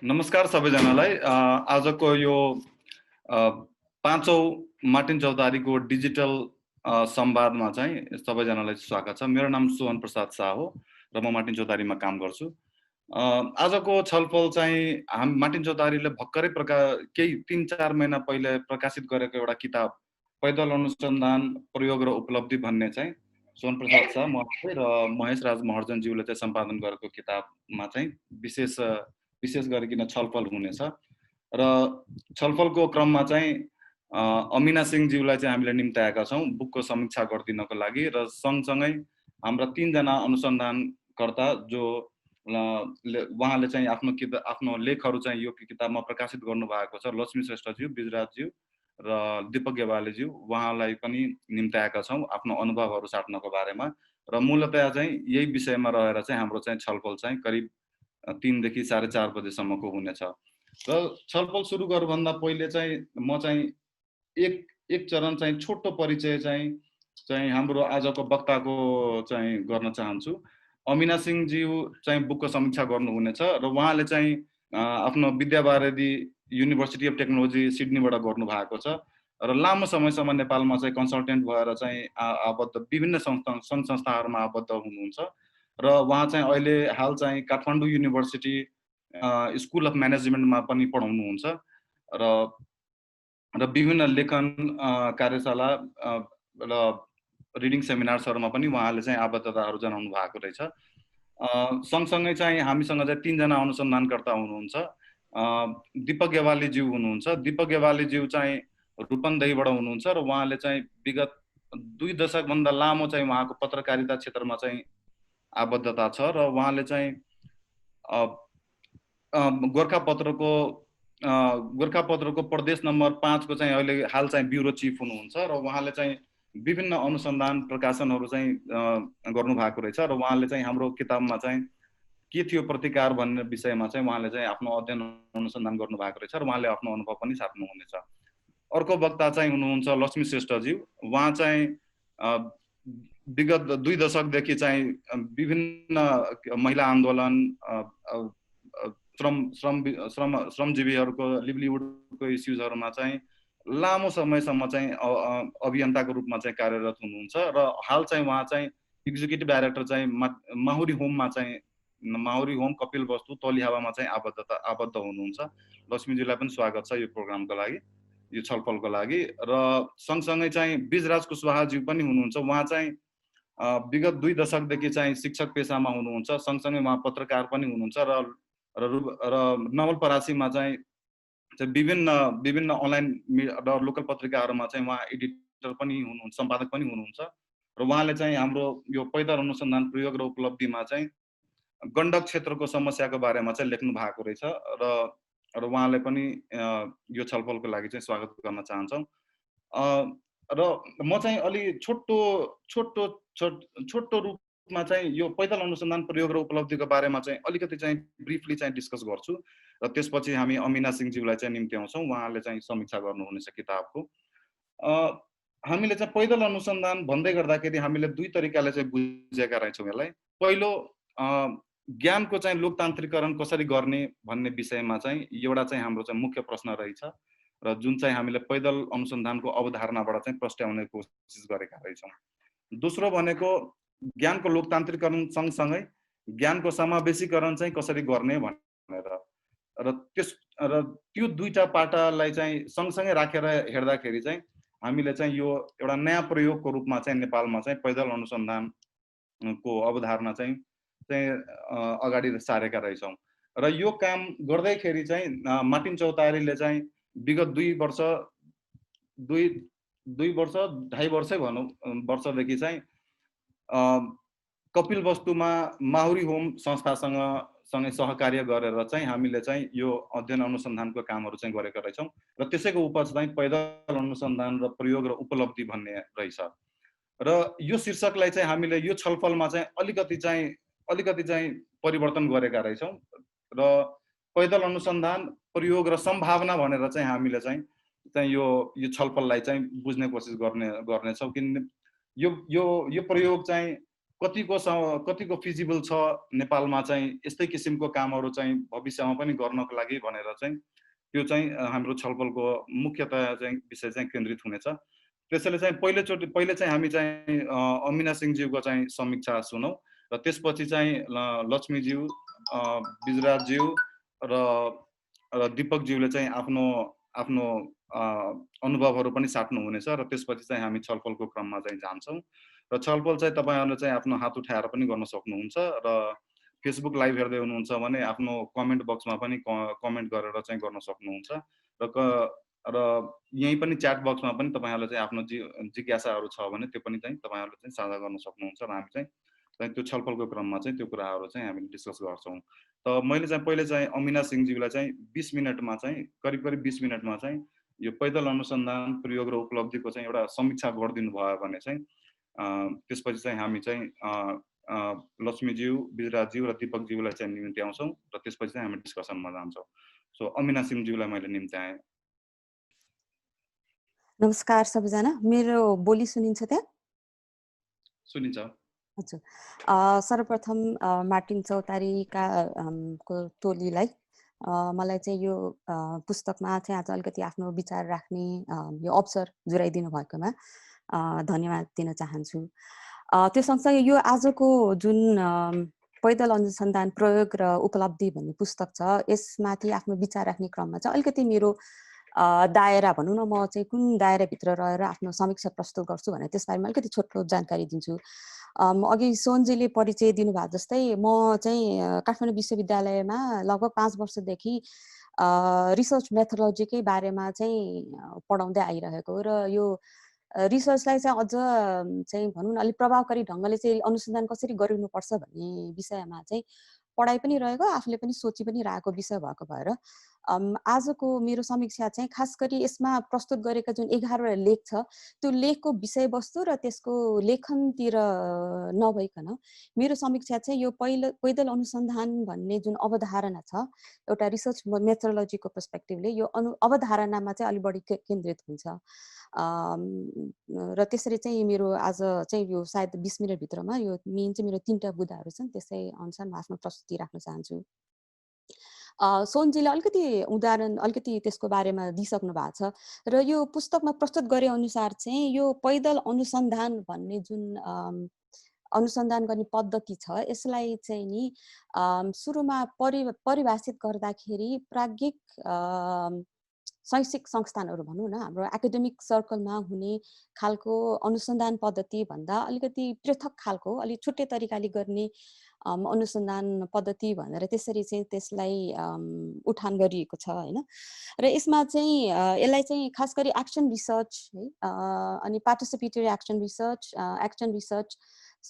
नमस्कार सबैजनालाई। आजको यो पाँचौं मार्टिन चौतारीको डिजिटल संवादमा चाहिँ सबैजनालाई स्वागत छ। मेरो नाम सोहन प्रसाद शाह हो र म मार्टिन चौतारीमा काम गर्छु। आजको छलफल चाहिँ मार्टिन चौतारीले भर्खरै केही 3-4 महिना पहिले प्रकाशित गरेको एउटा किताब पैदल अनुसन्धान प्रयोग र उपलब्धि भन्ने चाहिँ सोहन प्रसाद शाह मलाई र महेश राज महर्जनज्यूले चाहिँ सम्पादन गरेको किताबमा चाहिँ विशेष गरिकन छलफल हुनेछ र छलफलको क्रममा चाहिँ अमिना सिंहज्यूलाई चाहिँ हामीले निम्ताएका छौँ बुकको समीक्षा गरिदिनको लागि र सँगसँगै हाम्रा 3 जना अनुसन्धानकर्ता जो उहाँले चाहिँ आफ्नो लेखहरू चाहिँ यो किताबमा प्रकाशित गर्नु भएको छ। लक्ष्मी श्रेष्ठज्यू, बिजराजज्यू र दीपक गेवालीज्यू, उहाँलाई पनि निम्ताएका छौँ आफ्नो अनुभवहरू साट्नको बारेमा र मूलतया चाहिँ यही विषयमा रहेर चाहिँ हाम्रो चाहिँ छलफल चाहिँ करिब 3 देखि 4:30 बजेसम्मको हुनेछ। र छलफल सुरु गर्नुभन्दा पहिले चाहिँ म चाहिँ एक चरण चाहिँ छोटो परिचय चाहिँ हाम्रो आजको वक्ताको चाहिँ गर्न चाहन्छु। अमिना सिंहज्यू चाहिँ बुकको समीक्षा गर्नुहुनेछ र उहाँले चाहिँ आफ्नो विद्यावारिधि युनिभर्सिटी अफ टेक्नोलोजी सिडनीबाट गर्नु भएको छ र लामो समयसम्म नेपालमा चाहिँ कन्सल्टेन्ट भएर चाहिँ आबद्ध विभिन्न सङ्घ संस्थाहरूमा आबद्ध हुनुहुन्छ र उहाँ चाहिँ अहिले हाल चाहिँ काठमाडौँ युनिभर्सिटी स्कुल अफ म्यानेजमेन्टमा पनि पढाउनुहुन्छ र विभिन्न लेखन कार्यशाला र रिडिङ सेमिनार्सहरूमा पनि उहाँले चाहिँ आबद्धताहरू जनाउनु भएको रहेछ। सँगसँगै चाहिँ हामीसँग चाहिँ 3 जना अनुसन्धानकर्ता हुनुहुन्छ। दीपक गेवालीज्यू हुनुहुन्छ। दीपक गेवालीज्यू चाहिँ रूपन्देहीबाट हुनुहुन्छ र उहाँले चाहिँ विगत 2 दशकभन्दा लामो चाहिँ उहाँको पत्रकारिता क्षेत्रमा चाहिँ आबद्धता छ र उहाँले चाहिँ गोरखापत्रको प्रदेश नम्बर 5 को चाहिँ अहिले हाल चाहिँ ब्युरो चिफ हुनुहुन्छ र उहाँले चाहिँ विभिन्न अनुसन्धान प्रकाशनहरू चाहिँ गर्नु भएको रहेछ र उहाँले चाहिँ हाम्रो किताबमा चाहिँ के थियो प्रतिकार भन्ने विषयमा चाहिँ उहाँले चाहिँ आफ्नो अध्ययन अनुसन्धान गर्नु भएको रहेछ र उहाँले आफ्नो अनुभव पनि साट्नु हुनेछ। अर्को वक्ता चाहिँ हुनुहुन्छ लक्ष्मी श्रेष्ठज्यू। उहाँ चाहिँ विगत 2 दशकदेखि चाहिँ विभिन्न महिला आन्दोलन, श्रमजीवीहरूको लिभलिहुडको इस्युजहरूमा चाहिँ लामो समयसम्म चाहिँ अभियन्ताको रूपमा चाहिँ कार्यरत हुनुहुन्छ र हाल चाहिँ उहाँ चाहिँ एक्जिक्युटिभ डाइरेक्टर चाहिँ माहुरी होम कपिलवस्तु तलिहावामा चाहिँ आबद्ध हुनुहुन्छ। लक्ष्मीजीलाई पनि स्वागत छ यो प्रोग्रामको लागि, यो छलफलको लागि। र सँगसँगै चाहिँ बिजराज कुशवाहाज्यू पनि हुनुहुन्छ। उहाँ चाहिँ विगत 2 दशकदेखि चाहिँ शिक्षक पेसामा हुनुहुन्छ, सँगसँगै उहाँ पत्रकार पनि हुनुहुन्छ र नवलपरासीमा चाहिँ विभिन्न अनलाइन र लोकल पत्रिकाहरूमा चाहिँ उहाँ एडिटर पनि हुनुहुन्छ, सम्पादक पनि हुनुहुन्छ र उहाँले चाहिँ हाम्रो यो पैदल अनुसन्धान प्रयोग र उपलब्धिमा चाहिँ गण्डक क्षेत्रको समस्याको बारेमा चाहिँ लेख्नु भएको रहेछ र उहाँले पनि यो छलफलको लागि चाहिँ स्वागत गर्न चाहन्छौँ। र म चाहिँ अलि छोटो रूपमा चाहिँ यो पैदल अनुसन्धान प्रयोग र उपलब्धिको बारेमा चाहिँ अलिकति चाहिँ ब्रिफली चाहिँ डिस्कस गर्छु र त्यसपछि हामी अमिना सिंहज्यूलाई चाहिँ निम्त्याउँछौँ। उहाँले चाहिँ समीक्षा गर्नुहुनेछ किताबको। हामीले चाहिँ पैदल अनुसन्धान भन्दै गर्दाखेरि हामीले 2 तरिकाले चाहिँ बुझेका रहेछौँ यसलाई। पहिलो, ज्ञानको चाहिँ लोकतान्त्रिकरण कसरी गर्ने भन्ने विषयमा चाहिँ एउटा चाहिँ हाम्रो चाहिँ मुख्य प्रश्न रहेछ र जुन चाहिँ हामीले पैदल अनुसन्धानको अवधारणाबाट चाहिँ प्रस्ट्याउने कोसिस गरेका रहेछौँ। दोस्रो भनेको ज्ञानको लोकतान्त्रिकरण सँगसँगै ज्ञानको समावेशीकरण चाहिँ कसरी गर्ने भनेर र त्यो 2टा पाटालाई चाहिँ सँगसँगै राखेर हेर्दाखेरि चाहिँ हामीले चाहिँ यो एउटा नयाँ प्रयोगको रूपमा चाहिँ नेपालमा चाहिँ पैदल अनुसन्धानको अवधारणा चाहिँ अगाडि सारेका रहेछौँ र यो काम गर्दैखेरि चाहिँ मार्टिन चौतारीले चाहिँ विगत 2 वर्ष 2.5 वर्षै भनौँ वर्षदेखि चाहिँ कपिलवस्तुमा माहुरी होम संस्थासँगै सहकार्य गरेर चाहिँ हामीले चाहिँ यो अध्ययन अनुसन्धानको कामहरू चाहिँ गरेका रहेछौँ र त्यसैको उपज चाहिँ पैदल अनुसन्धान र प्रयोग र उपलब्धि भन्ने रहेछ र यो शीर्षकलाई चाहिँ हामीले यो छलफलमा चाहिँ अलिकति चाहिँ परिवर्तन गरेका रहेछौँ र पैदल अनुसन्धान प्रयोग र सम्भावना भनेर चाहिँ हामीले चाहिँ यो छलफललाई चाहिँ बुझ्ने कोसिस गर्नेछौँ। किन यो प्रयोग चाहिँ कतिको फिजिबल छ नेपालमा चाहिँ यस्तै किसिमको कामहरू चाहिँ भविष्यमा पनि गर्नको लागि भनेर चाहिँ त्यो चाहिँ हाम्रो छलफलको मुख्यतया चाहिँ विषय चाहिँ केन्द्रित हुनेछ। त्यसैले चाहिँ पहिले चाहिँ हामी चाहिँ अमिना सिंहज्यूको चाहिँ समीक्षा सुनौँ र त्यसपछि चाहिँ लक्ष्मीज्यू, बिजराजज्यू र दीपकज्यूले चाहिँ आफ्नो आफ्नो अनुभवहरू पनि साट्नु हुनेछ र त्यसपछि चाहिँ हामी छलफलको क्रममा चाहिँ जान्छौँ र छलफल चाहिँ तपाईहरुले चाहिँ आफ्नो हात उठाएर पनि गर्न सक्नुहुन्छ र फेसबुक लाइभ हेर्दै हुनुहुन्छ भने आफ्नो कमेन्ट बक्समा पनि कमेन्ट गरेर चाहिँ गर्न सक्नुहुन्छ र यही पनि च्याट बक्समा पनि तपाईहरुले चाहिँ आफ्नो जिज्ञासाहरू छ भने त्यो पनि चाहिँ तपाईहरुले चाहिँ साझा गर्न सक्नुहुन्छ र हामी चाहिँ त्यो छलफलको क्रममा चाहिँ त्यो कुराहरू चाहिँ हामी डिस्कस गर्छौं। त मैले चाहिँ पहिले चाहिँ अमिना सिंहज्यूलाई चाहिँ 20 मिनेटमा चाहिँ करिब 20 मिनेटमा चाहिँ यो पैदल अनुसन्धान प्रयोग र उपलब्धिको चाहिँ एउटा समीक्षा गरिदिनु भयो भने चाहिँ त्यसपछि चाहिँ हामी चाहिँ लक्ष्मीज्यू, बिजराजज्यू र दीपकज्यूलाई चाहिँ निम्त्याउँछौँ र त्यसपछि चाहिँ हामी डिस्कसनमा जान्छौँ। सो अमिना सिंहज्यूलाई मैले निम्त्याएँ। नमस्कार सबैजना, मेरो बोली सुनिन्छ त्यहाँ? सुनिन्छ। हजुर। सर्वप्रथम मार्टिन चौतारीका को टोलीलाई मलाई चाहिँ यो पुस्तकमा चाहिँ आज अलिकति आफ्नो विचार राख्ने यो अवसर जुराइदिनु भएकोमा धन्यवाद दिन चाहन्छु। त्यो सँगसँगै यो आजको जुन पैदल अनुसन्धान प्रयोग र उपलब्धि भन्ने पुस्तक छ, यसमाथि आफ्नो विचार राख्ने क्रममा चाहिँ अलिकति मेरो दायरा भनौँ न, म चाहिँ कुन दायराभित्र रहेर आफ्नो समीक्षा प्रस्तुत गर्छु भने त्यसबारेमा अलिकति छोटो जानकारी दिन्छु। अघि सोनजीले परिचय दिनुभएको जस्तै म चाहिँ काठमाडौँ विश्वविद्यालयमा लगभग 5 वर्षदेखि रिसर्च मेथोडोलोजीकै बारेमा चाहिँ पढाउँदै आइरहेको र यो रिसर्चलाई चाहिँ अझ चाहिँ भनौँ न अलिक प्रभावकारी ढङ्गले चाहिँ अनुसन्धान कसरी गरिनुपर्छ भन्ने विषयमा चाहिँ पढाइ पनि रहेको, आफूले पनि सोची पनि रहेको विषय भएको भएर आजको मेरो समीक्षा चाहिँ खास गरी यसमा प्रस्तुत गरेका जुन 11वटा लेख छ, त्यो लेखको विषयवस्तु र त्यसको लेखनतिर नभइकन मेरो समीक्षा चाहिँ यो पैदल अनुसन्धान भन्ने जुन अवधारणा छ, एउटा रिसर्च मेथोडोलोजीको पर्सपेक्टिभले यो अवधारणामा चाहिँ अलिक बढी केन्द्रित हुन्छ। र त्यसरी चाहिँ मेरो आज चाहिँ यो सायद 20 मिनटभित्रमा यो मेन चाहिँ मेरो 3टा बुदाहरू छन्, त्यसै अनुसार म आफ्नो प्रस्तुति राख्न चाहन्छु। सोनजीले अलिकति उदाहरण अलिकति त्यसको बारेमा दिइसक्नु भएको छ र यो पुस्तकमा प्रस्तुत गरे अनुसार चाहिँ यो पैदल अनुसन्धान भन्ने जुन अनुसन्धान गर्ने पद्धति छ, यसलाई चाहिँ नि सुरुमा परिभाषित गर्दाखेरि प्राज्ञिक शैक्षिक संस्थानहरू भनौँ न, हाम्रो एकाडेमिक सर्कलमा हुने खालको अनुसन्धान पद्धति भन्दा अलिकति पृथक खालको, अलिक छुट्टै तरिकाले गर्ने अनुसन्धान पद्धति भनेर त्यसरी चाहिँ त्यसलाई उठान गरिएको छ हैन। र यसमा चाहिँ यसलाई चाहिँ खास गरी एक्सन रिसर्च है अनि पार्टिसिपेटरी एक्सन रिसर्च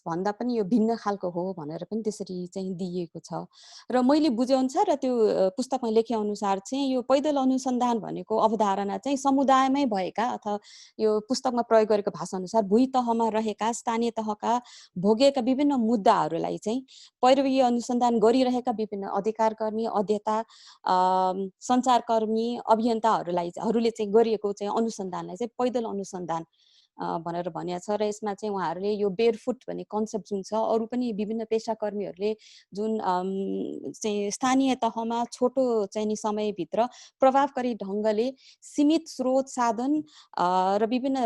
भन्दा पनि यो भिन्न खालको हो भनेर पनि त्यसरी चाहिँ दिएको छ। र मैले बुझेअनुसार र त्यो पुस्तकमा लेखे अनुसार चाहिँ यो पैदल अनुसन्धान भनेको अवधारणा चाहिँ समुदायमै भएका अथवा यो पुस्तकमा प्रयोग गरेको भाषा अनुसार भूइ तहमा रहेका स्थानीय तहका भोगेका विभिन्न मुद्दाहरूलाई चाहिँ पैरवी अनुसन्धान गरिरहेका विभिन्न अधिकारकर्मी, अध्येता, सञ्चारकर्मी, अभियन्ताहरूले चाहिँ गरिएको चाहिँ अनुसन्धानलाई चाहिँ पैदल अनुसन्धान भनेर भनिएको छ। र यसमा चाहिँ उहाँहरूले यो बेयरफुट भन्ने कन्सेप्ट जुन छ, अरू पनि विभिन्न पेसाकर्मीहरूले जुन चाहिँ स्थानीय तहमा छोटो चाहिँ नि समयभित्र प्रभावकारी ढङ्गले सीमित स्रोत साधन र विभिन्न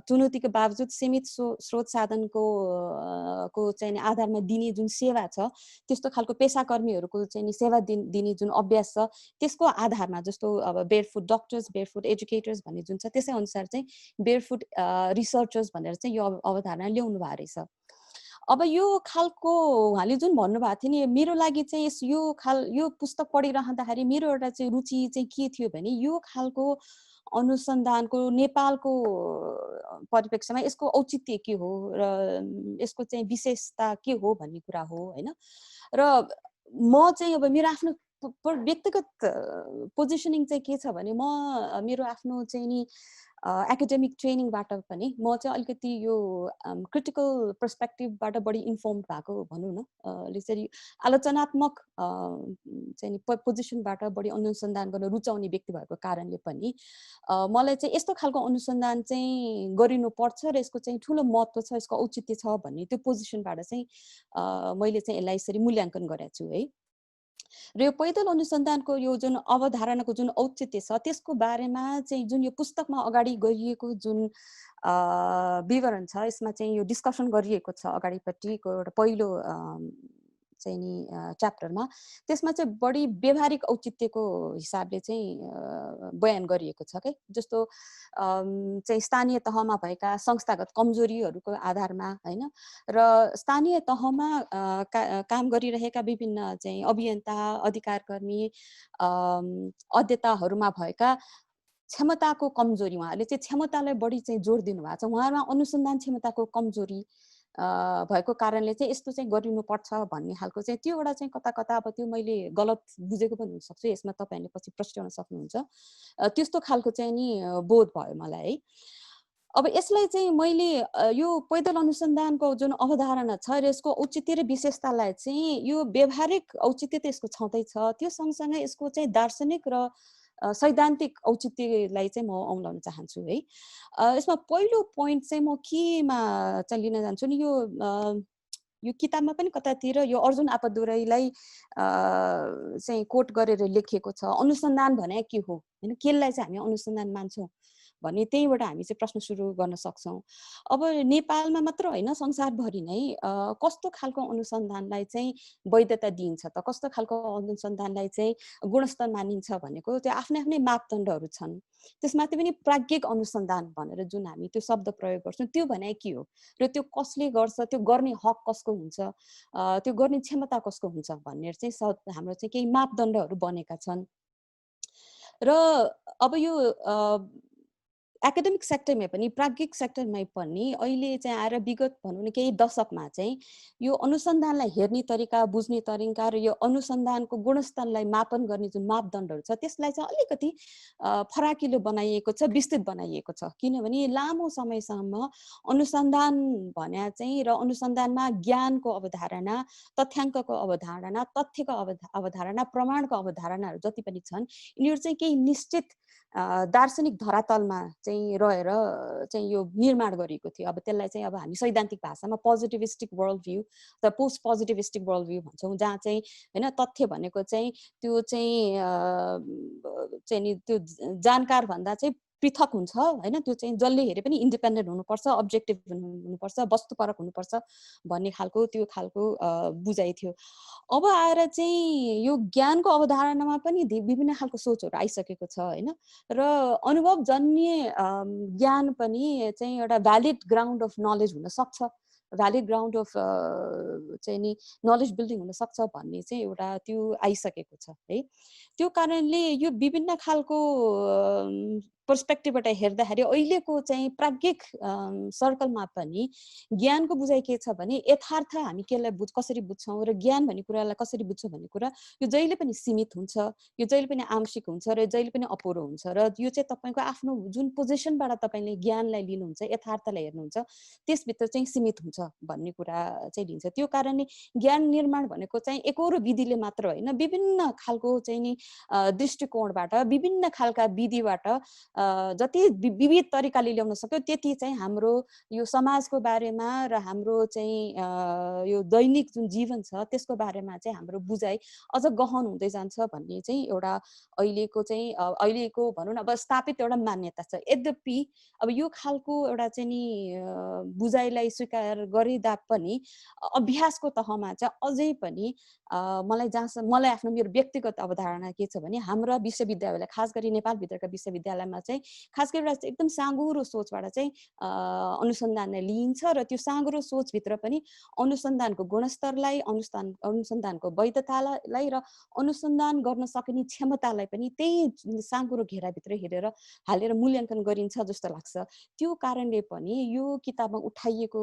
चुनौतीको बावजुद सीमित स्रोत साधनको चाहिँ आधारमा दिने जुन सेवा छ, त्यस्तो खालको पेसाकर्मीहरूको चाहिँ नि सेवा दिने जुन अभ्यास छ, त्यसको आधारमा जस्तो अब बेयरफुट डक्टर्स, बेयरफुट एजुकेटर्स भन्ने जुन छ, त्यसै अनुसार चाहिँ बेयरफुट रिसर्चर्स भनेर चाहिँ यो अवधारणा ल्याउनु भएको रहेछ। अब यो खालको उहाँले जुन भन्नुभएको थियो नि, मेरो लागि चाहिँ यो पुस्तक पढिरहँदाखेरि मेरो एउटा चाहिँ रुचि चाहिँ के थियो भने यो खालको अनुसन्धानको नेपालको परिप्रेक्ष्यमा यसको औचित्य के हो र यसको चाहिँ विशेषता के हो भन्ने कुरा हो हैन। र म चाहिँ अब मेरो आफ्नो व्यक्तिगत पोजिसनिङ चाहिँ के छ भने, म मेरो आफ्नो चाहिँ नि एकाडेमिक ट्रेनिङबाट पनि म चाहिँ अलिकति यो क्रिटिकल पर्सपेक्टिभबाट बढी इन्फर्म भएको भनौँ न, यसरी आलोचनात्मक चाहिँ नि पोजिसनबाट बढी अनुसन्धान गर्न रुचाउने व्यक्ति भएको कारणले पनि मलाई चाहिँ यस्तो खालको अनुसन्धान चाहिँ गरिनुपर्छ र यसको चाहिँ ठुलो महत्त्व छ, यसको औचित्य छ भन्ने त्यो पोजिसनबाट चाहिँ मैले चाहिँ यसलाई यसरी मूल्याङ्कन गरेको छु है। र यो पैदल अनुसन्धानको यो जुन अवधारणाको जुन औचित्य छ त्यसको बारेमा चाहिँ जुन यो पुस्तकमा अगाडि गरिएको जुन विवरण छ, यसमा चाहिँ यो डिस्कसन गरिएको छ अगाडिपट्टिको एउटा पहिलो चाहिँ नि च्याप्टरमा, त्यसमा चाहिँ बढी व्यावहारिक औचित्यको हिसाबले चाहिँ बयान गरिएको छ के। जस्तो चाहिँ स्थानीय तहमा भएका संस्थागत कमजोरीहरूको आधारमा होइन, र स्थानीय तहमा काम गरिरहेका विभिन्न चाहिँ अभियन्ता, अधिकारकर्मी, अध्येताहरूमा भएका क्षमताको कमजोरी, उहाँहरूले चाहिँ क्षमतालाई बढी चाहिँ जोड दिनुभएको छ। उहाँहरूमा अनुसन्धान क्षमताको कमजोरी भएको कारणले चाहिँ यस्तो चाहिँ गरिनुपर्छ भन्ने खालको चाहिँ त्यो एउटा चाहिँ कता कता अब त्यो मैले गलत बुझेको पनि हुनसक्छु, यसमा तपाईँहरूले पछि प्रश्न सक्नुहुन्छ। त्यस्तो खालको चाहिँ नि बोध भयो मलाई है। अब यसलाई चाहिँ मैले यो पैदल अनुसन्धानको जुन अवधारणा छ र यसको औचित्य र विशेषतालाई चाहिँ यो व्यावहारिक औचित्य त यसको छँदैछ, त्यो सँगसँगै यसको चाहिँ दार्शनिक र सैद्धान्तिक औचित्यलाई चाहिँ म औँलाउन चाहन्छु है। यसमा पहिलो पोइन्ट चाहिँ म केमा चाहिँ लिन जान्छु नि, यो किताबमा पनि कतातिर यो अर्जुन आपादुराईलाई चाहिँ कोट गरेर लेखिएको छ, अनुसन्धान भने के हो होइन, केलाई चाहिँ हामी अनुसन्धान मान्छौँ भन्ने त्यहीँबाट हामी चाहिँ प्रश्न सुरु गर्न सक्छौँ। अब नेपालमा मात्र होइन, संसारभरि नै कस्तो खालको अनुसन्धानलाई चाहिँ वैधता दिइन्छ त, कस्तो खालको अनुसन्धानलाई चाहिँ गुणस्तर मानिन्छ भनेको त्यो आफ्नै आफ्नै मापदण्डहरू छन्। त्यसमाथि पनि प्राज्ञिक अनुसन्धान भनेर जुन हामी त्यो शब्द प्रयोग गर्छौँ त्यो भने के हो र त्यो कसले गर्छ, त्यो गर्ने हक कसको हुन्छ, त्यो गर्ने क्षमता कसको हुन्छ भन्ने चाहिँ हाम्रो चाहिँ केही मापदण्डहरू बनेका छन्। र अब यो एकाडेमिक सेक्टरमै पनि, प्राज्ञिक सेक्टरमै पनि अहिले चाहिँ आएर विगत भनौँ न केही दशकमा चाहिँ यो अनुसन्धानलाई हेर्ने तरिका, बुझ्ने तरिका र यो अनुसन्धानको गुणस्तरलाई मापन गर्ने जुन मापदण्डहरू छ त्यसलाई चाहिँ अलिकति फराकिलो बनाइएको छ, विस्तृत बनाइएको छ। किनभने लामो समयसम्म अनुसन्धान भने चाहिँ र अनुसन्धानमा ज्ञानको अवधारणा, तथ्याङ्कको अवधारणा, तथ्यको अवधारणा, प्रमाणको अवधारणाहरू जति पनि छन् यिनीहरू चाहिँ केही निश्चित दार्शनिक धरातलमा चाहिँ रहेर चाहिँ यो निर्माण गरिएको थियो। अब त्यसलाई चाहिँ अब हामी सैद्धान्तिक भाषामा पोजिटिभिस्टिक वर्ल्ड भ्यू त पोस्ट पोजिटिभिस्टिक वर्ल्ड भ्यू भन्छौँ, जहाँ चाहिँ होइन तथ्य भनेको चाहिँ त्यो चाहिँ नि त्यो जानकार भन्दा चाहिँ पृथक हुन्छ होइन, त्यो चाहिँ जसले हेरे पनि इन्डिपेन्डेन्ट हुनुपर्छ, अब्जेक्टिभ हुनुपर्छ, वस्तुपरक हुनुपर्छ भन्ने खालको त्यो खालको बुझाइ थियो। अब आएर चाहिँ यो ज्ञानको अवधारणामा पनि विभिन्न खालको सोचहरू आइसकेको छ होइन, र अनुभवजन्य ज्ञान पनि चाहिँ एउटा भ्यालिड ग्राउन्ड अफ नलेज हुन सक्छ, भ्यालिड ग्राउन्ड अफ चाहिँ नि नलेज बिल्डिङ हुन सक्छ भन्ने चाहिँ एउटा त्यो आइसकेको छ है। त्यो कारणले यो विभिन्न खालको पर्सपेक्टिभबाट हेर्दाखेरि अहिलेको चाहिँ प्राज्ञिक सर्कलमा पनि ज्ञानको बुझाइ के छ भने यथार्थ हामी केलाई कसरी बुझ्छौँ र ज्ञान भन्ने कुरालाई कसरी बुझ्छौँ भन्ने कुरा यो जहिले पनि सीमित हुन्छ, यो जहिले पनि आंशिक हुन्छ र जहिले पनि अपुरो हुन्छ, र यो चाहिँ तपाईँको आफ्नो जुन पोजिसनबाट तपाईँले ज्ञानलाई लिनुहुन्छ, यथार्थलाई हेर्नुहुन्छ त्यसभित्र चाहिँ सीमित हुन्छ भन्ने कुरा चाहिँ लिन्छ। त्यो कारणले ज्ञान निर्माण भनेको चाहिँ एकहोरो विधिले मात्र होइन, विभिन्न खालको चाहिँ नि दृष्टिकोणबाट, विभिन्न खालका विधिबाट जति विविध तरिकाले ल्याउन सक्यो त्यति चाहिँ हाम्रो यो समाजको बारेमा र हाम्रो चाहिँ यो दैनिक जुन जीवन छ त्यसको बारेमा चाहिँ हाम्रो बुझाइ अझ गहन हुँदै जान्छ भन्ने चाहिँ एउटा अहिलेको भनौँ न अब स्थापित एउटा मान्यता छ। यद्यपि अब यो खालको एउटा चाहिँ नि बुझाइलाई स्वीकार गरिदा पनि अभ्यासको तहमा चाहिँ अझै पनि मलाई आफ्नो मेरो व्यक्तिगत अवधारणा के छ भने हाम्रा विश्वविद्यालय, खास गरी नेपालभित्रका विश्वविद्यालयमा चाहिँ खास गरी एकदम साँघुरो सोचबाट चाहिँ अनुसन्धानलाई लिइन्छ र त्यो साँघुरो सोचभित्र पनि अनुसन्धानको गुणस्तरलाई, अनुसन्धानको वैधतालाई र अनुसन्धान गर्न सकिने क्षमतालाई पनि त्यही साँघुरो घेराभित्र हालेर मूल्याङ्कन गरिन्छ जस्तो लाग्छ। त्यो कारणले पनि यो किताबमा उठाइएको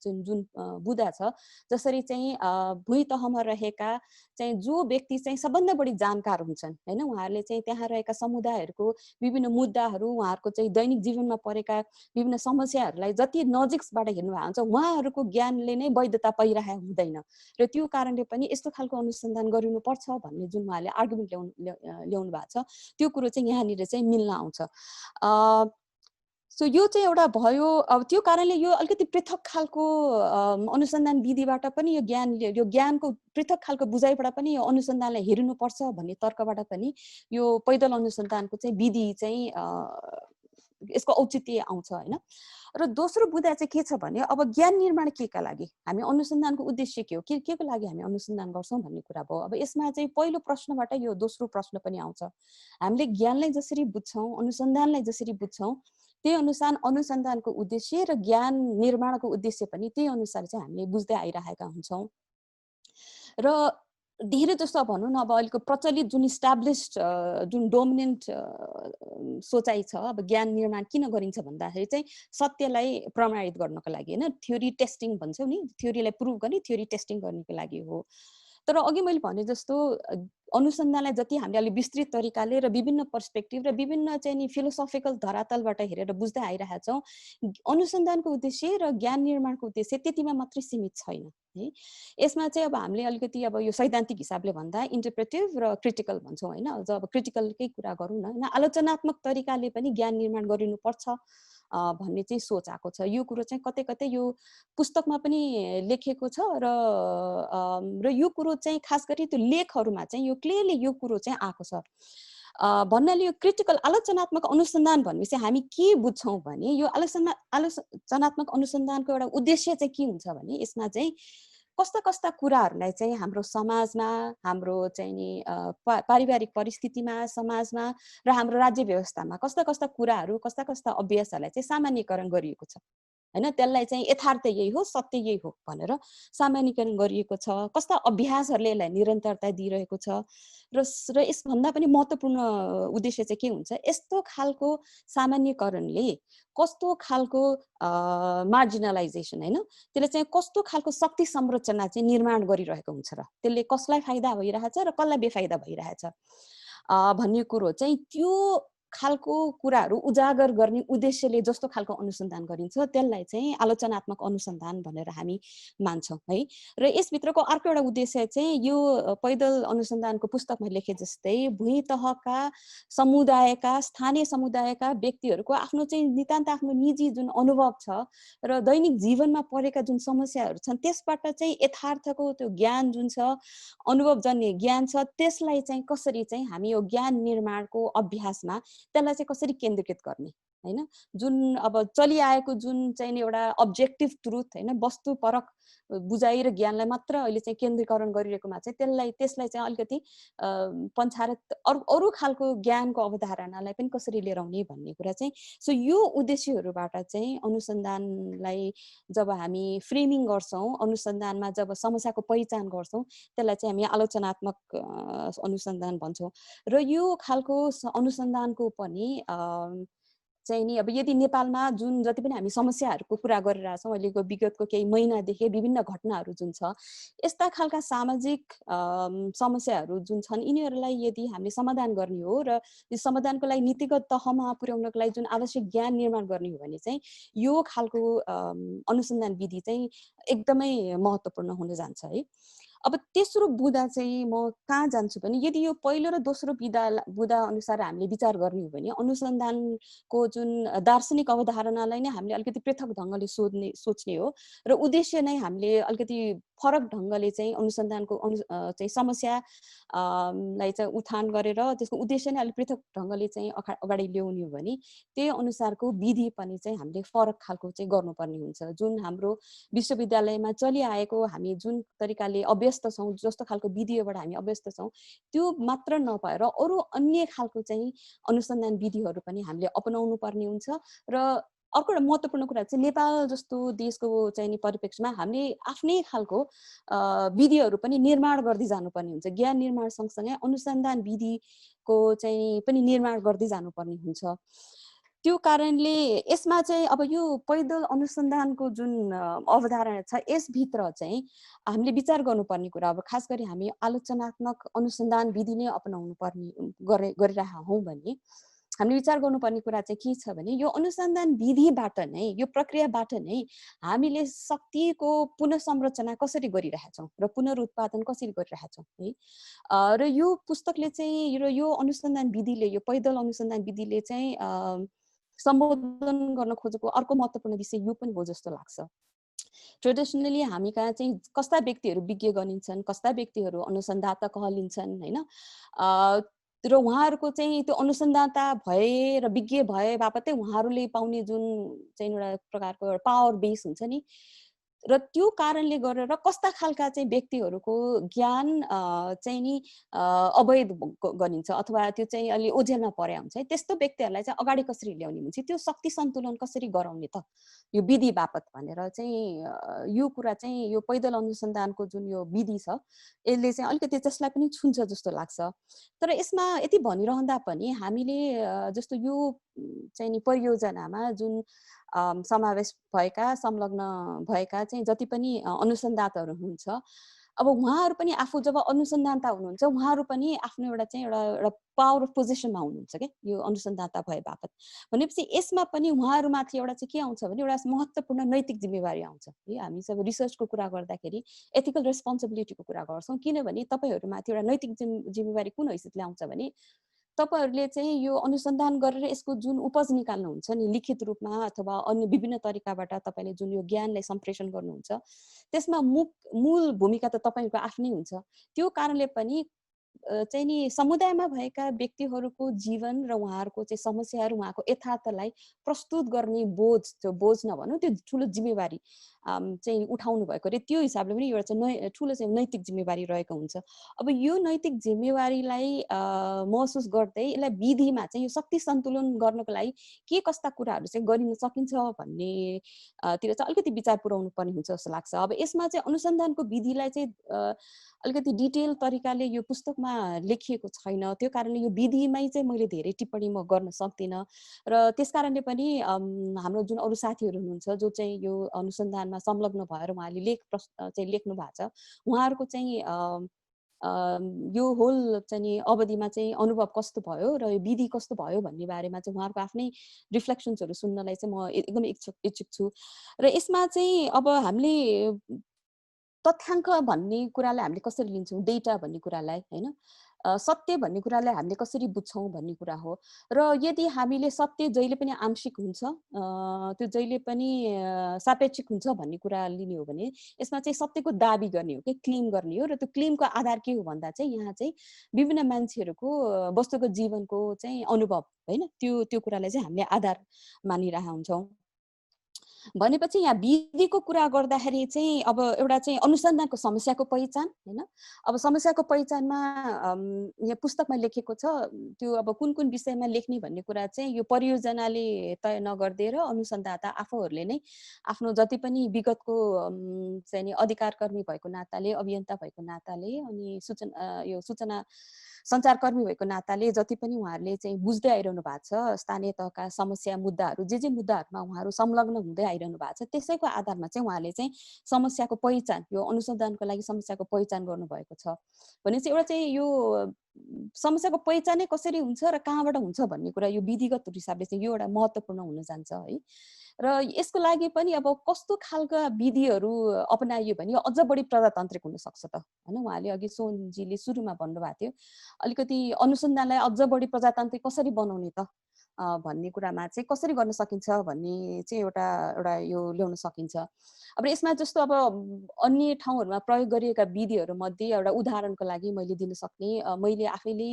जुन बुँदा छ, जसरी चाहिँ भुइँ तहमा रहेका चाहिँ जो व्यक्ति चाहिँ सबभन्दा बढी जानकार हुन्छन् हैन, उहाँहरूले चाहिँ त्यहाँ रहेका समुदायहरूको विभिन्न मुद्दाहरू, उहाँहरूको चाहिँ दैनिक जीवनमा परेका विभिन्न समस्याहरूलाई जति नजिकबाट हेर्नु भएको हुन्छ, उहाँहरूको ज्ञानले नै वैधता पाइरहेको हुँदैन र त्यो कारणले पनि यस्तो खालको अनुसन्धान गरिनुपर्छ भन्ने जुन उहाँले आर्गुमेन्ट ल्याउनु भएको छ, त्यो कुरो चाहिँ यहाँनिर चाहिँ मिल्न आउँछ। सो यो चाहिँ एउटा भयो। अब त्यो कारणले यो अलिकति पृथक खालको अनुसन्धान विधिबाट पनि यो ज्ञानको पृथक खालको बुझाइबाट पनि यो अनुसन्धानलाई हेर्नुपर्छ भन्ने तर्कबाट पनि यो पैदल अनुसन्धानको चाहिँ विधि चाहिँ यसको औचित्य आउँछ हैन। र दोस्रो बुँदा चाहिँ के छ भने अब ज्ञान निर्माण केका लागि, हामी अनुसन्धानको उद्देश्य के हो, के को लागि हामी अनुसन्धान गर्छौँ भन्ने कुरा भयो। अब यसमा चाहिँ पहिलो प्रश्नबाट यो दोस्रो प्रश्न पनि आउँछ। हामीले ज्ञानलाई जसरी बुझ्छौँ, अनुसन्धानलाई जसरी बुझ्छौँ, त्यही अनुसार अनुसन्धानको उद्देश्य र ज्ञान निर्माणको उद्देश्य पनि त्यही अनुसार चाहिँ हामीले बुझ्दै आइरहेका हुन्छौँ। र धेरै जस्तो भनौँ न, अब अहिलेको प्रचलित जुन इस्टाब्लिस्ड जुन डोमिनेन्ट सोचाइ छ, अब ज्ञान निर्माण किन गरिन्छ भन्दाखेरि चाहिँ सत्यलाई प्रमाणित गर्नको लागि हैन, थ्योरी टेस्टिङ भन्छौँ नि, थ्योरीलाई प्रुभ गर्ने, थ्योरी टेस्टिङ गर्नको लागि हो। तर अघि मैले भने जस्तो अनुसन्धानलाई जति हामीले अलिक विस्तृत तरिकाले र विभिन्न पर्सपेक्टिभ र विभिन्न चाहिँ नि फिलोसफिकल धरातलबाट हेरेर बुझ्दै आइरहेका छौँ, अनुसन्धानको उद्देश्य र ज्ञान निर्माणको उद्देश्य त्यतिमा मात्रै सीमित छैन है। यसमा चाहिँ अब हामीले अलिकति अब यो सैद्धान्तिक हिसाबले भन्दा इन्टरप्रेटिभ र क्रिटिकल भन्छौँ हैन। अब क्रिटिकलकै कुरा गरौँ न, आलोचनात्मक तरिकाले पनि ज्ञान निर्माण गरिनुपर्छ भन्ने चाहिँ सोच आएको छ। यो कुरो चाहिँ कतै कतै यो पुस्तकमा पनि लेखेको छ र यो कुरो चाहिँ खास गरी त्यो लेखहरूमा चाहिँ यो क्लियरली यो कुरो चाहिँ आएको छ। भन्नाले यो क्रिटिकल आलोचनात्मक अनुसन्धान भनेपछि हामी के बुझ्छौँ भने यो आलोचनात्मक अनुसन्धानको एउटा उद्देश्य चाहिँ के हुन्छ भने यसमा चाहिँ कस्ता कस्ता कुराहरूलाई चाहिँ हाम्रो समाजमा, हाम्रो चाहिँ नि पारिवारिक परिस्थितिमा, समाजमा र हाम्रो राज्य व्यवस्थामा कस्ता कस्ता कुराहरू, कस्ता कस्ता अभ्यासहरूलाई चाहिँ सामान्यीकरण गरिएको छ हैन, त्यसलाई चाहिँ यथार्थ यही हो, सत्य यही हो भनेर सामान्यीकरण गरिएको छ। कस्ता अभ्यासहरूले यसलाई निरन्तरता दिइरहेको छ र यसभन्दा पनि महत्त्वपूर्ण उद्देश्य चाहिँ के हुन्छ, यस्तो खालको सामान्यीकरणले कस्तो खालको मार्जिनलाइजेसन हैन, त्यसले चाहिँ कस्तो खालको शक्ति संरचना चाहिँ निर्माण गरिरहेको हुन्छ र त्यसले कसलाई फाइदा भइरहेछ र कसलाई बेफाइदा भइरहेछ भन्ने कुरो चाहिँ त्यो खालको कुराहरू उजागर गर्ने उद्देश्यले जस्तो खालको अनुसन्धान गरिन्छ त्यसलाई चाहिँ आलोचनात्मक अनुसन्धान भनेर हामी मान्छौँ है। र यसभित्रको अर्को एउटा उद्देश्य चाहिँ यो पैदल अनुसन्धानको पुस्तकमा लेखे जस्तै भुइँ तहका समुदायका, स्थानीय समुदायका व्यक्तिहरूको आफ्नो चाहिँ नितान्त आफ्नो निजी जुन अनुभव छ र दैनिक जीवनमा परेका जुन समस्याहरू छन् त्यसबाट चाहिँ यथार्थको त्यो ज्ञान जुन छ, अनुभवजन्य ज्ञान छ, त्यसलाई चाहिँ कसरी चाहिँ हामी यो ज्ञान निर्माणको अभ्यासमा त्यसलाई चाहिँ कसरी केन्द्रीकृत गर्ने हैन, जुन अब चलिआएको जुन चाहिँ एउटा अब्जेक्टिभ ट्रुथ हैन, वस्तुपरक बुझाइ र ज्ञानलाई मात्र अहिले चाहिँ केन्द्रीकरण गरिरहेकोमा चाहिँ त्यसलाई चाहिँ अलिकति पन्छाएर अरू खालको ज्ञानको अवधारणालाई पनि कसरी लिएर आउने भन्ने कुरा चाहिँ सो यो उद्देश्यहरूबाट चाहिँ अनुसन्धानलाई जब हामी फ्रेमिङ गर्छौँ, अनुसन्धानमा जब समस्याको पहिचान गर्छौँ त्यसलाई चाहिँ हामी आलोचनात्मक अनुसन्धान भन्छौँ। र यो खालको अनुसन्धानको पनि चाहिँ नि अब यदि नेपालमा जुन जति पनि हामी समस्याहरूको कुरा गरिरहेछौँ अहिलेको विगतको केही महिनादेखि विभिन्न घटनाहरू जुन छ, यस्ता खालका सामाजिक समस्याहरू जुन छन् यिनीहरूलाई यदि हामीले समाधान गर्ने हो र यो समाधानको लागि नीतिगत तहमा पुर्याउनको लागि जुन आवश्यक ज्ञान निर्माण गर्ने हो भने चाहिँ यो खालको अनुसन्धान विधि चाहिँ एकदमै महत्त्वपूर्ण हुन जान्छ है। अब तेस्रो बुँदा चाहिँ म कहाँ जान्छु भने यदि यो पहिलो र दोस्रो बुँदा अनुसार हामीले विचार गर्ने हो भने अनुसन्धानको जुन दार्शनिक अवधारणालाई नै हामीले अलिकति पृथक ढङ्गले सोच्ने हो र उद्देश्य नै हामीले अलिकति फरक ढङ्गले चाहिँ अनुसन्धानको चाहिँ समस्या लाई चाहिँ उठान गरेर त्यसको उद्देश्य नै अलिक पृथक ढङ्गले चाहिँ अगाडि ल्याउने हो भने त्यही अनुसारको विधि पनि चाहिँ हामीले फरक खालको चाहिँ गर्नुपर्ने हुन्छ। जुन हाम्रो विश्वविद्यालयमा चलिआएको हामी जुन तरिकाले अभ्यस्त छौँ, जस्तो खालको विधिबाट हामी अभ्यस्त छौँ त्यो मात्र नभएर अरू अन्य खालको चाहिँ अनुसन्धान विधिहरू पनि हामीले अपनाउनु पर्ने हुन्छ। र अर्को एउटा महत्त्वपूर्ण कुरा चाहिँ नेपाल जस्तो देशको चाहिँ नि परिप्रेक्ष्यमा हामीले आफ्नै खालको विधिहरू पनि निर्माण गर्दै जानुपर्ने हुन्छ। ज्ञान निर्माण सँगसँगै अनुसन्धान विधिको चाहिँ पनि निर्माण गर्दै जानुपर्ने हुन्छ। त्यो कारणले यसमा चाहिँ अब यो पैदल अनुसन्धानको जुन अवधारणा छ यसभित्र चाहिँ हामीले विचार गर्नुपर्ने कुरा अब खास गरी हामी आलोचनात्मक अनुसन्धान विधि नै अपनाउनु पर्ने गरिरहेका हौँ भने हामीले विचार गर्नुपर्ने कुरा चाहिँ के छ भने यो अनुसन्धान विधिबाट नै यो प्रक्रियाबाट नै हामीले शक्तिको पुनः संरचना कसरी गरिरहेछौँ र पुनरुत्पादन कसरी गरिरहेछौँ है र यो पुस्तकले चाहिँ यो अनुसन्धान विधिले यो पैदल अनुसन्धान विधिले चाहिँ सम्बोधन गर्न खोजेको अर्को महत्त्वपूर्ण विषय यो पनि हो जस्तो लाग्छ। ट्रेडिसनली हामी कहाँ चाहिँ कस्ता व्यक्तिहरू विज्ञ गनिन्छन्, कस्ता व्यक्तिहरू अनुसन्धाता कहलिन्छन् हैन। र उहाँहरूको चाहिँ त्यो अनुसन्धाता भए र विज्ञ भए बापतै उहाँहरूले पाउने जुन चाहिँ एउटा प्रकारको पावर बेस हुन्छ नि र त्यो कारणले गरेर कस्ता खालका चाहिँ व्यक्तिहरूको ज्ञान चाहिँ नि अवैध गनिन्छ अथवा त्यो चाहिँ अलि ओझेलमा परे हुन्छ है त्यस्तो व्यक्तिहरूलाई चाहिँ अगाडि कसरी ल्याउने हुन्छ त्यो शक्ति सन्तुलन कसरी गराउने त यो विधि बापत भनेर चाहिँ यो कुरा चाहिँ यो पैदल अनुसन्धानको जुन यो विधि छ यसले चाहिँ अलिकति त्यसलाई पनि छुन्छ जस्तो लाग्छ। तर यसमा यति भनिरहँदा पनि हामीले जस्तो यो चाहिँ नि परियोजनामा जुन समावेश भएका संलग्न भएका चाहिँ जति पनि अनुसन्धाताहरू हुनुहुन्छ अब उहाँहरू पनि आफू जब अनुसन्धानता हुनुहुन्छ उहाँहरू पनि आफ्नो एउटा पावर अफ पोजिसनमा हुनुहुन्छ क्या यो अनुसन्धानता भए बापत भनेपछि यसमा पनि उहाँहरूमाथि एउटा चाहिँ के आउँछ भने एउटा महत्त्वपूर्ण नैतिक जिम्मेवारी आउँछ है। हामी जब रिसर्चको कुरा गर्दाखेरि एथिकल रेस्पोन्सिबिलिटीको कुरा गर्छौँ किनभने तपाईँहरूमाथि एउटा नैतिक जिम्मेवारी कुन हैसियतले आउँछ भने तपाईहरूले चाहिँ यो अनुसन्धान गरेर यसको जुन उपज निकाल्नुहुन्छ नि लिखित रूपमा अथवा अन्य विभिन्न तरिकाबाट तपाईँले जुन यो ज्ञानलाई सम्प्रेषण गर्नुहुन्छ त्यसमा मूल भूमिका त तपाईँको आफ्नै हुन्छ। त्यो कारणले पनि चाहिँ नि समुदायमा भएका व्यक्तिहरूको जीवन र उहाँहरूको चाहिँ समस्याहरू उहाँको यथार्थलाई प्रस्तुत गर्ने बोझ नभनौँ त्यो ठुलो जिम्मेवारी चाहिँ उठाउनु भएको रे त्यो हिसाबले पनि एउटा चाहिँ ठुलो चाहिँ नैतिक जिम्मेवारी रहेको हुन्छ। अब यो नैतिक जिम्मेवारीलाई महसुस गर्दै यसलाई विधिमा चाहिँ यो शक्ति सन्तुलन गर्नको लागि के कस्ता कुराहरू चाहिँ गरिन सकिन्छ भन्ने तिर चाहिँ अलिकति विचार पुर्याउनु पर्ने हुन्छ जस्तो लाग्छ। अब यसमा चाहिँ अनुसन्धानको विधिलाई चाहिँ अलिकति डिटेल तरिकाले यो पुस्तकमा लेखिएको छैन त्यो कारणले यो विधिमै चाहिँ मैले धेरै टिप्पणी म गर्न सक्दिनँ र त्यस कारणले पनि हाम्रो जुन अरू साथीहरू हुनुहुन्छ जो चाहिँ यो अनुसन्धानमा संलग्न भएर उहाँले चाहिँ लेख्नु भएको छ उहाँहरूको चाहिँ यो होल चाहिँ नि अवधिमा चाहिँ अनुभव कस्तो भयो र यो विधि कस्तो भयो भन्ने बारेमा चाहिँ उहाँहरूको आफ्नै रिफ्लेक्सन्सहरू सुन्नलाई चाहिँ म एकदमै इच्छुक छु। र यसमा चाहिँ अब हामीले तथ्याङ्क भन्ने कुरालाई हामीले कसरी लिन्छौँ डेटा भन्ने कुरालाई हैन सत्य भन्ने कुरालाई हामीले कसरी बुझ्छौँ भन्ने कुरा हो र यदि हामीले सत्य जहिले पनि आंशिक हुन्छ त्यो जहिले पनि सापेक्षिक हुन्छ भन्ने कुरा लिने हो भने यसमा चाहिँ सत्यको दाबी गर्ने हो कि क्लेम गर्ने हो र त्यो क्लेमको आधार के हो भन्दा चाहिँ यहाँ चाहिँ विभिन्न मान्छेहरूको वस्तुगत जीवनको चाहिँ अनुभव हैन त्यो कुरालाई चाहिँ हामीले आधार मानिरहेका हुन्छौँ। भनेपछि यहाँ विधिको कुरा गर्दाखेरि चाहिँ अब एउटा चाहिँ अनुसन्धानको समस्याको पहिचान हैन अब समस्याको पहिचानमा यहाँ पुस्तकमा लेखेको छ त्यो अब कुन कुन विषयमा लेख्ने भन्ने कुरा चाहिँ यो परियोजनाले तय नगर्दिएर अनुसन्धाता आफूहरूले नै आफ्नो जति पनि विगतको चाहिँ नि अधिकारकर्मी भएको नाताले अभियन्ता भएको नाताले अनि सूचना सञ्चारकर्मी भएको नाताले जति पनि उहाँहरूले चाहिँ बुझ्दै आइरहनु भएको छ स्थानीय तहका समस्या मुद्दाहरू जे मुद्दाहरूमा उहाँहरू संलग्न हुँदै आइरहनु भएको छ त्यसैको आधारमा चाहिँ उहाँले चाहिँ समस्याको पहिचान यो अनुसन्धानको लागि समस्याको पहिचान गर्नुभएको छ भने चाहिँ एउटा चाहिँ यो समस्याको पहिचानै कसरी हुन्छ र कहाँबाट हुन्छ भन्ने कुरा यो विधिगत हिसाबले चाहिँ यो एउटा महत्त्वपूर्ण हुन जान्छ है। र यसको लागि पनि अब कस्तो खालका विधिहरू अपनाइयो भने यो अझ बढी प्रजातान्त्रिक हुन सक्छ त हैन उहाँले अघि सोनजीले सुरुमा भन्नुभएको थियो अलिकति अनुसन्धानलाई अझ बढी प्रजातान्त्रिक कसरी बनाउने त भन्ने कुरामा चाहिँ कसरी गर्न सकिन्छ भन्ने चाहिँ एउटा यो ल्याउन सकिन्छ। अब यसमा जस्तो अब अन्य ठाउँहरूमा प्रयोग गरिएका विधिहरू मध्ये एउटा उदाहरणको लागि मैले दिन सक्ने मैले आफैले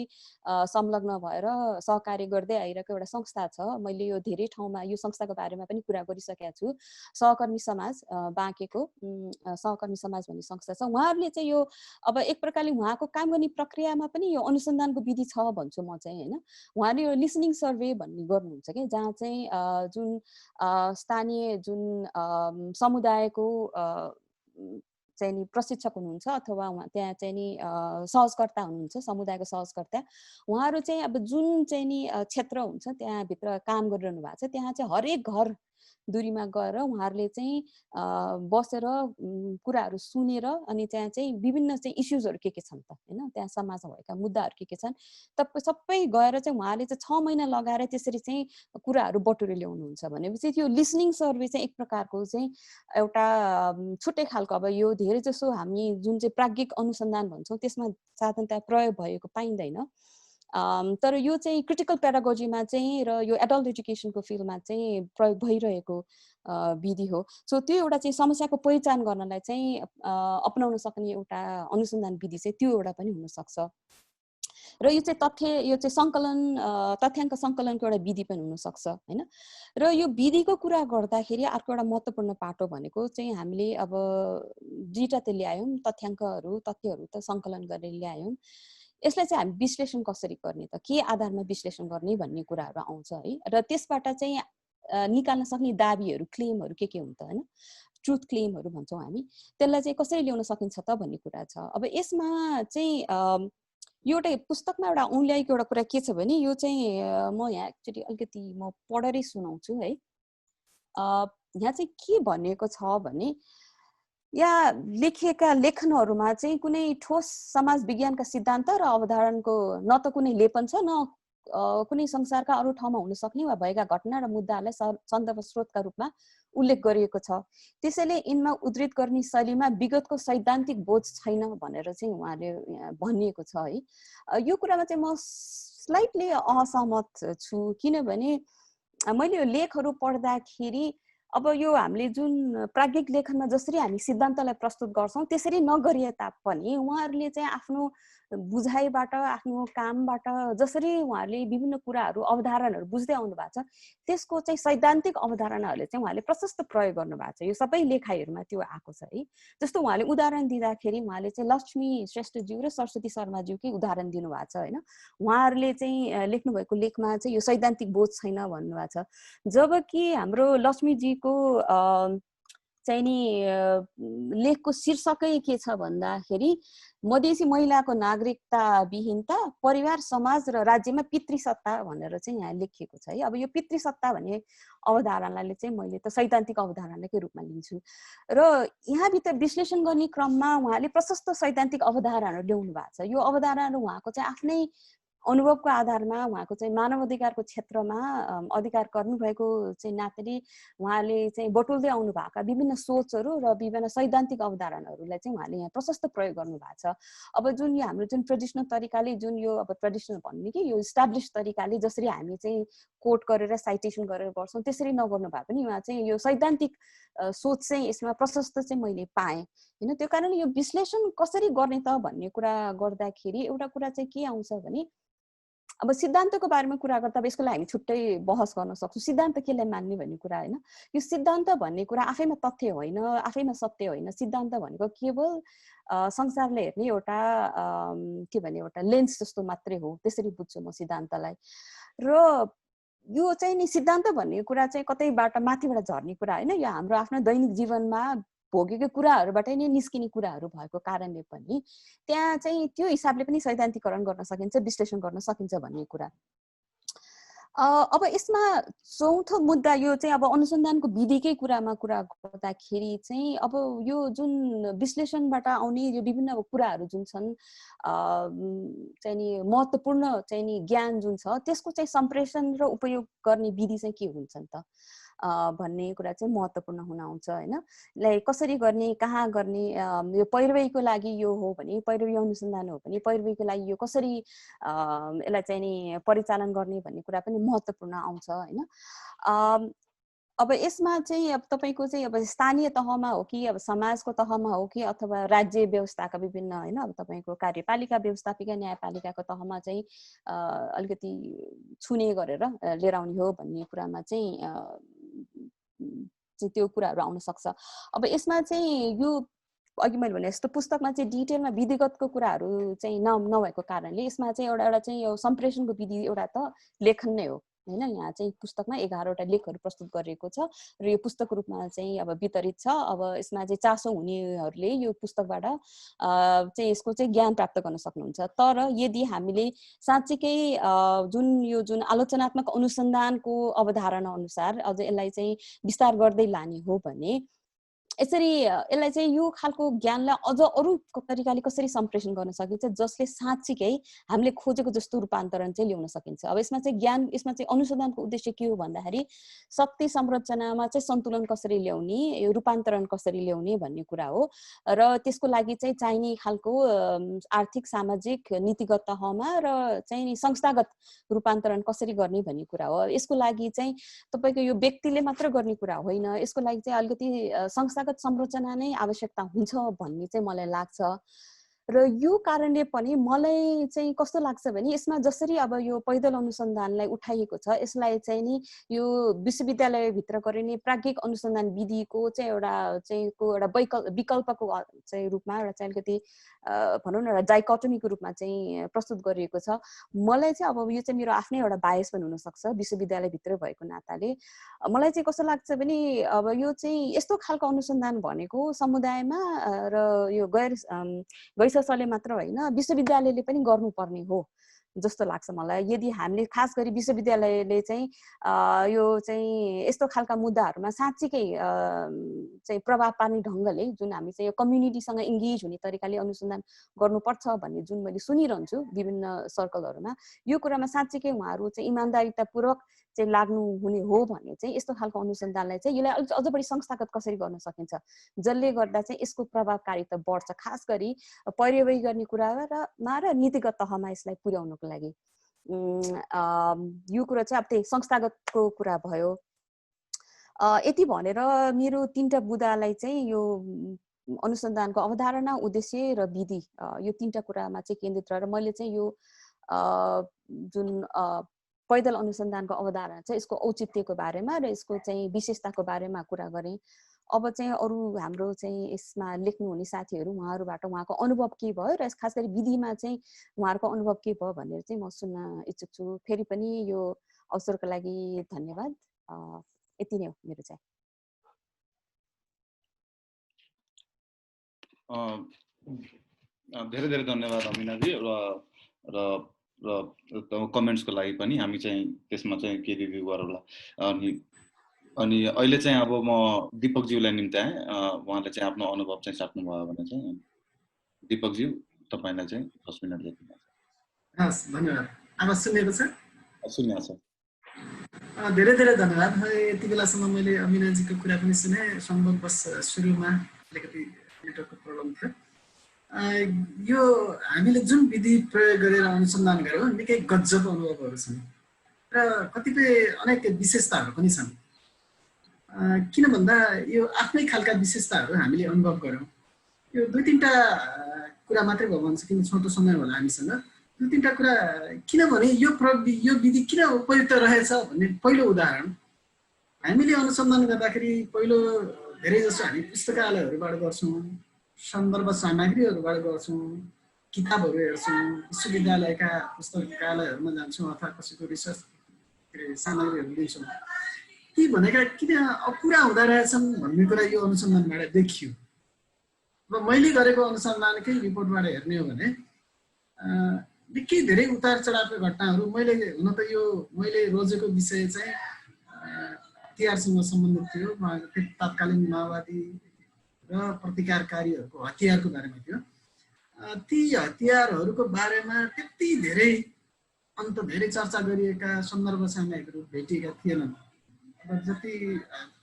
संलग्न भएर सहकार्य गर्दै आइरहेको एउटा संस्था छ मैले यो धेरै ठाउँमा यो संस्थाको बारेमा पनि कुरा गरिसकेका छु सहकर्मी समाज बाँकेको सहकर्मी समाज भन्ने संस्था छ उहाँहरूले चाहिँ यो अब एक प्रकारले उहाँको काम गर्ने प्रक्रियामा पनि यो अनुसन्धानको विधि छ भन्छु म चाहिँ हैन उहाँले यो लिसनिङ सर्वे भन्ने गर्नुहुन्छ क्या जहाँ चाहिँ जुन स्थानीय जुन समुदायको चाहिँ नि प्रशिक्षक हुनुहुन्छ अथवा उहाँ त्यहाँ चाहिँ नि सहजकर्ता हुनुहुन्छ, समुदायको सहजकर्ता। उहाँहरू चाहिँ अब जुन चाहिँ नि क्षेत्र हुन्छ त्यहाँभित्र काम गरिरहनु भएको छ, त्यहाँ चाहिँ हरेक घर दूरीमा गएर उहाँहरूले चाहिँ बसेर कुराहरू सुनेर अनि त्यहाँ चाहिँ विभिन्न चाहिँ इस्युजहरू के छन् त होइन, त्यहाँ समाजमा भएका मुद्दाहरू के छन् सबै गएर चाहिँ उहाँले चाहिँ 6 महिना लगाएर त्यसरी चाहिँ कुराहरू बटुलेर ल्याउनुहुन्छ भनेपछि त्यो लिसनिङ सर्वे चाहिँ एक प्रकारको चाहिँ एउटा छुट्टै खालको, अब यो धेरै जसो हामी जुन चाहिँ प्राज्ञिक अनुसन्धान भन्छौँ त्यसमा साधारणतया प्रयोग भएको पाइँदैन। तर यो चाहिँ क्रिटिकल पेडागोजीमा चाहिँ र यो एडल्ट एजुकेसनको फिल्डमा चाहिँ प्रयोग भइरहेको विधि हो। सो त्यो एउटा चाहिँ समस्याको पहिचान गर्नलाई चाहिँ अपनाउन सक्ने एउटा अनुसन्धान विधि चाहिँ त्यो एउटा पनि हुनसक्छ। र यो चाहिँ सङ्कलन तथ्याङ्क सङ्कलनको एउटा विधि पनि हुनसक्छ होइन। र यो विधिको कुरा गर्दाखेरि अर्को एउटा महत्त्वपूर्ण पाटो भनेको चाहिँ हामीले अब दुईवटा त ल्यायौँ, तथ्यहरू त सङ्कलन गरेर ल्यायौँ। यसलाई चाहिँ हामी विश्लेषण कसरी गर्ने त, के आधारमा विश्लेषण गर्ने भन्ने कुराहरू आउँछ है। र त्यसबाट चाहिँ निकाल्न सक्ने दाबीहरू, क्लेमहरू के हुन्छ होइन, ट्रुथ क्लेमहरू भन्छौँ हामी, त्यसलाई चाहिँ कसरी ल्याउन सकिन्छ त भन्ने कुरा छ। अब यसमा चाहिँ यो एउटा पुस्तकमा एउटा औँल्याएको एउटा कुरा के छ भने यो चाहिँ म यहाँ एक्चुअली अलिकति म पढेरै सुनाउँछु है। यहाँ चाहिँ के भनिएको छ भने या लेखिएका लेखनहरूमा चाहिँ कुनै ठोस समाज विज्ञानका सिद्धान्त र अवधारणाको न त कुनै लेपन छ, न कुनै संसारका अरू ठाउँमा हुन सक्ने वा भएका घटना र मुद्दाहरूलाई सन्दर्भ स्रोतका रूपमा उल्लेख गरिएको छ। त्यसैले यिनमा उद्धृत गर्ने शैलीमा विगतको सैद्धान्तिक बोध छैन भनेर चाहिँ उहाँले भनिएको छ है। यो कुरामा चाहिँ म स्लाइटली असहमत छु, किनभने मैले यो लेखहरू पढ्दाखेरि अब यो हामीले जुन प्राज्ञिक लेखनमा जसरी हामी सिद्धान्तलाई प्रस्तुत गर्छौँ त्यसरी नगरिए तापनि उहाँहरूले चाहिँ आफ्नो बुझाइबाट, आफ्नो कामबाट जसरी उहाँहरूले विभिन्न कुराहरू, अवधारणाहरू बुझ्दै आउनु भएको छ त्यसको चाहिँ सैद्धान्तिक अवधारणाहरूले चाहिँ उहाँले प्रशस्त प्रयोग गर्नु भएको छ। यो सबै लेखाइहरूमा त्यो आएको छ है। जस्तो उहाँले उदाहरण दिँदाखेरि उहाँले चाहिँ लक्ष्मी श्रेष्ठज्यू र सरस्वती शर्माज्यूकै उदाहरण दिनुभएको छ होइन। उहाँहरूले चाहिँ लेख्नुभएको लेखमा चाहिँ यो सैद्धान्तिक बोध छैन भन्नुभएको छ, जबकि हाम्रो लक्ष्मीजीको चाहिँ नि लेखको शीर्षकै के छ भन्दाखेरि मधेसी महिलाको नागरिकता विहीनता, परिवार, समाज र राज्यमा पितृसत्ता भनेर चाहिँ यहाँ लेखिएको छ है। अब यो पितृसत्ता भन्ने अवधारणाले चाहिँ मैले त सैद्धान्तिक अवधारणाकै रूपमा लिन्छु र यहाँभित्र विश्लेषण गर्ने क्रममा उहाँले प्रशस्त सैद्धान्तिक अवधारणाहरू ल्याउनु भएको छ। यो अवधारणाहरू उहाँको चाहिँ आफ्नै अनुभवको आधारमा उहाँको चाहिँ मानव अधिकारको क्षेत्रमा अधिकार गर्नुभएको चाहिँ नाताले उहाँले चाहिँ बटुल्दै आउनु भएका विभिन्न सोचहरू र विभिन्न सैद्धान्तिक अवधारणाहरूलाई चाहिँ उहाँले यहाँ प्रशस्त प्रयोग गर्नु भएको छ। अब जुन यो हाम्रो जुन ट्रेडिसनल तरिकाले जुन यो अब ट्रेडिसनल भन्ने कि यो इस्टाब्लिस तरिकाले जसरी हामी चाहिँ कोट गरेर साइटेसन गरेर गर्छौँ त्यसरी नगर्नु भए पनि उहाँ चाहिँ यो सैद्धान्तिक सोच चाहिँ यसमा प्रशस्त चाहिँ मैले पाएँ होइन। त्यो कारणले यो विश्लेषण कसरी गर्ने त भन्ने कुरा गर्दाखेरि एउटा कुरा चाहिँ के आउँछ भने अब सिद्धान्तको बारेमा कुरा गर्दा अब यसको लागि हामी छुट्टै बहस गर्न सक्छौँ, सिद्धान्त केलाई मान्ने भन्ने कुरा होइन। यो सिद्धान्त भन्ने कुरा आफैमा तथ्य होइन, आफैमा सत्य होइन। सिद्धान्त भनेको केवल संसारले हेर्ने एउटा के भने एउटा लेन्स जस्तो मात्रै हो, त्यसरी बुझ्छु म सिद्धान्तलाई। र यो चाहिँ नि सिद्धान्त भन्ने कुरा चाहिँ कतैबाट माथिबाट झर्ने कुरा होइन, यो हाम्रो आफ्नो दैनिक जीवनमा भोगेको कुराहरूबाट नै निस्किने कुराहरू भएको कारणले पनि त्यहाँ चाहिँ त्यो हिसाबले पनि सैद्धान्तिकरण गर्न सकिन्छ, विश्लेषण गर्न सकिन्छ भन्ने कुरा। अब यसमा चौथो मुद्दा यो चाहिँ अब अनुसन्धानको विधिकै कुरामा कुरा गर्दाखेरि चाहिँ अब यो जुन विश्लेषणबाट आउने यो विभिन्न कुराहरू जुन छन् चाहिँ नि महत्त्वपूर्ण चाहिँ नि ज्ञान जुन छ त्यसको चाहिँ सम्प्रेषण र उपयोग गर्ने विधि चाहिँ के हुन्छन् त भन्ने कुरा चाहिँ महत्त्वपूर्ण हुन आउँछ होइन। लाइक कसरी गर्ने, कहाँ गर्ने, यो पैरवीको लागि यो हो भने पैरवी अनुसन्धान हो भने पैरवीको लागि यो कसरी यसलाई चाहिँ नि परिचालन गर्ने भन्ने कुरा पनि महत्त्वपूर्ण आउँछ होइन। अब यसमा चाहिँ अब तपाईँको चाहिँ अब स्थानीय तहमा हो कि अब समाजको तहमा हो कि अथवा राज्य व्यवस्थाका विभिन्न होइन अब तपाईँको कार्यपालिका, व्यवस्थापिका, न्यायपालिकाको तहमा चाहिँ अलिकति छुने गरेर लिएर आउने हो भन्ने कुरामा चाहिँ त्यो कुराहरू आउन सक्छ। अब यसमा चाहिँ यो अघि मैले भने जस्तो पुस्तकमा चाहिँ डिटेलमा विधिगतको कुराहरू चाहिँ नभएको कारणले यसमा चाहिँ एउटा चाहिँ यो सम्प्रेषणको विधि एउटा त लेखन नै हो हैन। यहाँ चाहिँ पुस्तकमा 11वटा लेखहरू प्रस्तुत गरिएको छ र यो पुस्तकको रूपमा चाहिँ अब वितरित छ। अब यसमा चाहिँ चासो हुनेहरूले यो पुस्तकबाट चाहिँ यसको चाहिँ ज्ञान प्राप्त गर्न सक्नुहुन्छ। तर यदि हामीले साँच्चीकै जुन आलोचनात्मक अनुसन्धानको अवधारणा अनुसार अझ यसलाई चाहिँ विस्तार गर्दै लाने हो भने यसरी यसलाई चाहिँ यो खालको ज्ञानलाई अझ अरू तरिकाले कसरी सम्प्रेषण गर्न सकिन्छ जसले साँच्चीकै हामीले खोजेको जस्तो रूपान्तरण चाहिँ ल्याउन सकिन्छ। अब यसमा चाहिँ अनुसन्धानको उद्देश्य के हो भन्दाखेरि शक्ति संरचनामा चाहिँ सन्तुलन कसरी ल्याउने, यो रूपान्तरण कसरी ल्याउने भन्ने कुरा हो र त्यसको लागि चाहिँ चाहिने खालको आर्थिक, सामाजिक, नीतिगत तहमा र चाहिँ संस्थागत रूपान्तरण कसरी गर्ने भन्ने कुरा हो। यसको लागि चाहिँ तपाईको यो व्यक्तिले मात्र गर्ने कुरा होइन, यसको लागि चाहिँ अलिकति संस्थागत संरचना नै आवश्यकता हुन्छ भन्ने चाहिँ मलाई लाग्छ। र यो कारणले पनि मलाई चाहिँ कस्तो लाग्छ भने यसमा जसरी अब यो पैदल अनुसन्धानलाई उठाइएको छ यसलाई चाहिँ नि यो विश्वविद्यालयभित्र गरिने प्राज्ञिक अनुसन्धान विधिको चाहिँ एउटा विकल्पको चाहिँ रूपमा एउटा चाहिँ अलिकति भनौँ न एउटा डाइकोटोमीको रूपमा चाहिँ प्रस्तुत गरिएको छ। मलाई चाहिँ अब यो चाहिँ मेरो आफ्नै एउटा बायस पनि हुनसक्छ विश्वविद्यालयभित्र भएको नाताले मलाई चाहिँ कस्तो लाग्छ भने अब यो चाहिँ यस्तो खालको अनुसन्धान भनेको समुदायमा र यो गैर संस्थाले मात्र होइन विश्वविद्यालयले पनि गर्नुपर्ने हो जस्तो लाग्छ मलाई। यदि हामीले खास गरी विश्वविद्यालयले चाहिँ यो चाहिँ यस्तो खालका मुद्दाहरूमा साँच्चीकै चाहिँ प्रभाव पार्ने ढङ्गले जुन हामी चाहिँ यो कम्युनिटीसँग इङ्गेज हुने तरिकाले अनुसन्धान गर्नुपर्छ भन्ने जुन मैले सुनिरहन्छु विभिन्न सर्कलहरूमा, यो कुरामा साँच्चीकै उहाँहरू चाहिँ इमान्दारितापूर्वक चाहिँ लाग्नु हुने हो भने चाहिँ यस्तो खालको अनुसन्धानलाई चाहिँ यसलाई अझ बढी संस्थागत कसरी गर्न सकिन्छ जसले गर्दा चाहिँ यसको प्रभावकारिता बढ्छ, खास गरी पर्यवेक्षण गर्ने कुरामा र नीतिगत तहमा यसलाई पुर्याउनको लागि। यो कुरा चाहिँ अब त्यही संस्थागतको कुरा भयो। यति भनेर मेरो 3टा बुदालाई चाहिँ यो अनुसन्धानको अवधारणा, उद्देश्य र विधि यो 3टा कुरामा चाहिँ केन्द्रित रहेर मैले चाहिँ यो जुन पैदल अनुसन्धानको अवधारणा छ यसको औचित्यको बारेमा र यसको चाहिँ विशेषताको बारेमा कुरा गरेँ। अब चाहिँ अरू हाम्रो चाहिँ यसमा लेख्नुहुने साथीहरू उहाँहरूबाट उहाँको अनुभव के भयो र खास गरी विधिमा चाहिँ उहाँहरूको अनुभव के भयो भनेर चाहिँ म सुन्न इच्छुक छु। फेरि पनि यो अवसरको लागि धन्यवाद। यति नै हो मेरो चाहिँ। धेरै धेरै धन्यवाद अमिनाजी र कमेन्ट्सको लागि पनि। हामी चाहिँ त्यसमा चाहिँ के रिभ्यू गरौँला। अनि अहिले चाहिँ अब म दीपकज्यूलाई निम्त्याएँ। उहाँले चाहिँ आफ्नो अनुभव चाहिँ साट्नुभयो भने चाहिँ दीपकज्यू तपाईँलाई चाहिँ 10 मिनट जति लाग्छ। हस्, धन्यवाद। आवाज सुनेको छ? सुन्या छ। धेरै धेरै धन्यवाद। यति बेलासम्म मैले अमिनाजीको कुरा पनि सुने। सम्भववश सुरुमा अलिकति नेटवर्कको प्रब्लम थियो। यो हामीले जुन विधि प्रयोग गरेर अनुसन्धान गर्यौँ निकै गजब अनुभवहरू छन् र कतिपय अनेक विशेषताहरू पनि छन्। किन भन्दा यो आफ्नै खालका विशेषताहरू हामीले अनुभव गर्यौँ। यो 2-3टा कुरा मात्रै भयो भन्छ, किन छोटो समय होला हामीसँग। 2-3टा कुरा किनभने यो विधि किन उपयुक्त रहेछ भन्ने पहिलो उदाहरण, हामीले अनुसन्धान गर्दाखेरि पहिलो धेरै जसो हामी पुस्तकालयहरूबाट गर्छौँ, सन्दर्भ सामग्रीहरूबाट गर्छौँ, किताबहरू हेर्छौँ, विश्वविद्यालयका पुस्तकालयहरूमा जान्छौँ अथवा कसैको रिसर्च सामग्रीहरू लिन्छौँ। ती भनेका किन अपुरा हुँदा रहेछन् भन्ने कुरा यो अनुसन्धानबाट देखियो। र मैले गरेको अनुसन्धानकै रिपोर्टबाट हेर्ने हो भने निकै धेरै उतार चढावका घटनाहरू हुन त यो मैले रोजेको विषय चाहिँ हतियारसँग सम्बन्धित थियो। तत्कालीन माओवादी र प्रतिकारकारीहरूको हतियारको बारेमा थियो। ती हतियारहरूको बारेमा त्यति धेरै चर्चा गरिएका सन्दर्भ सामग्रीहरू भेटिएका थिएनन्। जति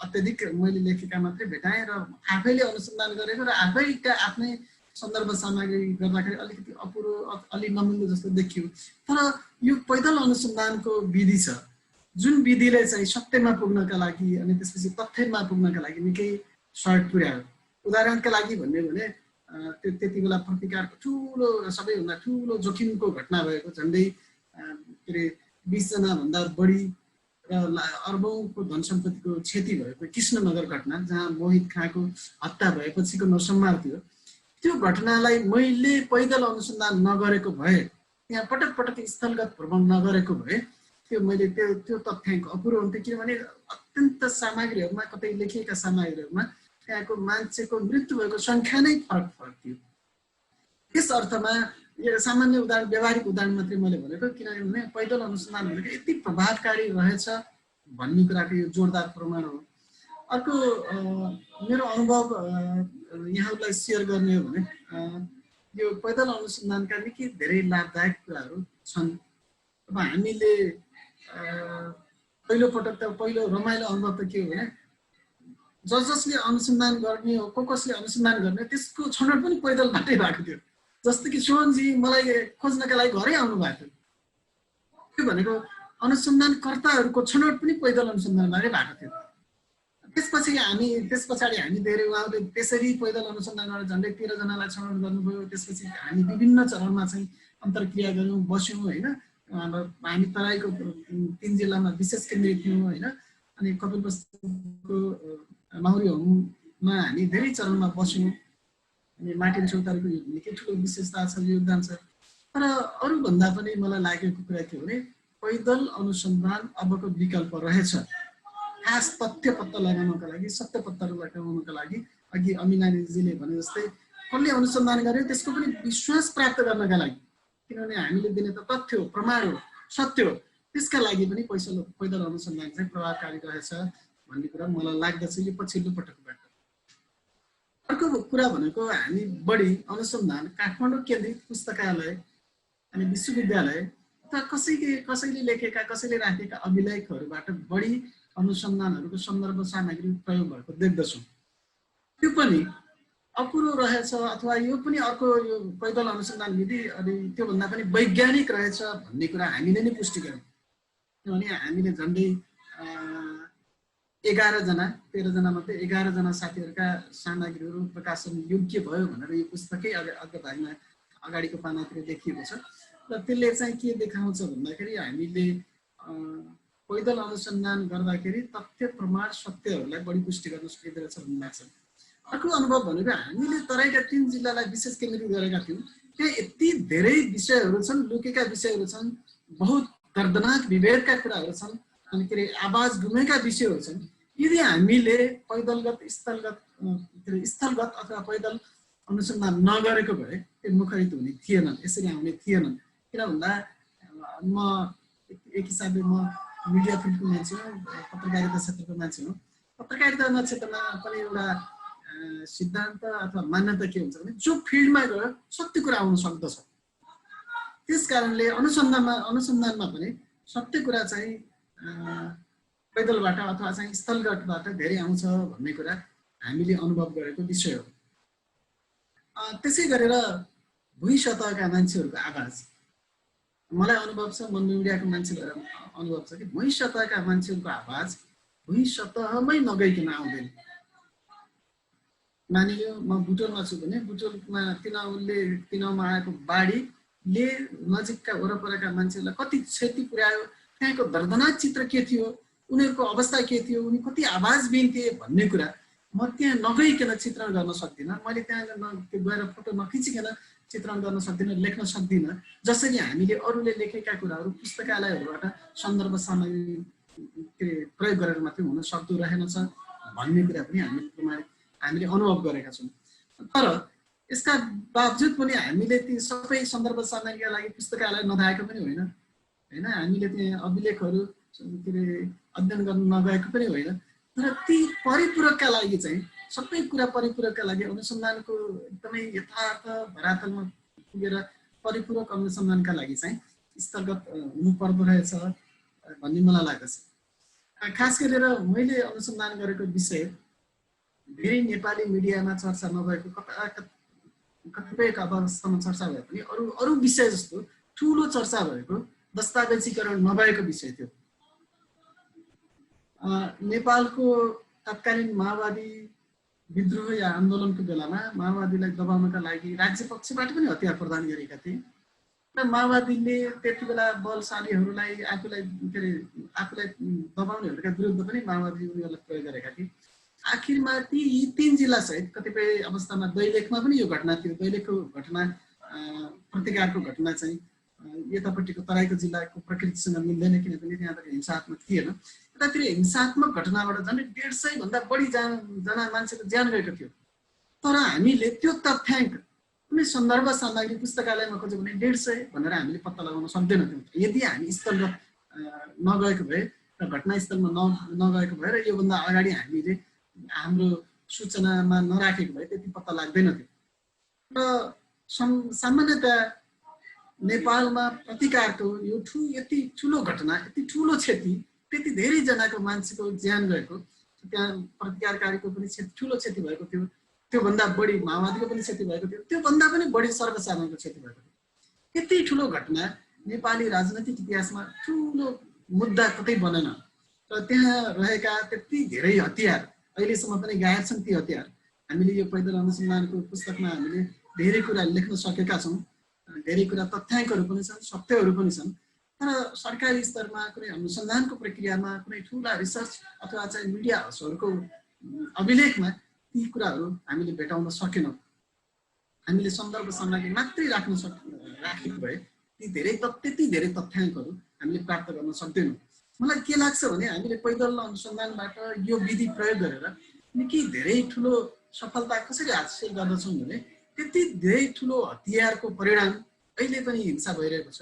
अत्यधिक मैले लेखेका मात्रै भेटाएँ र आफैले अनुसन्धान गरेको र आफैका आफ्नै सन्दर्भ सामग्री गर्दाखेरि अलिकति अपुरो अलि नमिल्दो जस्तो देखियो। तर यो पैदल अनुसन्धानको विधि छ जुन विधिले चाहिँ सत्यमा पुग्नका लागि अनि त्यसपछि तथ्यमा पुग्नका लागि निकै सहयोग पुर्यायो। उदाहरणका लागि भन्ने भने त्यति बेला प्रतिकारको ठुलो सबैभन्दा ठुलो जोखिमको घटना भएको झन्डै 20 जना भन्दा बढी र अर्बौंको धन सम्पत्तिको क्षति भएको कृष्णनगर घटना, जहाँ मोहित खाँको हत्या भएपछिको नरसंहार थियो। त्यो घटनालाई मैले पैदल अनुसन्धान नगरेको भए, त्यहाँ पटक पटक स्थलगत भ्रमण नगरेको भए त्यो मैले त्यो तथ्याङ्क अपुरो हुन्थ्यो किनभने अत्यन्त सामग्रीहरूमा कतै लेखिएका सामग्रीहरूमा त्यहाँको मान्छेको मृत्यु भएको सङ्ख्या नै फरक थियो। त्यस अर्थमा यो सामान्य उदाहरण व्यावहारिक उदाहरण मात्रै मैले भनेको किनभने पैदल अनुसन्धान भनेको यति प्रभावकारी रहेछ भन्ने कुराको यो जोरदार प्रमाण हो। अर्को मेरो अनुभव यहाँहरूलाई सेयर गर्ने हो भने यो पैदल अनुसन्धानका निकै धेरै लाभदायक कुराहरू छन्। अब हामीले पहिलोपटक त पहिलो रमाइलो अनुभव त के हो भने जसले अनुसन्धान गर्ने हो कसले अनुसन्धान गर्ने त्यसको छनौट पनि पैदलबाटै भएको थियो। जस्तो कि सोहनजी मलाई खोज्नका लागि घरै आउनु भएको थियो। त्यो भनेको अनुसन्धानकर्ताहरूको छनौट पनि पैदल अनुसन्धानबाटै भएको थियो। त्यस पछाडि हामी धेरै उहाँले त्यसरी पैदल अनुसन्धानबाट झन्डै 13 जनालाई छनौट गर्नुभयो। त्यसपछि हामी विभिन्न चरणमा चाहिँ अन्तर्क्रिया गऱ्यौँ, बस्यौँ होइन। हामी तराईको 3 जिल्लामा विशेष केन्द्रित थियौँ होइन। अनि कपिलवस्तुको माहुरी होममा हामी धेरै चरणमा बस्यौँ। अनि मार्टिन चौतारीको निकै ठुलो विशेषता छ, योगदान छ। तर अरूभन्दा पनि मलाई लागेको कुरा के हो भने पैदल अनुसन्धान अबको विकल्प रहेछ। खास तथ्य पत्ता लगाउनका लागि, सत्य पत्ता लगाउनका लागि अघि अमिनाजीले भने जस्तै कसले अनुसन्धान गर्यो त्यसको पनि विश्वास प्राप्त गर्नका लागि, किनभने हामीले दिने त तथ्य हो, प्रमाण हो, सत्य हो। त्यसका लागि पनि पैदल अनुसन्धान चाहिँ प्रभावकारी रहेछ भन्ने कुरा मलाई लाग्दछ यो पछिल्लो पटकबाट। अर्को कुरा भनेको हामी बढी अनुसन्धान काठमाडौँ केन्द्रित पुस्तकालय अनि विश्वविद्यालय अथवा कसैले लेखेका कसैले राखेका अभिलेखहरूबाट बढी अनुसन्धानहरूको सन्दर्भ सामग्री प्रयोग भएको देख्दछौँ। त्यो पनि अपुरो रहेछ अथवा यो पनि अर्को यो पैदल अनुसन्धान विधि अनि त्योभन्दा पनि वैज्ञानिक रहेछ भन्ने कुरा हामीले नै पुष्टि गर्यौँ। किनभने हामीले झन्डै 13 जना मध्ये 11 जना साथीहरूका सामग्रीहरू प्रकाशन योग्य भयो भनेर यो पुस्तकै अग्रभागमा अगाडिको पानातिर देखिएको छ। र त्यसले चाहिँ के देखाउँछ भन्दाखेरि हामीले पैदल अनुसन्धान गर्दाखेरि तथ्य प्रमाण सत्यहरूलाई बढी पुष्टि गर्न सकिँदो रहेछ भन्ने लाग्छ। अर्को अनुभव भनेको हामीले तराईका 3 जिल्लालाई विशेष केन्द्रित गरेका थियौँ। त्यहाँ यति धेरै विषयहरू छन्, लुकेका विषयहरू छन्, बहुत दर्दनाक विभेदका कुराहरू छन्, अनि के अरे आवाज गुमेका विषयहरू छन्। यदि हामीले स्थलगत अथवा पैदल अनुसन्धान नगरेको भए त्यो मुखरित हुने थिएनन्, यसरी आउने थिएनन्। किन भन्दा म एक हिसाबले म मिडिया फिल्डको मान्छे हो, पत्रकारिता क्षेत्रको मान्छे हो। पत्रकारिता क्षेत्रमा पनि एउटा सिद्धान्त अथवा मान्यता के हुन्छ भने जो फिल्डमा गयो सत्य कुरा आउन सक्दछ। त्यस कारणले अनुसन्धानमा पनि सत्य कुरा चाहिँ पैदलबाट अथवा चाहिँ स्थलगतबाट धेरै आउँछ भन्ने कुरा हामीले अनुभव गरेको विषय हो। त्यसै गरेर भुइँ सतहका मान्छेहरूको आवाज मलाई अनुभव छ, म मिडियाको मान्छे भएर अनुभव छ कि भुइँ सतहका मान्छेहरूको आवाज भुइँ सतहमै नगइकन आउँदैन। मानिलियो म बुटोलमा छु भने बुटोलमा तिनाउमा आएको बाढीले नजिकका वरपरका मान्छेहरूलाई कति क्षति पुर्यायो, त्यहाँको दर्दनाक चित्र के थियो, उनीहरूको अवस्था के थियो, उनी कति आवाजविहीन थिए भन्ने कुरा म त्यहाँ नगइकन चित्रण गर्न सक्दिनँ। मैले त्यहाँ गएर फोटो नखिचिकन चित्रण गर्न सक्दिनँ, लेख्न सक्दिनँ। जसरी हामीले अरूले लेखेका कुराहरू पुस्तकालयहरूबाट सन्दर्भ सामग्री प्रयोग गरेर मात्रै हुन सक्दो रहेनछ भन्ने कुरा पनि हामीले अनुभव गरेका छौँ। तर यसका बावजुद पनि हामीले ती सबै सन्दर्भ सामग्रीका लागि पुस्तकालय नधाएको पनि होइन, हामीले त्यहाँ अभिलेखहरू के अरे अध्ययन गर्न नगएको पनि होइन। तर ती परिपूरकका लागि चाहिँ सबै कुरा परिपूरकका लागि अनुसन्धानको एकदमै यथार्थ धरातलमा पुगेर परिपूरक अनुसन्धानका लागि चाहिँ स्थलगत हुनुपर्दो रहेछ भन्ने मलाई लाग्दछ। खास गरेर मैले अनुसन्धान गरेको विषय धेरै नेपाली मिडियामा चर्चा नभएको, कतिपयका अवस्थामा चर्चा भए पनि अरू विषय जस्तो ठुलो चर्चा भएको दस्तावेजीकरण नभएको विषय थियो। नेपालको तत्कालीन माओवादी विद्रोह या आन्दोलनको बेलामा माओवादीलाई दबाउनका लागि राज्य पक्षबाट पनि हतियार प्रदान गरेका थिए र माओवादीले त्यति बेला बलशालीहरूलाई आफूलाई दबाउनेहरूका विरुद्ध पनि माओवादी उनीहरूलाई प्रयोग गरेका थिए। आखिरमा यी 3 जिल्ला सहित कतिपय अवस्थामा दैलेखमा पनि यो घटना थियो। दैलेखको घटना प्रतिकारको घटना चाहिँ यतापट्टिको तराईको जिल्लाको प्रकृतिसँग मिल्दैन किनभने त्यहाँ त हिंसात्मक थिएन। यतातिर हिंसात्मक घटनाबाट झन् 150 भन्दा बढी जना मान्छेको ज्यान गएको थियो। तर हामीले त्यो तथ्याङ्क कुनै सन्दर्भ सामग्री पुस्तकालयमा खोज्यो भने 150 भनेर हामीले पत्ता लगाउन सक्दैनथ्यौँ। यदि हामी स्थलगत नगएको भए र घटनास्थलमा नगएको भए र योभन्दा अगाडि हामीले हाम्रो सूचनामा नराखेको भए त्यति पत्ता लाग्दैन थियो। र सामान्यतया नेपालमा प्रतिकारको यो यति ठुलो घटना, यति ठुलो क्षति, त्यति धेरै जनाको मान्छेको ज्यान गएको, त्यहाँ प्रतिकारकारीको पनि ठुलो क्षति भएको थियो, त्योभन्दा बढी माओवादीको पनि क्षति भएको थियो, त्योभन्दा पनि बढी सर्वसाधारणको क्षति भएको थियो। यति ठुलो घटना नेपाली राजनैतिक इतिहासमा ठुलो मुद्दा कतै बनेन। र त्यहाँ रहेका त्यति धेरै हतियार अहिलेसम्म पनि गायब छन्। ती हतियार हामीले यो पैदल अनुसन्धानको पुस्तकमा हामीले धेरै कुरा लेख्न सकेका छौँ, धेरै कुरा तथ्याङ्कहरू पनि छन्, सत्यहरू पनि छन्। तर सरकारी स्तरमा कुनै अनुसन्धानको प्रक्रियामा कुनै ठुला रिसर्च अथवा चाहिँ मिडिया हाउसहरूको अभिलेखमा ती कुराहरू हामीले भेटाउन सकेनौँ। हामीले सन्दर्भ सामग्री मात्रै राखेको भए त्यति धेरै तथ्याङ्कहरू हामीले प्राप्त गर्न सक्दैनौँ। मलाई के लाग्छ भने हामीले पैदल अनुसन्धानबाट यो विधि प्रयोग गरेर निकै धेरै ठुलो सफलता कसरी हासिल गर्दछौँ भने त्यति धेरै ठुलो हतियारको परिणाम अहिले पनि हिंसा भइरहेको छ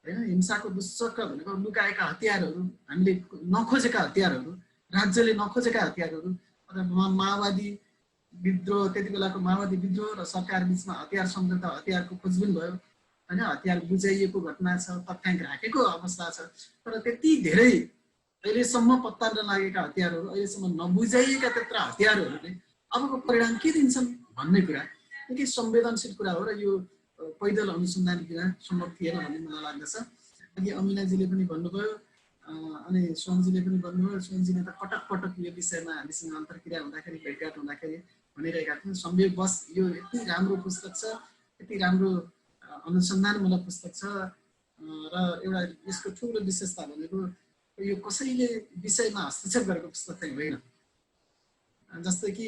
हैन। हिंसाको दुष्चक्र भनेको लुकाएका हतियारहरू, हामीले नखोजेका हतियारहरू, राज्यले नखोजेका हतियारहरू, अथवा माओवादी विद्रोह, त्यति बेलाको माओवादी विद्रोह र सरकार बिचमा हतियार सम्झौता, हतियारको खोजबिन भयो हैन, हतियार बुझाइएको घटना छ, तथ्याङ्क राखेको अवस्था छ। तर त्यति धेरै अहिलेसम्म पत्ता नलागेका हतियारहरू, अहिलेसम्म नबुझाइएका त्यत्र हतियारहरूले अबको परिणाम के दिन्छन् भन्ने कुरा निकै संवेदनशील कुरा हो। र यो पैदल अनुसन्धान बिना सम्भव थिएन भन्ने मलाई लाग्दछ। अघि अमिनाजीले पनि भन्नुभयो अनि सोहनजीले पनि भन्नुभयो। सोहनजीले त पटक पटक यो विषयमा हामीसँग अन्तर्क्रिया हुँदाखेरि, भेटघाट हुँदाखेरि भनिरहेका थियौँ। संयोगवश यो यति राम्रो पुस्तक छ, यति राम्रो अनुसन्धानमूलक पुस्तक छ र एउटा यसको ठुलो विशेषता भनेको यो कसैले विषयमा हस्तक्षेप गरेको पुस्तक चाहिँ होइन। जस्तै कि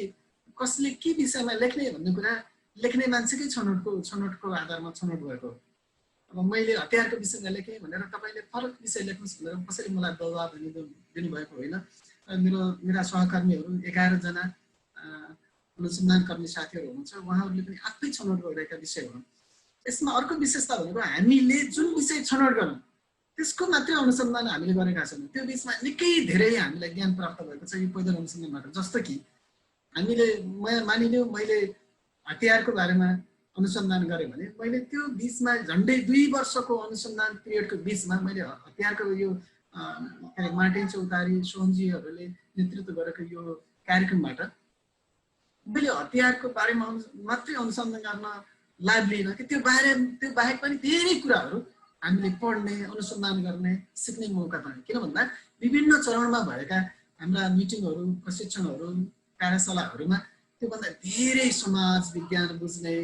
कसले के विषयमा लेख्ने भन्ने कुरा लेख्ने मान्छेकै छनौटको आधारमा छनौट भएको। अब मैले हतियारको विषयमा लेखेँ भनेर तपाईँले फरक विषय लेख्नुहोस् भनेर कसैले मलाई दबाब दिनुभएको होइन। मेरा सहकर्मीहरू 11 जना अनुसन्धानकर्मी साथीहरू हुनुहुन्छ, उहाँहरूले पनि आफै छनौट गरिरहेका विषय हो। यसमा अर्को विशेषता भनेको हामीले जुन विषय छनौट गरौँ त्यसको मात्रै अनुसन्धान हामीले गरेका छौँ। त्यो बिचमा निकै धेरै हामीलाई ज्ञान प्राप्त भएको छ यो पैदल अनुसन्धानबाट। जस्तो कि हामीले मानिलिउँ मैले हतियारको बारेमा अनुसन्धान गरेँ भने मैले त्यो बिचमा झन्डै 2 वर्षको अनुसन्धान पिरियडको बिचमा मैले हतियारको यो के अरे मार्टिन चौतारी सोहनजीहरूले नेतृत्व गरेको यो कार्यक्रमबाट मैले हतियारको बारेमा मात्रै अनुसन्धान गर्न लाभ लिएन कि त्यो बाहेक पनि धेरै कुराहरू हामीले पढ्ने, अनुसन्धान गर्ने, सिक्ने मौका पायौँ। किन भन्दा विभिन्न चरणमा भएका हाम्रा मिटिङहरू, प्रशिक्षणहरू, कार्यशालाहरूमा त्योभन्दा धेरै समाज विज्ञान बुझ्ने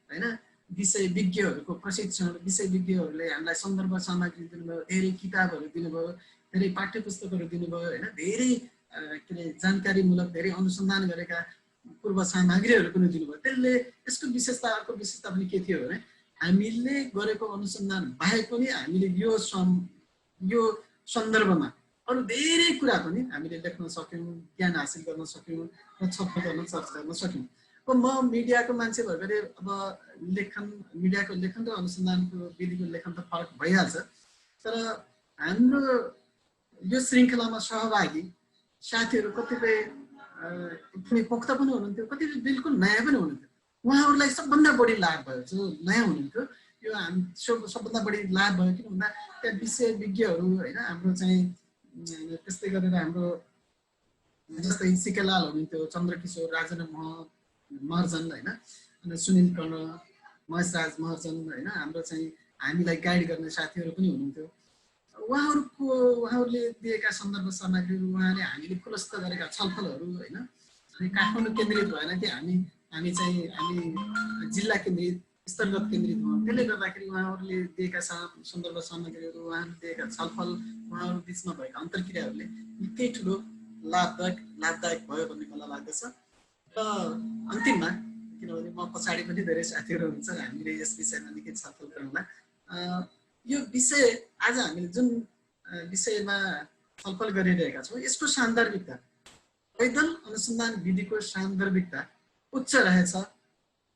हैन विषय विज्ञहरूको प्रशिक्षण, विषय विज्ञहरूले हामीलाई सन्दर्भ सामग्री दिनुभयो, धेरै किताबहरू दिनुभयो, धेरै पाठ्य पुस्तकहरू दिनुभयो हैन, धेरै के अरे जानकारीमूलक, धेरै अनुसन्धान गरेका पूर्व सामग्रीहरू पनि दिनुभयो। त्यसले यसको विशेषता, अर्को विशेषता पनि के थियो भने हामीले गरेको अनुसन्धान बाहेक पनि हामीले यो सन्दर्भमा अरू धेरै कुरा पनि हामीले लेख्न सक्यौँ, ज्ञान हासिल गर्न सक्यौँ र छलफल गर्न, चर्चा गर्न सक्यौँ। अब म मिडियाको मान्छे भएकोले अब मिडियाको लेखन र अनुसन्धानको विधिको लेखन त फरक भइहाल्छ। तर हाम्रो यो श्रृङ्खलामा सहभागी साथीहरू कतिपय कुनै पोख्त पनि हुनुहुन्थ्यो, कतिपय बिल्कुल नयाँ पनि हुनुहुन्थ्यो। उहाँहरूलाई सबभन्दा बढी लाभ भयो। जो नयाँ हुनुहुन्थ्यो यो सबभन्दा बढी लाभ भयो किन भन्दा त्यहाँ विषय विज्ञहरू होइन, हाम्रो चाहिँ त्यस्तै गरेर हाम्रो जस्तै सिकेलाल हुनुहुन्थ्यो, चन्द्रकिशोर, राजेन्द्र महर्जन होइन, अनि सुनिल कर्ण, महेशराज महर्जन होइन, हाम्रो चाहिँ हामीलाई गाइड गर्ने साथीहरू पनि हुनुहुन्थ्यो। उहाँहरूले दिएका सन्दर्भ सामग्रीहरू, उहाँले हामीले खुलस्त गरेका छलफलहरू होइन, अनि काठमाडौँ केन्द्रित भएन कि हामी जिल्ला केन्द्रित, स्तरगत केन्द्रित भयौँ। त्यसले गर्दाखेरि उहाँहरूले दिएका सन्दर्भ सामग्रीहरू, उहाँहरूले दिएका छलफल, उहाँहरू बिचमा भएका अन्तर्क्रियाहरूले निकै ठुलो लाभदायक भयो भन्ने मलाई लाग्दछ। र अन्तिममा किनभने म पछाडि पनि धेरै साथीहरू हुन्छ, हामीले यस विषयमा निकै छलफल गरौँला, यो विषय आज हामीले जुन विषयमा छलफल गरिरहेका छौँ यसको सान्दर्भिकता पैदल अनुसन्धान विधिको सान्दर्भिकता उच्च रहेछ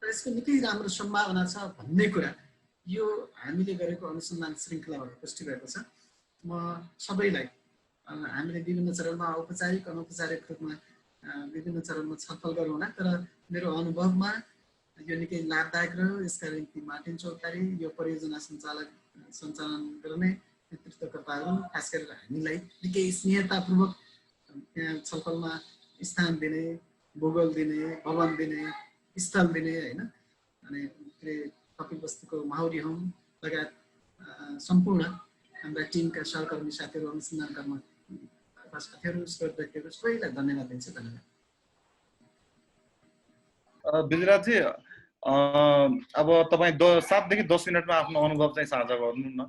र यसको निकै राम्रो सम्भावना छ भन्ने कुरा यो हामीले गरेको अनुसन्धान श्रृङ्खलाबाट पुष्टि भएको छ। म सबैलाई हामीले विभिन्न चरणमा औपचारिक अनौपचारिक रूपमा विभिन्न चरणमा छलफल गरौँ होला, तर मेरो अनुभवमा यो निकै लाभदायक रह्यो। यसका निम्ति मार्टिन चौतारी यो परियोजना सञ्चालन गर्ने नेतृत्वकर्ताहरू खास गरेर हामीलाई निकै स्नेहतापूर्वक त्यहाँ छलफलमा स्थान दिने, भूगोल दिने, भवन दिने, स्थल दिने होइन, अनि कपिल वस्तुको माहुरी होम लगायत सम्पूर्ण हाम्रा टिमका सहकर्मी साथीहरू, अनुसन्धान कर्मचारी साथीहरू, स्रोत व्यक्तिहरू सबैलाई धन्यवाद दिन्छु। धन्यवाद। बिजराजी, अब तपाईँ 7 देखि 10 मिनटमा आफ्नो अनुभव चाहिँ साझा गर्नु न,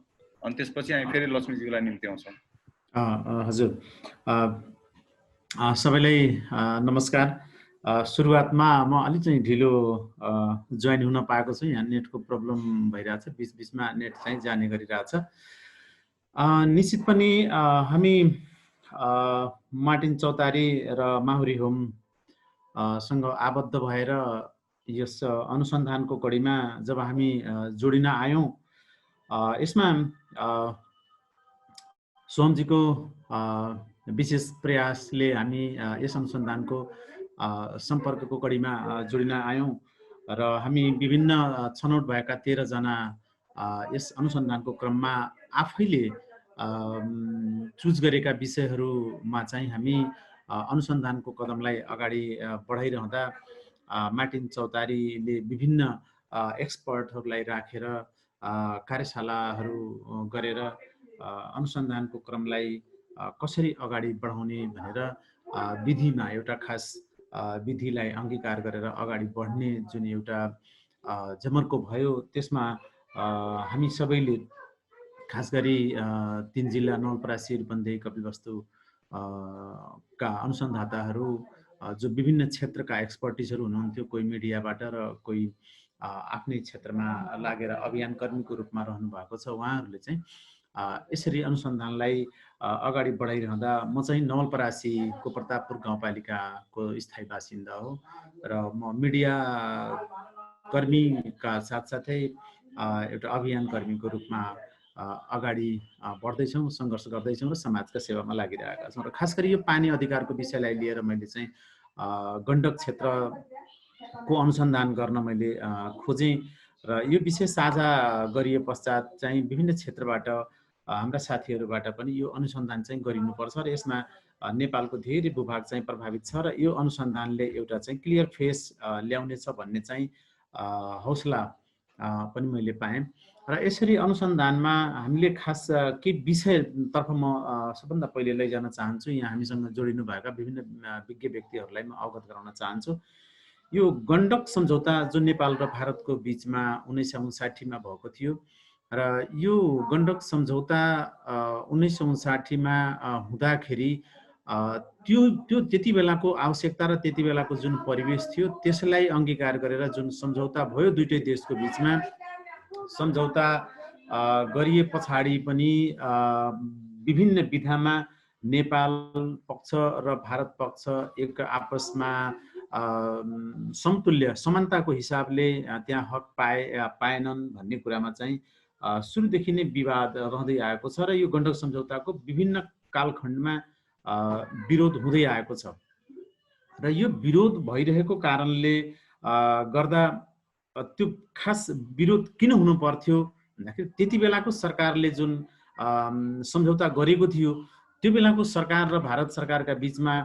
अनि त्यसपछि हामी फेरि लक्ष्मीजीलाई निम्ति आउँछौँ। हजुर, सबैलाई नमस्कार। सुरुवातमा म अलि चाहिँ ढिलो जोइन हुन पाएको छु, यहाँ नेटको प्रब्लम भइरहेछ, बिचबिचमा नेट चाहिँ जाने गरिरहेछ। निश्चित पनि हामी मार्टिन चौतारी र माहुरी होम सँग आबद्ध भएर यस अनुसन्धानको कडीमा जब हामी जोडिन आयौँ, यसमा सोमजीको विशेष प्रयासले हामी यस अनुसन्धानको सम्पर्कको कडीमा जोडिन आयौँ र हामी विभिन्न छनौट भएका 13 जना यस अनुसन्धानको क्रममा आफैले चुज गरेका विषयहरूमा चाहिँ हामी अनुसन्धानको कदमलाई अगाडि बढाइरहँदा मार्टिन चौतारीले विभिन्न एक्सपर्टहरूलाई राखेर कार्यशालाहरू गरेर अनुसन्धानको क्रमलाई कसरी अगाडि बढाउने भनेर विधिमा एउटा खास विधिलाई अंगीकार गरेर अगाडि बढ्ने जुन एउटा जमर्को भयो, त्यसमा हामी सबैले खास गरी 3 जिल्ला नवलपरासी, रूपन्देही, कपिलवस्तु का अनुसन्धाताहरू जो विभिन्न क्षेत्रका एक्सपर्टिजहरू हुनुहुन्थ्यो, कोही मिडियाबाट र कोही आफ्नै क्षेत्रमा लागेर अभियान कर्मीको रूपमा रहनु भएको छ, उहाँहरूले चाहिँ यसरी अनुसन्धानलाई अगाडि बढाइरहँदा म चाहिँ नवलपरासीको प्रतापपुर गाउँपालिकाको स्थायी बासिन्दा हो र म मिडिया कर्मीका साथसाथै एउटा अभियान कर्मीको रूपमा अगाडि बढ्दैछौँ, सङ्घर्ष गर्दैछौँ र समाजका सेवामा लागिरहेका छौँ। र खास गरी यो पानी अधिकारको विषयलाई लिएर मैले चाहिँ गण्डक क्षेत्रको अनुसन्धान गर्न मैले खोजेँ र यो विषय साझा गरिए पश्चात चाहिँ विभिन्न क्षेत्रबाट हाम्रा साथीहरूबाट पनि यो अनुसन्धान चाहिँ गरिनुपर्छ र यसमा नेपालको धेरै भूभाग चाहिँ प्रभावित छ र यो अनुसन्धानले एउटा चाहिँ क्लियर फेस ल्याउनेछ भन्ने चाहिँ हौसला पनि मैले पाएँ। र यसरी अनुसन्धानमा हामीले खास के विषयतर्फ म सबभन्दा पहिले लैजान चाहन्छु, यहाँ हामीसँग जोडिनु भएका विभिन्न विज्ञ व्यक्तिहरूलाई म अवगत गराउन चाहन्छु। यो गण्डक सम्झौता जो नेपाल र भारतको बीचमा 1959 मा भएको थियो र यो गण्डक सम्झौता 1959 मा हुँदाखेरि त्यो त्यति बेलाको आवश्यकता र त्यति बेलाको जुन परिवेश थियो त्यसलाई अंगीकार गरेर जुन सम्झौता भयो दुईटै देशको बीचमा, सम्झौता गरिए पछाडि पनि विभिन्न विधामा नेपाल पक्ष र भारत पक्ष एक आपसमा समतुल्य समानताको हिसाबले त्यहाँ हक पाएनन् भन्ने कुरामा चाहिँ सुरुदेखि नै विवाद रहँदै आएको छ र यो गण्डक सम्झौताको विभिन्न कालखण्डमा विरोध हुँदै आएको छ र यो विरोध भइरहेको कारणले गर्दा त्यो खास विरोध किन हुनु पर्थ्यो भन्दाखेरि त्यति बेलाको सरकारले जुन सम्झौता गरेको थियो त्यो बेलाको सरकार र भारत सरकारका बीचमा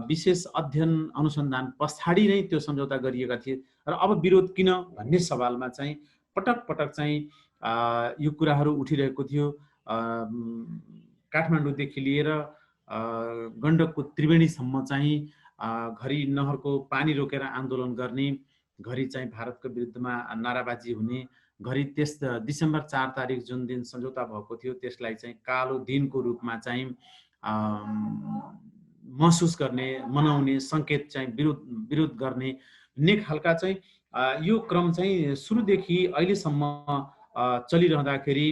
विशेष अध्ययन अनुसन्धान पछाडि नै त्यो सम्झौता गरिएका थिए र अब विरोध किन भन्ने सवालमा चाहिँ पटक पटक चाहिँ यो कुराहरू उठिरहेको थियो। काठमाडौँदेखि लिएर गण्डकको त्रिवेणीसम्म चाहिँ घरि नहरको पानी रोकेर आन्दोलन गर्ने, घरि चाहिँ भारतको विरुद्धमा नाराबाजी हुने, घरि त्यस डिसेम्बर 4 तारिक जुन दिन सम्झौता भएको थियो त्यसलाई चाहिँ कालो दिनको रूपमा चाहिँ महसुस गर्ने, मनाउने, संकेत चाहिँ विरोध गर्ने भन्ने खालका चाहिँ यो क्रम चाहिँ सुरुदेखि अहिलेसम्म चलिरहँदाखेरि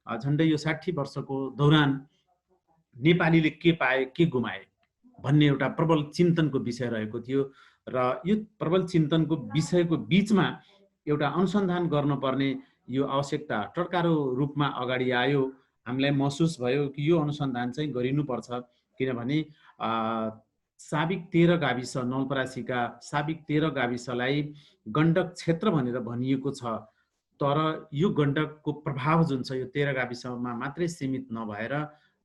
झन्डै यो 60 वर्षको दौरान नेपालीले के पाए के गुमाए भन्ने एउटा प्रबल चिन्तनको विषय रहेको थियो र यो प्रबल चिन्तनको विषयको बीचमा एउटा अनुसन्धान गर्नुपर्ने यो आवश्यकता टटकारो रूपमा अगाडि आयो। हामीलाई महसुस भयो कि यो अनुसन्धान चाहिँ गरिनुपर्छ, किनभने साबिक 13 गाविस नवलपरासीका साबिक 13 गाविसलाई गण्डक क्षेत्र भनेर भनिएको छ, तर यो गण्डकको प्रभाव जुन छ यो 13 गाविसमा मात्रै सीमित नभएर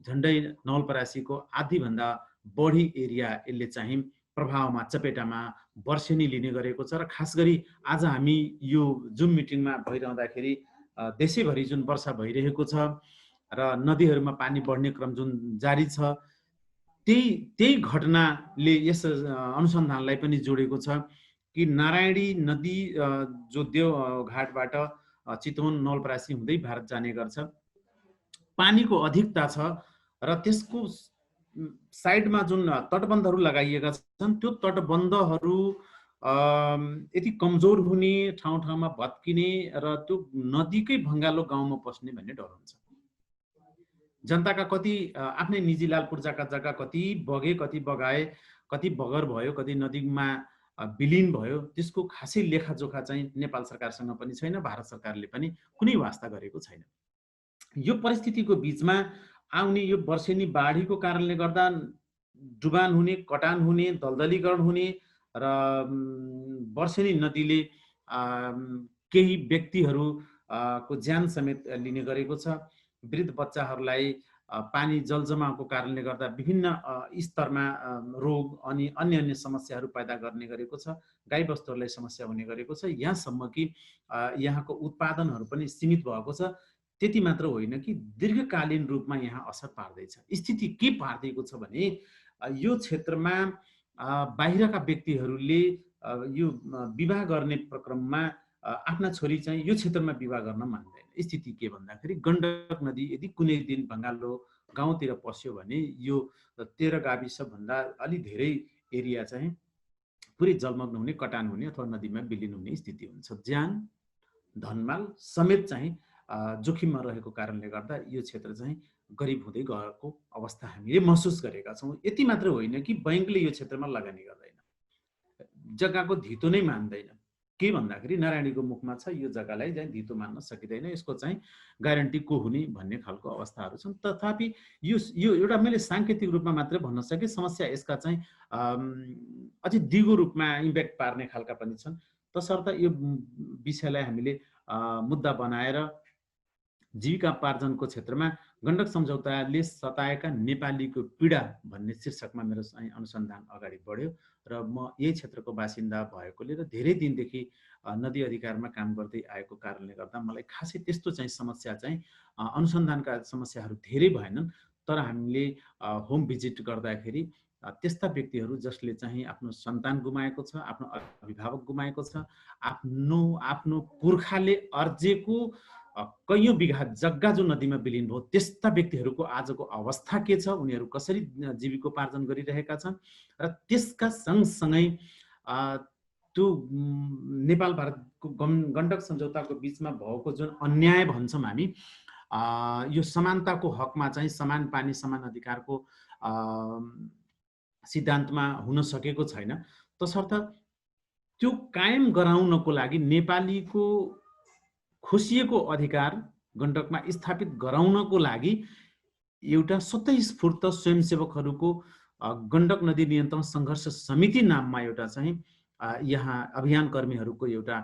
झन्डै नवलपरासीको आधीभन्दा बढी एरिया यसले चाहिँ प्रभावमा चपेटामा वर्षेनी लिने गरेको छ। र खास गरी आज हामी यो जुम मिटिङमा भइरहँदाखेरि देशैभरि जुन वर्षा भइरहेको छ र नदीहरूमा पानी बढ्ने क्रम जुन जारी छ, त्यही घटनाले यस अनुसन्धानलाई पनि जोडेको छ कि नारायणी नदी जो देवघाटबाट चितवन नवलपरासी हुँदै भारत जाने गर्छ, पानीको अधिकता छ र त्यसको साइडमा जुन तटबन्धहरू लगाइएका छन् त्यो तटबन्धहरू यति कमजोर हुने, ठाउँ ठाउँमा भत्किने र त्यो नदीकै भङ्गालो गाउँमा पस्ने भन्ने डर हुन्छ। जनताका कति आफ्नै निजी लाल पूर्जाका जग्गा कति बगे, कति बगाए, कति बगर भयो, कति नदीमा विलिन भयो, त्यसको खासै लेखाजोखा चाहिँ नेपाल सरकारसँग पनि छैन, भारत सरकारले पनि कुनै वास्ता गरेको छैन। यो परिस्थितिको बीचमा आउने यो वर्षेनी बाढीको कारणले गर्दा डुबान हुने, कटान हुने, दलदलीकरण हुने र वर्षेनी नदीले केही व्यक्तिहरूको ज्यान समेत लिने गरेको छ। वृद्ध बच्चाहरूलाई पानी जलजमाको कारणले गर्दा विभिन्न स्तरमा रोग अनि अन्य समस्याहरू पैदा गर्ने गरेको छ। गाई बस्तुहरूलाई समस्या हुने गरेको छ, यहाँसम्म कि यहाँको उत्पादनहरू पनि सीमित भएको छ। त्यति मात्र होइन कि दीर्घकालीन रूपमा यहाँ असर पार्दैछ। स्थिति के पार्दैको छ भने यो क्षेत्रमा बाहिरका व्यक्तिहरूले यो विवाह गर्ने प्रक्रममा आफ्ना छोरी चाहिँ यो क्षेत्रमा विवाह गर्न मान्दैन। स्थिति के भन्दाखेरि गण्डक नदी यदि कुनै दिन भङ्गालो गाउँतिर पस्यो भने यो 13 गाविस भन्दा अलि धेरै एरिया चाहिँ पुरै जलमग्न हुने, कटान हुने अथवा नदीमा विलिन हुने स्थिति हुन्छ। ज्यान धनमाल समेत चाहिँ जोखिममा रहेको कारणले गर्दा यो क्षेत्र चाहिँ गरिब हुँदै गएको अवस्था हामीले महसुस गरेका छौँ। यति मात्र होइन कि बैंकले यो क्षेत्रमा लगानी गर्दैन, जग्गाको धितो नै मान्दैन। के भन्दाखेरि नारायणीको मुखमा छ, यो जग्गालाई चाहिँ धितो मान्न सकिँदैन, यसको चाहिँ ग्यारेन्टी को हुने भन्ने खालको अवस्थाहरू छन्। तथापि यो एउटा मैले साङ्केतिक रूपमा मात्रै भन्न सकेँ, समस्या यसका चाहिँ अझै दिगो रूपमा इम्प्याक्ट पार्ने खालका पनि छन्। तसर्थ यो विषयलाई हामीले मुद्दा बनाएर जीविकापार्जनको क्षेत्रमा गण्डक सम्झौताले सताएका नेपालीको पीडा भन्ने शीर्षकमा मेरो अनुसन्धान अगाडि बढ्यो र म यही क्षेत्रको बासिन्दा भएकोले र धेरै दिनदेखि नदी अधिकारमा काम गर्दै आएको कारणले गर्दा मलाई खासै त्यस्तो चाहिँ समस्या चाहिँ अनुसन्धानका समस्याहरू धेरै भएनन्। तर हामीले होम भिजिट गर्दाखेरि त्यस्ता व्यक्तिहरू जसले चाहिँ आफ्नो सन्तान गुमाएको छ, आफ्नो अभिभावक गुमाएको छ, आफ्नो पुर्खाले अर्जेको कैयौं बिघा जग्गा जो नदीमा विलिन भयो, त्यस्ता व्यक्तिहरूको आजको अवस्था के छ, उनीहरू कसरी जीविकोपार्जन गरिरहेका छन् र त्यसका सँगसँगै त्यो नेपाल भारतको गण्डक सम्झौताको बीचमा भएको जुन अन्याय भन्छौँ हामी, यो समानताको हकमा चाहिँ समान पानी समान अधिकारको सिद्धान्तमा हुन सकेको छैन। तसर्थ त्यो कायम गराउनको लागि नेपालीको खोसिएको अधिकार गण्डकमा स्थापित गराउनको लागि एउटा स्वतःस्फूर्त स्वयंसेवकहरूको गण्डक नदी नियन्त्रण सङ्घर्ष समिति नाममा एउटा चाहिँ यहाँ अभियान कर्मीहरूको एउटा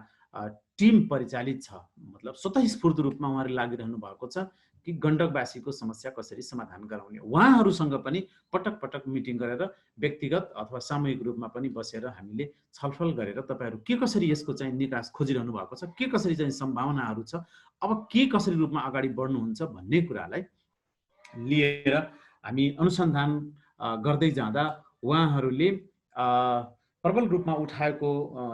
टिम परिचालित छ। मतलब स्वतःस्फूर्त रूपमा उहाँहरू लागिरहनु भएको छ कि गण्डकवासीको समस्या कसरी समाधान गराउने। उहाँहरूसँग पनि पटक पटक मिटिङ गरेर व्यक्तिगत अथवा सामूहिक रूपमा पनि बसेर हामीले छलफल गरेर तपाईँहरू के कसरी यसको चाहिँ निकास खोजिरहनु भएको छ, के कसरी चाहिँ सम्भावनाहरू छ, अब के कसरी रूपमा अगाडि बढ्नुहुन्छ भन्ने कुरालाई लिएर हामी अनुसन्धान गर्दै जाँदा उहाँहरूले प्रबल रूपमा उठाएको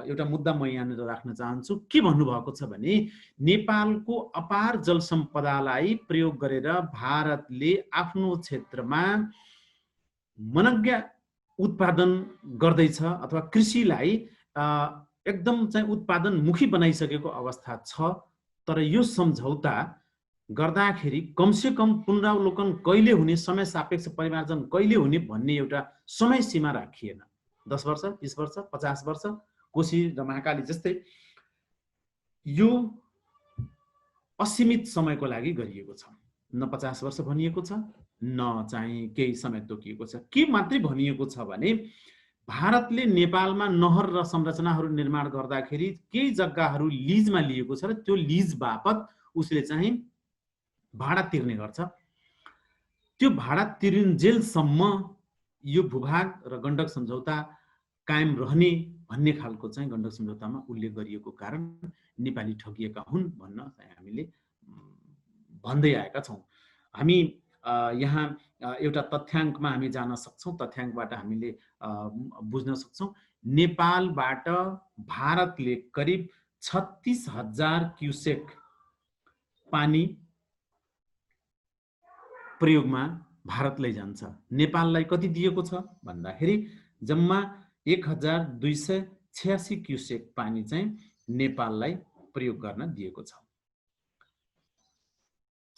एउटा मुद्दा म यहाँनिर राख्न चाहन्छु। के भन्नुभएको छ भने नेपालको अपार जल सम्पदालाई प्रयोग गरेर भारतले आफ्नो क्षेत्रमा मनज्ञ उत्पादन गर्दैछ अथवा कृषिलाई एकदम चाहिँ उत्पादनमुखी बनाइसकेको अवस्था छ। तर यो सम्झौता गर्दाखेरि कमसेकम पुनरावलोकन कहिले हुने, समय सापेक्ष परिमार्जन कहिले हुने भन्ने एउटा समय सीमा राखिएन। 10 वर्ष, 20 वर्ष, 50 वर्ष, कोशी र महाकाली जस्तै यो असीमित समयको लागि गरिएको छ। न 50 वर्ष भनिएको छ, न चाहिँ केही समय तोकिएको छ। के मात्रै भनिएको छ भने भारतले नेपालमा नहर र संरचनाहरू निर्माण गर्दाखेरि केही जग्गाहरू लिजमा लिएको छ र त्यो लिज बापत उसले चाहिँ भाडा तिर्ने गर्छ। त्यो भाडा तिरुन्जेलसम्म यो भूभाग र गण्डक सम्झौता कायम रहने भन्ने खालको चाहिँ गण्डक सम्झौतामा उल्लेख गरिएको कारण नेपाली ठगिएका हुन् भन्न हामीले भन्दै आएका छौँ। हामी यहाँ एउटा तथ्याङ्कमा हामी जान सक्छौँ, तथ्याङ्कबाट हामीले बुझ्न सक्छौँ। नेपालबाट भारतले करिब 36,000 क्युसेक पानी प्रयोगमा भारतलाई जान्छ। नेपाललाई कति दिएको छ भन्दाखेरि जम्मा 1,286 क्युसेक पानी चाहिँ नेपाललाई प्रयोग गर्न दिएको छ।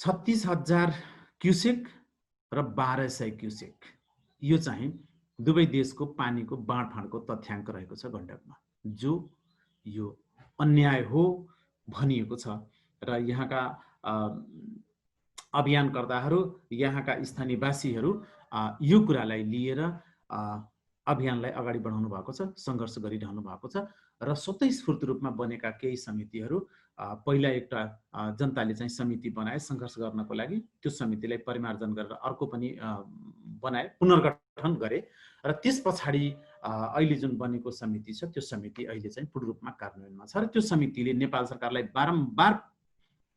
36,000 क्युसेक र 1,200 क्युसेक यो चाहिँ दुवै देशको पानीको बाँडफाँडको तथ्याङ्क रहेको छ गण्डकमा, जो यो अन्याय हो भनिएको छ। र यहाँका अभियानकर्ताहरू, यहाँका स्थानीयवासीहरू यो कुरालाई लिएर अभियानलाई अगाडि बढाउनु भएको छ, सङ्घर्ष गरिरहनु भएको छ। र स्वतःस्फूर्त रूपमा बनेका केही समितिहरू पहिला एउटा जनताले चाहिँ समिति बनाए सङ्घर्ष गर्नको लागि, त्यो समितिलाई परिमार्जन गरेर अर्को पनि बनाए, पुनर्गठन गरे। र त्यस पछाडि अहिले जुन बनेको समिति छ त्यो समिति अहिले चाहिँ पूर्ण रूपमा कार्यान्वयनमा छ। र त्यो समितिले नेपाल सरकारलाई बारम्बार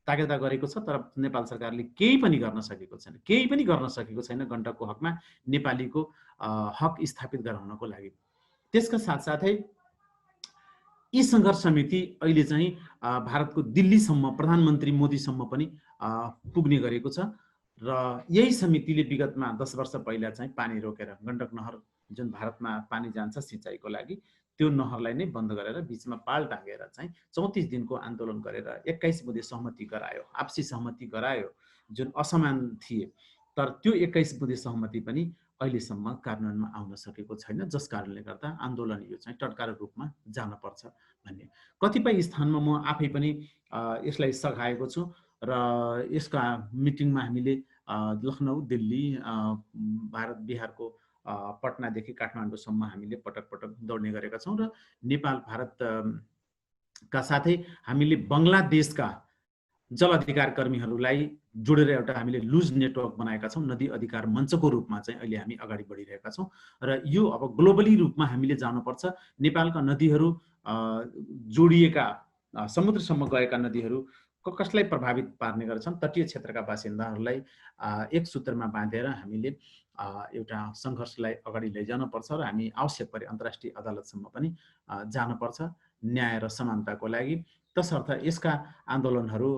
ताकेदा गरेको छ, तर नेपाल सरकारले केही पनि गर्न सकेको छैन, केही पनि गर्न सकेको छैन गण्डकको हकमा नेपालीको हक स्थापित गराउनको लागि। त्यसका साथसाथै यी सङ्घर्ष समिति अहिले चाहिँ भारतको दिल्लीसम्म, प्रधानमन्त्री मोदीसम्म पनि पुग्ने गरेको छ। र यही समितिले विगतमा 10 वर्ष पहिला चाहिँ पानी रोकेर गण्डक नहर जुन भारतमा पानी जान्छ सिँचाइको लागि, त्यो नहरलाई नै बन्द गरेर बिचमा पाल टाँगेर चाहिँ 34 दिनको आन्दोलन गरेर 21 बुँदे सहमति गरायो, आपसी सहमति गरायो, जुन असमान थिए। तर त्यो 21 बुँदे सहमति पनि अहिलेसम्म कार्यान्वयनमा आउन सकेको छैन, जस कारणले गर्दा आन्दोलन यो चाहिँ टटकार रूपमा जान पर्छ भन्ने। कतिपय स्थानमा म आफै पनि यसलाई सघाएको छु र यसका मिटिङमा हामीले लखनऊ, दिल्ली, भारत बिहारको पटनादेखि काठमाडौँसम्म हामीले पटक पटक दौड्ने गरेका छौँ। र नेपाल भारतका साथै हामीले बङ्गलादेशका जल अधिकार कर्मीहरूलाई जोडेर एउटा हामीले लुज नेटवर्क बनाएका छौँ, नदी अधिकार मञ्चको रूपमा चाहिँ अहिले हामी अगाडि बढिरहेका छौँ। र यो अब ग्लोबली रूपमा हामीले जानुपर्छ। नेपालका नदीहरू जोडिएका समुद्रसम्म गएका नदीहरू कसलाई प्रभावित पार्ने गर्छन्, तटीय क्षेत्रका बासिन्दाहरूलाई एक सूत्रमा बाँधेर हामीले एउटा सङ्घर्षलाई अगाडि लैजानुपर्छ। र हामी आवश्यक परे अन्तर्राष्ट्रिय अदालतसम्म पनि जानुपर्छ न्याय र समानताको लागि। तसर्थ यसका आन्दोलनहरू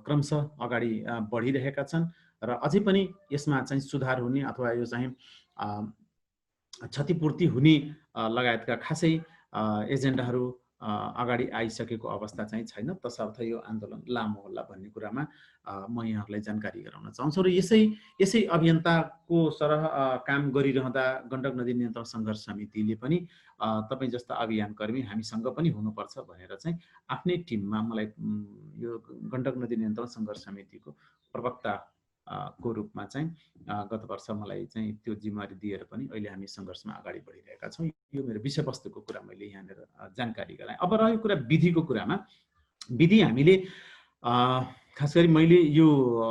क्रमशः अगाडि बढिरहेका छन् र अझै पनि यसमा चाहिँ सुधार हुने अथवा यो चाहिँ क्षतिपूर्ति हुने लगायतका खासै एजेन्डाहरू अगाडि आइसकेको अवस्था चाहिँ छैन। तसर्थ यो आन्दोलन लामो होला भन्ने कुरामा म यहाँहरूलाई जानकारी गराउन चाहन्छु। र यसै अभियन्ताको सरह काम गरिरहँदा गण्डक नदी नियन्त्रण सङ्घर्ष समितिले पनि तपाईँ जस्ता अभियानकर्मी हामीसँग पनि हुनुपर्छ भनेर चाहिँ आफ्नै टिममा मलाई यो गण्डक नदी नियन्त्रण सङ्घर्ष समितिको प्रवक्ता को रूपमा चाहिँ गत वर्ष मलाई चाहिँ त्यो जिम्मेवारी दिएर पनि अहिले हामी सङ्घर्षमा अगाडि बढिरहेका छौँ। यो मेरो विषयवस्तुको कुरा मैले यहाँनिर जानकारी गराएँ। अब रह्यो कुरा विधिको कुरामा। विधि हामीले खास गरी मैले यो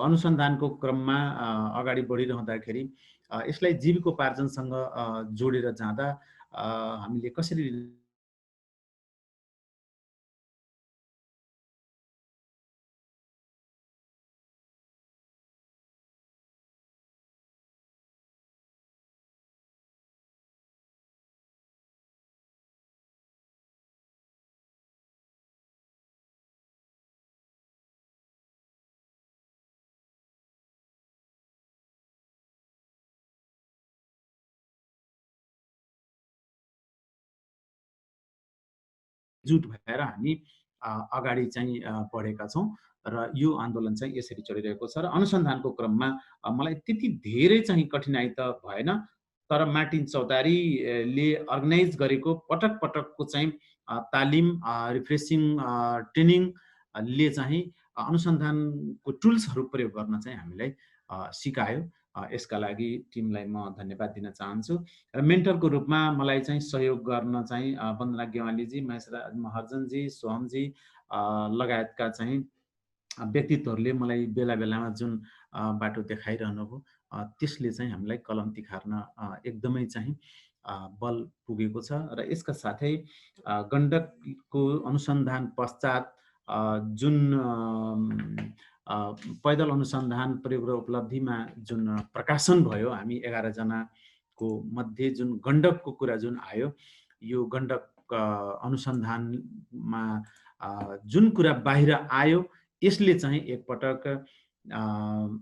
अनुसन्धानको क्रममा अगाडि बढिरहँदाखेरि यसलाई जीविकोपार्जनसँग जोडेर जाँदा हामीले कसरी जुट भएर हामी अगाडि चाहिँ बढेका छौँ र यो आन्दोलन चाहिँ यसरी चलिरहेको छ र अनुसन्धानको क्रममा मलाई त्यति धेरै चाहिँ कठिनाइ त भएन, तर मार्टिन चौतारीले अर्गनाइज गरेको पटक पटकको चाहिँ तालिम, रिफ्रेसिङ ट्रेनिङले चाहिँ अनुसन्धानको टुल्सहरू प्रयोग गर्न चाहिँ हामीलाई सिकायो। यसका लागि टिमलाई म धन्यवाद दिन चाहन्छु र मेन्टरको रूपमा मलाई चाहिँ सहयोग गर्न चाहिँ वन्दना गेवालीजी, महेशराज महर्जनजी, सोहमजी लगायतका चाहिँ व्यक्तित्वहरूले मलाई बेला बेलामा जुन बाटो देखाइरहनु भयो त्यसले चाहिँ हामीलाई कलम तिखार्न एकदमै चाहिँ बल पुगेको छ र यसका साथै गण्डकको अनुसन्धान पश्चात जुन पैदल अनुसन्धान प्रयोग र उपलब्धिमा जुन प्रकाशन भयो, हामी 11 जनाको मध्ये जुन गण्डकको कुरा जुन आयो, यो गण्डक अनुसन्धानमा जुन कुरा बाहिर आयो यसले चाहिँ एकपटक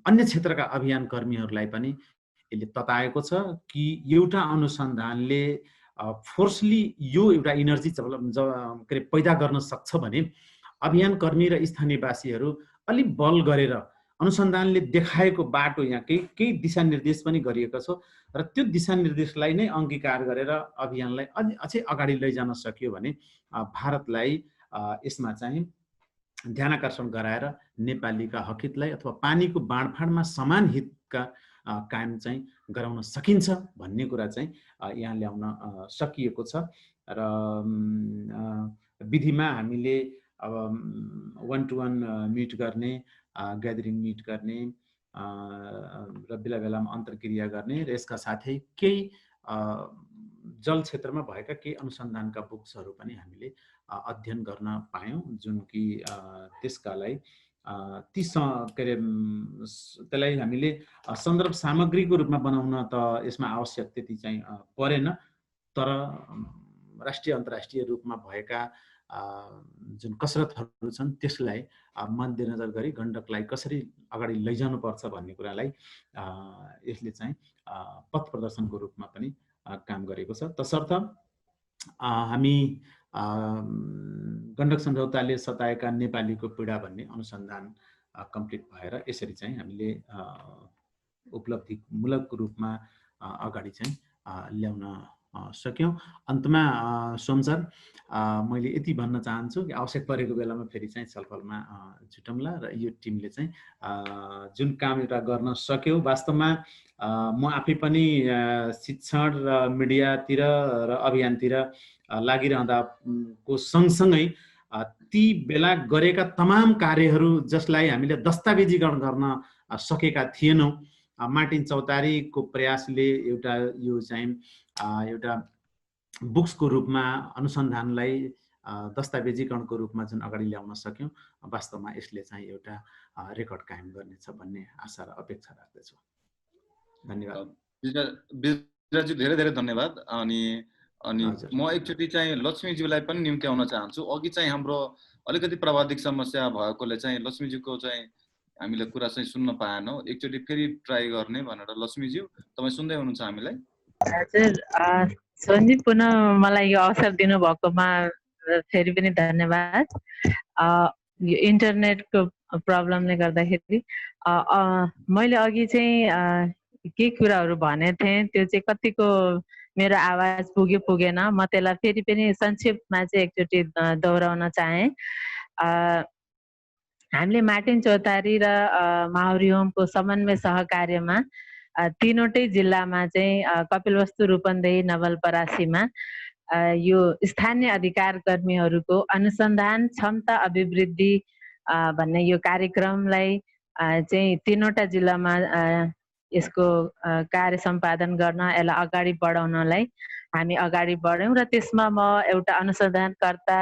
अन्य क्षेत्रका अभियान कर्मीहरूलाई पनि यसले तताएको छ कि एउटा अनुसन्धानले फोर्सली यो एउटा इनर्जी पैदा गर्न सक्छ भने अभियान कर्मी र स्थानीयवासीहरू अलि बल गरेर अनुसन्धानले देखाएको बाटो यहाँ केही दिशानिर्देश पनि गरिएको छ र त्यो दिशानिर्देशलाई नै अंगीकार गरेर अभियानलाई अझै अगाडि लैजान सकियो भने भारतलाई यसमा चाहिँ ध्यानआकर्षण गराएर नेपालीका हकहितलाई अथवा पानीको बाँडफाँडमा समान हितका कायम चाहिँ गराउन सकिन्छ भन्ने कुरा चाहिँ यहाँ ल्याउन सकिएको छ र विधिमा हामीले अब 1-to-1 मिट गर्ने, ग्यादरिङ मिट गर्ने र बेला बेलामा अन्तर्क्रिया गर्ने र यसका साथै केही जल क्षेत्रमा भएका केही अनुसन्धानका बुक्सहरू पनि हामीले अध्ययन गर्न पायौँ, जुन कि त्यसका लागि त्यसलाई हामीले सन्दर्भ सामग्रीको रूपमा बनाउन त यसमा आवश्यक त्यति चाहिँ परेन, तर राष्ट्रिय अन्तर्राष्ट्रिय रूपमा भएका जुन कसरतहरू छन् त्यसलाई मध्यनजर गरी गण्डकलाई कसरी अगाडि लैजानुपर्छ भन्ने कुरालाई यसले चाहिँ पथ प्रदर्शनको रूपमा पनि काम गरेको छ। तसर्थ हामी गण्डक सम्झौताले सताएका नेपालीको पीडा भन्ने अनुसन्धान कम्प्लिट भएर यसरी चाहिँ हामीले उपलब्धिमूलक रूपमा अगाडि चाहिँ ल्याउन सक्यौं। अन्तमा सोम सर, मैले यति भन्न चाहन्छु कि आवश्यक परेको बेलामा फेरि चाहिँ छलफलमा जुटौँला र यो टिमले चाहिँ जुन काम एउटा गर्न सक्यो, वास्तवमा म आफै पनि शिक्षण र मिडियातिर र अभियानतिर लागिरहँदाको सँगसँगै ती बेला गरेका तमाम कार्यहरू जसलाई हामीले दस्तावेजीकरण गर्न सकेका थिएनौं, मार्टिन चौतारीको प्रयासले एउटा यो चाहिँ एउटा बुक्सको रूपमा अनुसन्धानलाई दस्तावेजीकरणको रूपमा जुन अगाडि ल्याउन सक्यौं, वास्तवमा यसले चाहिँ एउटा रेकर्ड कायम गर्नेछ भन्ने आशा र अपेक्षा राख्दछु। धन्यवाद। विजयजी धेरै धेरै धन्यवाद। अनि म एकचोटि चाहिँ लक्ष्मीज्यूलाई पनि निम्त्याउन चाहन्छु। अघि चाहिँ हाम्रो अलिकति प्राविधिक समस्या भएकोले चाहिँ लक्ष्मीज्यूको चाहिँ हामीले कुरा चाहिँ सुन्न पाएनौं। एकचोटि फेरि ट्राई गर्ने भनेर लक्ष्मीज्यू, तपाई सुन्दै हुनुहुन्छ हामीलाई? हजुर सञ्जीव, पुनः मलाई यो अवसर दिनुभएकोमा फेरि पनि धन्यवाद। यो इन्टरनेटको प्रब्लमले गर्दाखेरि मैले अघि चाहिँ के कुराहरू भनेको थिएँ त्यो चाहिँ कतिको मेरो आवाज पुग्यो पुगेन, म त्यसलाई फेरि पनि संक्षेपमा चाहिँ एकचोटि दोहोऱ्याउन चाहे। हामीले मार्टिन चौतारी र माउरी होमको समन्वय सहकार्यमा तीनवटै जिल्लामा चाहिँ कपिलवस्तु, रूपन्देही, नवलपरासीमा यो स्थानीय अधिकार कर्मीहरूको अनुसन्धान क्षमता अभिवृद्धि भन्ने यो कार्यक्रमलाई चाहिँ तीनवटा जिल्लामा यसको कार्य सम्पादन गर्न, यसलाई अगाडि बढाउनलाई हामी अगाडि बढ्यौँ र त्यसमा म एउटा अनुसन्धानकर्ता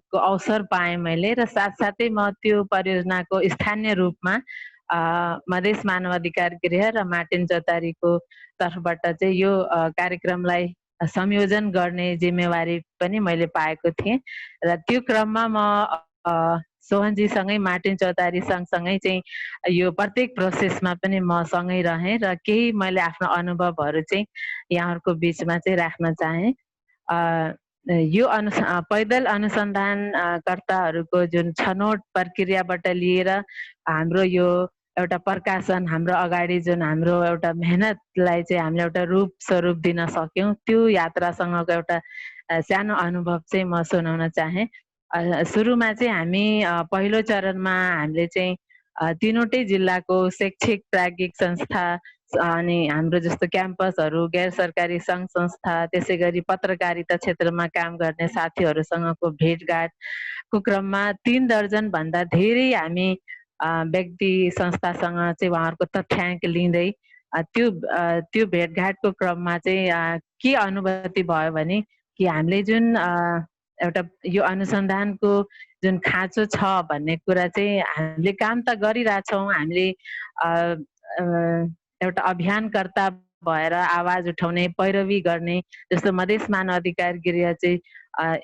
को अवसर पाएँ मैले र साथसाथै म त्यो परियोजनाको स्थानीय रूपमा मधेस मानव अधिकार गृह र मार्टिन चौतारीको तर्फबाट चाहिँ यो कार्यक्रमलाई संयोजन गर्ने जिम्मेवारी पनि मैले पाएको थिएँ र त्यो क्रममा म सोहनजीसँगै मार्टिन चौतारी सँगसँगै चाहिँ यो प्रत्येक प्रोसेसमा पनि म सँगै रहेँ र केही मैले आफ्नो अनुभवहरू चाहिँ यहाँहरूको बिचमा चाहिँ राख्न चाहेँ। यो पैदल अनुसन्धानकर्ताहरूको जुन छनौट प्रक्रियाबाट लिएर हाम्रो यो एउटा प्रकाशन हाम्रो अगाडि जुन हाम्रो एउटा मेहनतलाई चाहिँ हामीले एउटा रूप स्वरूप दिन सक्यौँ त्यो यात्रासँगको एउटा सानो अनुभव चाहिँ म सुनाउन चाहे। सुरुमा चाहिँ हामी पहिलो चरणमा हामीले चाहिँ तीनवटै जिल्लाको शैक्षिक प्राज्ञिक संस्था अनि हाम्रो जस्तो क्याम्पसहरू गैर सरकारी सङ्घ संस्था त्यसै गरी पत्रकारिता क्षेत्रमा काम गर्ने साथीहरूसँगको भेटघाटको क्रममा 3 दर्जन भन्दा धेरै हामी व्यक्ति संस्थासँग चाहिँ उहाँहरूको तथ्याङ्क लिँदै त्यो भेटघाटको क्रममा चाहिँ के अनुभूति भयो भने कि हामीले जुन एउटा यो अनुसन्धानको जुन खाँचो छ भन्ने कुरा चाहिँ हामीले काम त गरिरहेछौँ हामीले एउटा अभियानकर्ता भएर आवाज उठाउने पैरवी गर्ने जस्तो मधेस मानव अधिकार गृह चाहिँ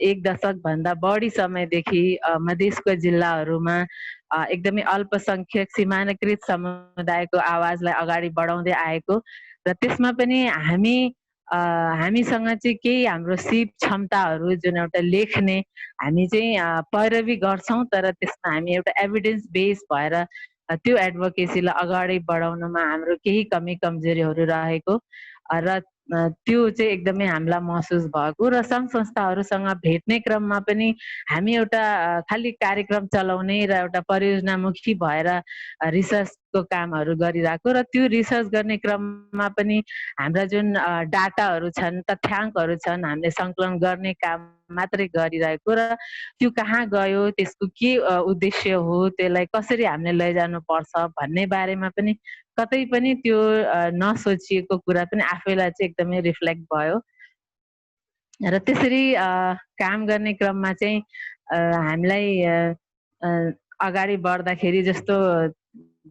1 दशक भन्दा बढी समयदेखि मधेसको जिल्लाहरूमा एकदमै अल्पसंख्यक सीमानाकृत समुदायको आवाजलाई अगाडि बढाउँदै आएको र त्यसमा पनि हामीसँग चाहिँ केही हाम्रो सिप क्षमताहरू जुन एउटा लेख्ने हामी चाहिँ पैरवी गर्छौँ तर त्यसमा हामी एउटा एभिडेन्स बेस भएर त्यो एडभोकेसीलाई अगाडि बढाउनमा हाम्रो केही कमी कमजोरीहरू रहेको र त्यो चाहिँ एकदमै हामीलाई महसुस भएको र सङ्घ संस्थाहरूसँग भेट्ने क्रममा पनि हामी एउटा खालि कार्यक्रम चलाउने र एउटा परियोजनामुखी भएर रिसर्चको कामहरू गरिरहेको र त्यो रिसर्च गर्ने क्रममा पनि हाम्रा जुन डाटाहरू छन् तथ्याङ्कहरू छन् हामीले सङ्कलन गर्ने काम मात्रै गरिरहेको र त्यो कहाँ गयो त्यसको के उद्देश्य हो त्यसलाई कसरी हामीले लैजानुपर्छ भन्ने बारेमा पनि कतै पनि त्यो नसोचिएको कुरा पनि आफैलाई चाहिँ एकदमै रिफ्लेक्ट भयो र त्यसरी काम गर्ने क्रममा चाहिँ हामीलाई अगाडि बढ्दाखेरि जस्तो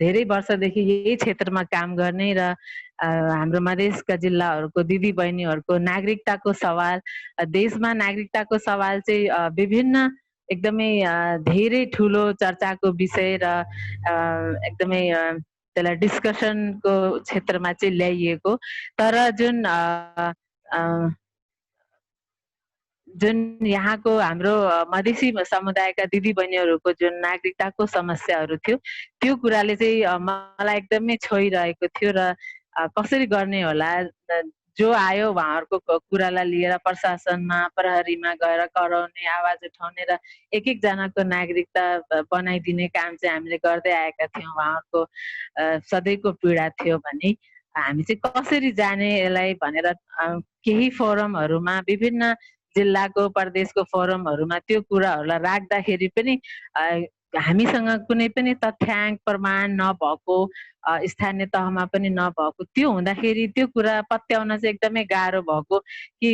धेरै वर्षदेखि यही क्षेत्रमा काम गर्ने र हाम्रो मधेसका जिल्लाहरूको दिदी बहिनीहरूको नागरिकताको सवाल देशमा नागरिकताको सवाल चाहिँ विभिन्न एकदमै धेरै ठुलो चर्चाको विषय र एकदमै त्यसलाई डिस्कसनको क्षेत्रमा चाहिँ ल्याइएको तर जुन यहाँको हाम्रो मधेसी समुदायका दिदीबहिनीहरूको जुन नागरिकताको समस्याहरू थियो त्यो कुराले चाहिँ मलाई एकदमै छोइरहेको थियो र कसरी गर्ने होला जो आयो उहाँहरूको कुरालाई लिएर प्रशासनमा प्रहरीमा गएर कराउने आवाज उठाउने र एक एकजनाको नागरिकता बनाइदिने काम चाहिँ हामीले गर्दै आएका थियौँ। उहाँहरूको सधैँको पीडा थियो भने हामी चाहिँ कसरी जाने यसलाई भनेर केही फोरमहरूमा विभिन्न जिल्लाको प्रदेशको फोरमहरूमा त्यो कुराहरूलाई राख्दाखेरि पनि हामीसँग कुनै पनि तथ्याङ्क प्रमाण नभएको स्थानीय तहमा पनि नभएको त्यो हुँदाखेरि त्यो कुरा पत्याउन चाहिँ एकदमै गाह्रो भएको कि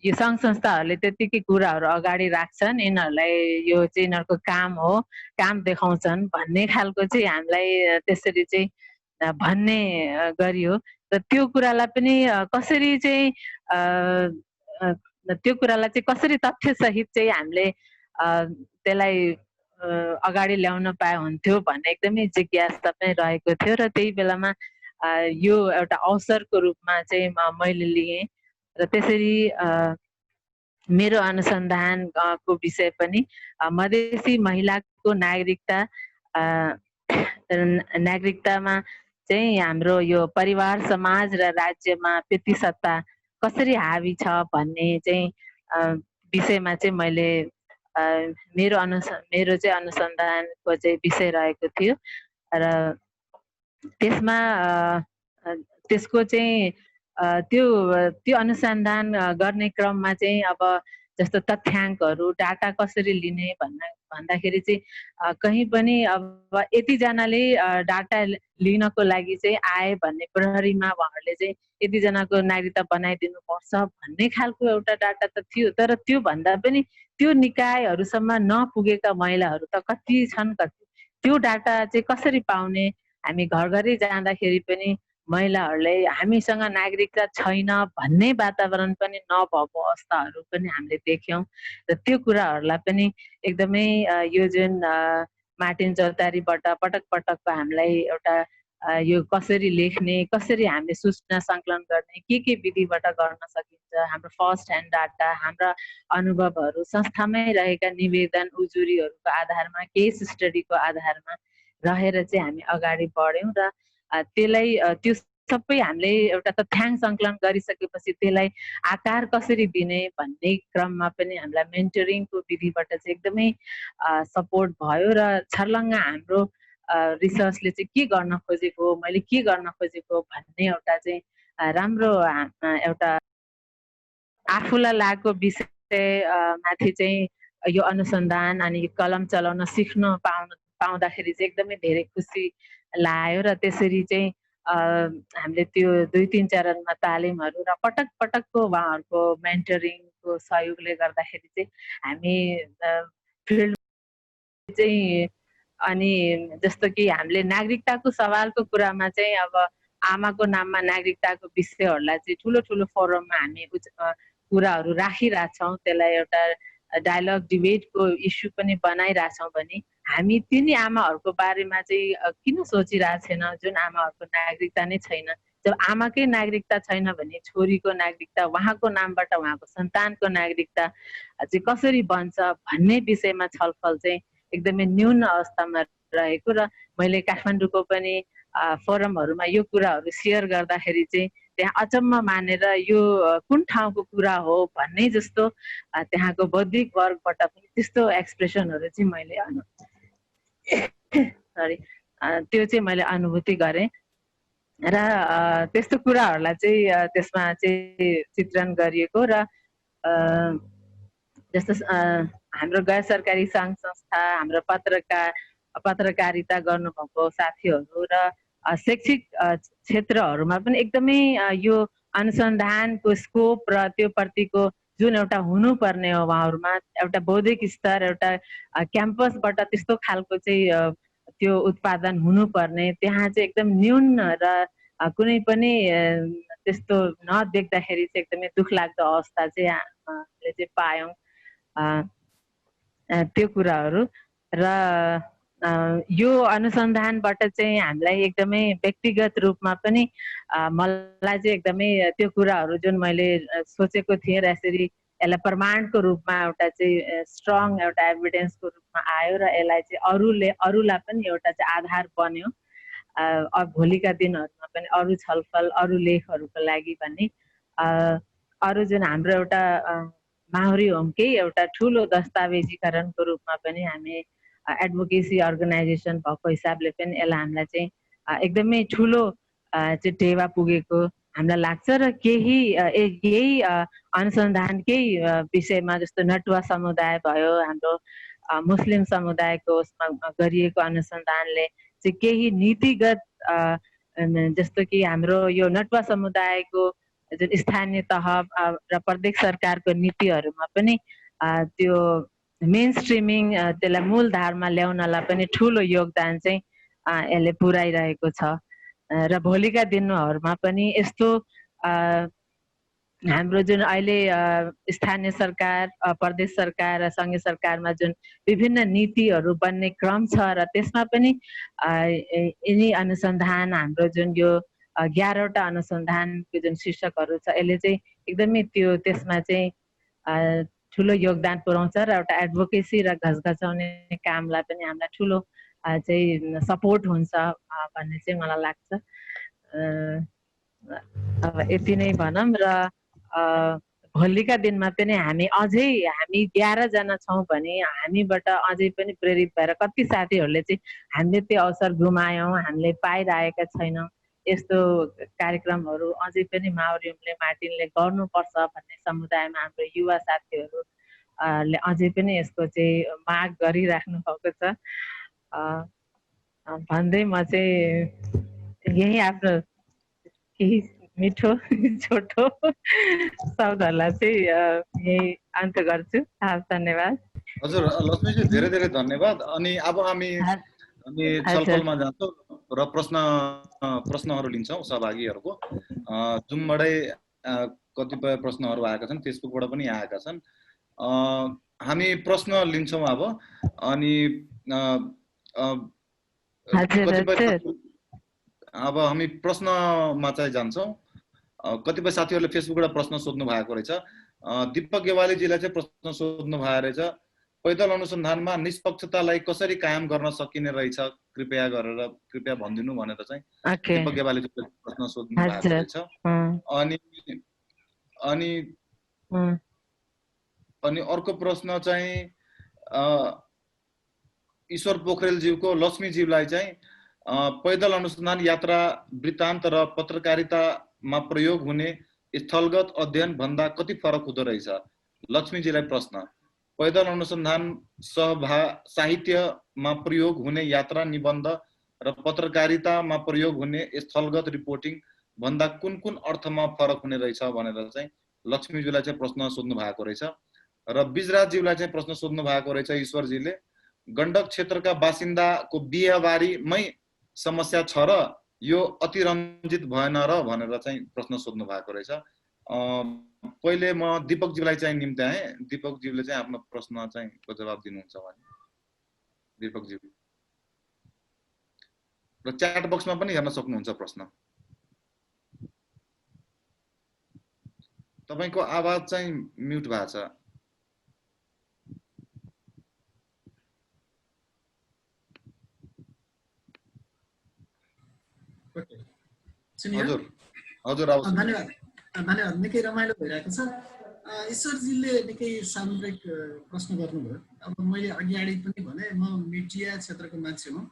यो सङ्घ संस्थाहरूले त्यतिकै कुराहरू अगाडि राख्छन् यिनीहरूलाई यो चाहिँ यिनीहरूको काम हो काम देखाउँछन् भन्ने खालको चाहिँ हामीलाई त्यसरी चाहिँ भन्ने गरियो र त्यो कुरालाई पनि कसरी चाहिँ त्यो कुरालाई चाहिँ कसरी तथ्यसहित चाहिँ हामीले त्यसलाई अगाडि ल्याउन पाए हुन्थ्यो भन्ने एकदमै जिज्ञासा पनि रहेको थियो र त्यही बेलामा यो एउटा अवसरको रूपमा चाहिँ मैले लिएँ र त्यसरी मेरो अनुसन्धानको विषय पनि मधेसी महिलाको नागरिकतामा चाहिँ हाम्रो यो परिवार समाज र राज्यमा पितृसत्ता कसरी हावी छ भन्ने चाहिँ विषयमा चाहिँ मैले मेरो चाहिँ अनुसन्धानको चाहिँ विषय रहेको थियो र त्यसमा त्यसको चाहिँ त्यो अनुसन्धान गर्ने क्रममा चाहिँ अब जस्तो तथ्याङ्कहरू डाटा कसरी लिने भन्दाखेरि चाहिँ कहीँ पनि अब यतिजनाले डाटा लिनको लागि चाहिँ आए भन्ने प्रहरीमा उहाँहरूले चाहिँ यतिजनाको नागरिकता बनाइदिनुपर्छ भन्ने खालको एउटा डाटा त थियो तर त्यो भन्दा पनि त्यो निकायहरूसम्म नपुगेका महिलाहरू त कति छन् कति त्यो डाटा चाहिँ कसरी पाउने हामी घर घरै जाँदाखेरि पनि महिलाहरूले हामीसँग नागरिकता छैन भन्ने वातावरण पनि नभएको अवस्थाहरू पनि हामीले देख्यौँ र त्यो कुराहरूलाई पनि एकदमै यो जुन मार्टिन चौतारीबाट पटक पटकको हामीलाई एउटा यो कसरी लेख्ने, कसरी हामीले सूचना सङ्कलन गर्ने, के विधिबाट गर्न सकिन्छ, हाम्रो फर्स्ट ह्यान्ड डाटा, हाम्रा अनुभवहरू, संस्थामै रहेका निवेदन उजुरीहरूको आधारमा, केस स्टडीको आधारमा रहेर चाहिँ हामी अगाडि बढ्यौँ र त्यसलाई त्यो सबै हामीले एउटा तथ्याङ्क सङ्कलन गरिसकेपछि त्यसलाई आकार कसरी दिने भन्ने क्रममा पनि हामीलाई मेन्टरिङको विधिबाट चाहिँ एकदमै सपोर्ट भयो र छर्लङ्ग हाम्रो रिसर्चले चाहिँ के गर्न खोजेको, मैले के गर्न खोजेको भन्ने एउटा चाहिँ राम्रो एउटा आफूलाई लागेको विषय माथि चाहिँ यो अनुसन्धान अनि कलम चलाउन सिक्न पाउँदाखेरि चाहिँ एकदमै धेरै खुसी लाग्यो र त्यसरी चाहिँ हामीले त्यो 2-3 चरणमा तालिमहरू र पटक पटकको उहाँहरूको मेन्टरिङको सहयोगले गर्दाखेरि चाहिँ हामी फिल्ड चाहिँ अनि जस्तो कि हामीले नागरिकताको सवालको कुरामा चाहिँ अब आमाको नाममा नागरिकताको विषयहरूलाई चाहिँ ठुलो ठुलो फोरममा हामी कुराहरू राखिरहेछौँ, त्यसलाई एउटा डायलग डिबेटको इस्यु पनि बनाइरहेछौँ भने हामी तिनी आमाहरूको बारेमा चाहिँ किन सोचिरहेको छैन जुन आमाहरूको नागरिकता नै छैन। जब आमाकै नागरिकता छैन भने छोरीको नागरिकता, उहाँको नामबाट उहाँको सन्तानको नागरिकता चाहिँ कसरी बन्छ भन्ने विषयमा छलफल चाहिँ एकदमै न्यून अवस्थामा रहेको र मैले काठमाडौँको पनि फोरमहरूमा यो कुराहरू सेयर गर्दाखेरि चाहिँ त्यहाँ अचम्म मानेर यो कुन ठाउँको कुरा हो भन्ने जस्तो त्यहाँको बौद्धिक वर्गबाट पनि त्यस्तो एक्सप्रेसनहरू चाहिँ मैले त्यो चाहिँ मैले अनुभूति गरेँ र त्यस्तो कुराहरूलाई चाहिँ त्यसमा चाहिँ चित्रण गरिएको र जस्तो हाम्रो गैर सरकारी सङ्घ संस्था, हाम्रो पत्रकारिता गर्नुभएको साथीहरू र शैक्षिक क्षेत्रहरूमा पनि एकदमै यो अनुसन्धानको स्कोप र त्यो प्रतिको जुन एउटा हुनुपर्ने हो उहाँहरूमा एउटा बौद्धिक स्तर, एउटा क्याम्पसबाट त्यस्तो खालको चाहिँ त्यो उत्पादन हुनुपर्ने त्यहाँ चाहिँ एकदम न्यून र कुनै पनि त्यस्तो नदेख्दाखेरि चाहिँ एकदमै दुःखलाग्दो अवस्था चाहिँ हामीले चाहिँ पायौँ त्यो कुराहरू र यो अनुसन्धानबाट चाहिँ हामीलाई एकदमै व्यक्तिगत रूपमा पनि मलाई चाहिँ एकदमै त्यो कुराहरू जुन मैले सोचेको थिएँ र यसरी यसलाई प्रमाणको रूपमा एउटा चाहिँ स्ट्रङ एउटा एभिडेन्सको रूपमा आयो र यसलाई चाहिँ अरूलाई पनि एउटा चाहिँ आधार बन्यो भोलिका दिनहरूमा पनि अरू छलफल, अरू लेखहरूको लागि भन्ने अरू जुन हाम्रो एउटा माउरी होमकै एउटा ठुलो दस्तावेजीकरणको रूपमा पनि हामी एडभोकेसी अर्गनाइजेसन भएको हिसाबले पनि यसलाई हामीलाई चाहिँ एकदमै ठुलो चाहिँ टेवा पुगेको हामीलाई लाग्छ र यही अनुसन्धानकै विषयमा जस्तो नटुवा समुदाय भयो, हाम्रो मुस्लिम समुदायको उसमा गरिएको अनुसन्धानले चाहिँ केही नीतिगत जस्तो कि हाम्रो यो नटुवा समुदायको जुन स्थानीय तह र प्रदेश सरकारको नीतिहरूमा पनि त्यो मेन स्ट्रिमिङ त्यसलाई मूलधारमा ल्याउनलाई पनि ठुलो योगदान चाहिँ यसले पुर्याइरहेको छ र भोलिका दिनहरूमा पनि यस्तो हाम्रो जुन अहिले स्थानीय सरकार, प्रदेश सरकार र सङ्घीय सरकारमा जुन विभिन्न नीतिहरू बन्ने क्रम छ र त्यसमा पनि यिनी अनुसन्धान हाम्रो जुन यो 11वटा अनुसन्धानको जुन शीर्षकहरू छ यसले चाहिँ एकदमै त्यसमा चाहिँ ठुलो योगदान पुर्याउँछ र एउटा एडभोकेसी र घचघचाउने कामलाई पनि हामीलाई ठुलो चाहिँ सपोर्ट हुन्छ भन्ने चाहिँ मलाई लाग्छ। अब यति नै भनौँ र भोलिका दिनमा पनि हामी 11 जना छौँ भने हामीबाट अझै पनि प्रेरित भएर कति साथीहरूले चाहिँ हामीले त्यो अवसर गुमायौँ, हामीले पाइरहेका छैनौँ, यस्तो कार्यक्रमहरू अझै पनि माउरीले मार्टिनले गर्नुपर्छ भन्ने समुदायमा हाम्रो युवा साथीहरूले अझै पनि यसको चाहिँ माग गरिराख्नु भएको छ भन्दै म चाहिँ यही आफ्नो केही मिठो छोटो शब्दहरूलाई चाहिँ यही अन्त गर्छु। धन्यवाद। हजुर लक्ष्मीजी, धेरै धेरै धन्यवाद। अनि अब हामी छलफलमा जान्छौँ र प्रश्नहरू लिन्छौँ सहभागीहरूको। जुमबाटै कतिपय प्रश्नहरू आएका छन्, फेसबुकबाट पनि आएका छन्। हामी प्रश्न लिन्छौँ अब। अनि अब हामी प्रश्नमा चाहिँ जान्छौँ। कतिपय साथीहरूले फेसबुकबाट प्रश्न सोध्नु भएको रहेछ। दीपक गेवालीजीलाई चाहिँ प्रश्न सोध्नु भएको रहेछ, पैदल अनुसन्धानमा निष्पक्षतालाई कसरी कायम गर्न सकिने रहेछ, कृपया भनिदिनु भनेर चाहिँ दीपक गेवालीजीले प्रश्न सोध्नु भएको रहेछ। अनि अर्को प्रश्न चाहिँ ईश्वर पोखरेलज्यूको लक्ष्मीज्यूलाई चाहिँ पैदल अनुसन्धान यात्रा वृत्तान्त र पत्रकारितामा प्रयोग हुने स्थलगत अध्ययन भन्दा कति फरक हुँदो रहेछ? लक्ष्मीजीलाई प्रश्न, पैदल अनुसन्धान साहित्यमा प्रयोग हुने यात्रा निबन्ध र पत्रकारितामा प्रयोग हुने स्थलगत रिपोर्टिङ भन्दा कुन कुन अर्थमा फरक हुने रहेछ भनेर चाहिँ लक्ष्मीज्यूलाई चाहिँ प्रश्न सोध्नु भएको रहेछ। र बिजराजज्यूलाई चाहिँ प्रश्न सोध्नु भएको रहेछ ईश्वरजीले, गण्डक क्षेत्रका बासिन्दाको बिहेबारीमै समस्या छ र यो अतिरञ्जित भएन र भनेर चाहिँ प्रश्न सोध्नु भएको रहेछ। पहिले म दीपकज्यूलाई चाहिँ निम्त्याएँ, दीपकज्यूले चाहिँ आफ्नो प्रश्न चाहिँ को जवाब दिनुहुन्छ भने दीपकज्यू। र च्याट बक्समा पनि हेर्न सक्नुहुन्छ प्रश्न। तपाईको आवाज चाहिँ म्युट भएको छ। हजुर हजुर धन्यवाद धन्यवाद। निकै रमाइलो भइरहेको छ। ईश्वरजीले निकै सामुदायिक प्रश्न गर्नुभयो। अब मैले अगाडि पनि भने म मिडिया क्षेत्रको मान्छे हुँ।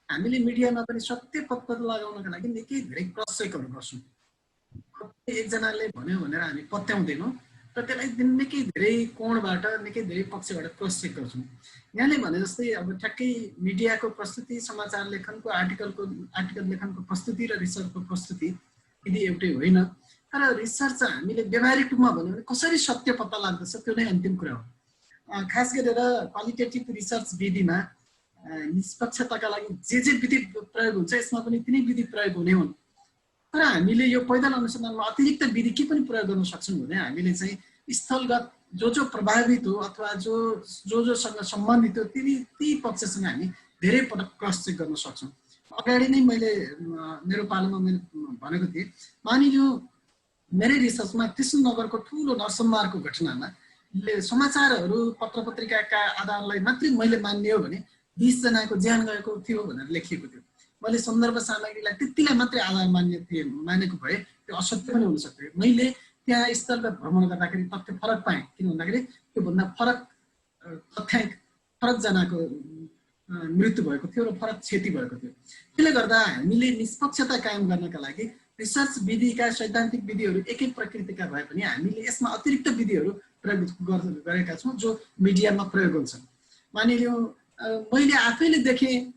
हामीले मिडियामा पनि सत्य पत्ता लगाउनका लागि निकै धेरै क्रस चेकहरू गर्छौँ। एकजनाले भन्यो भनेर हामी पत्याउँदैनौँ र त्यसलाई निकै धेरै कोणबाट निकै धेरै पक्षबाट क्रस चेक गर्छौँ। यहाँले भने जस्तै अब ठ्याक्कै मिडियाको प्रस्तुति, समाचार लेखनको आर्टिकल लेखनको प्रस्तुति र रिसर्चको प्रस्तुति यदि एउटै होइन। तर रिसर्च हामीले व्यावहारिक रूपमा भन्यो भने कसरी सत्य पत्ता लाग्दछ त्यो नै अन्तिम कुरा हो। खास गरेर क्वालिटेटिभ रिसर्च विधिमा निष्पक्षताका लागि जे विधि प्रयोग हुन्छ यसमा पनि तिनै विधि प्रयोग हुने हुन्। तर हामीले यो पैदल अनुसन्धानमा अतिरिक्त विधि के पनि प्रयोग गर्न सक्छौँ भने हामीले चाहिँ स्थलगत जो प्रभावित हो अथवा जोसँग सम्बन्धित हो ती पक्षसँग हामी धेरै पटक क्रस चेक गर्न सक्छौँ। अगाडि नै मैले मेरो पालोमा मैले भनेको थिएँ, मानिलियो मेरै रिसर्चमा कृष्णनगरको ठुलो नरसंहारको घटनामा समाचारहरू पत्र पत्रिकाका आधारलाई मात्रै मैले मान्ने हो भने 20 जनाको ज्यान गएको थियो भनेर लेखिएको थियो। मैले सन्दर्भ सामग्रीलाई त्यतिलाई मात्रै आधार मानेको भए त्यो असत्य पनि हुन सक्थ्यो। मैले त्यहाँ स्थलगत भ्रमण गर्दाखेरि तथ्य फरक पाएँ। किन भन्दाखेरि त्योभन्दा फरक तथ्याङ्क फरक जनाको मृत्यु भएको थियो र फरक क्षति भएको थियो। त्यसले गर्दा हामीले निष्पक्षता कायम गर्नका लागि रिसर्च विधिका सैद्धान्तिक विधिहरू एकै प्रकृतिका भए पनि हामीले यसमा अतिरिक्त विधिहरू प्रयोग गरेका छौँ जो मिडियामा प्रयोग हुन्छन्। मानिलियो मैले आफैले देखेँ,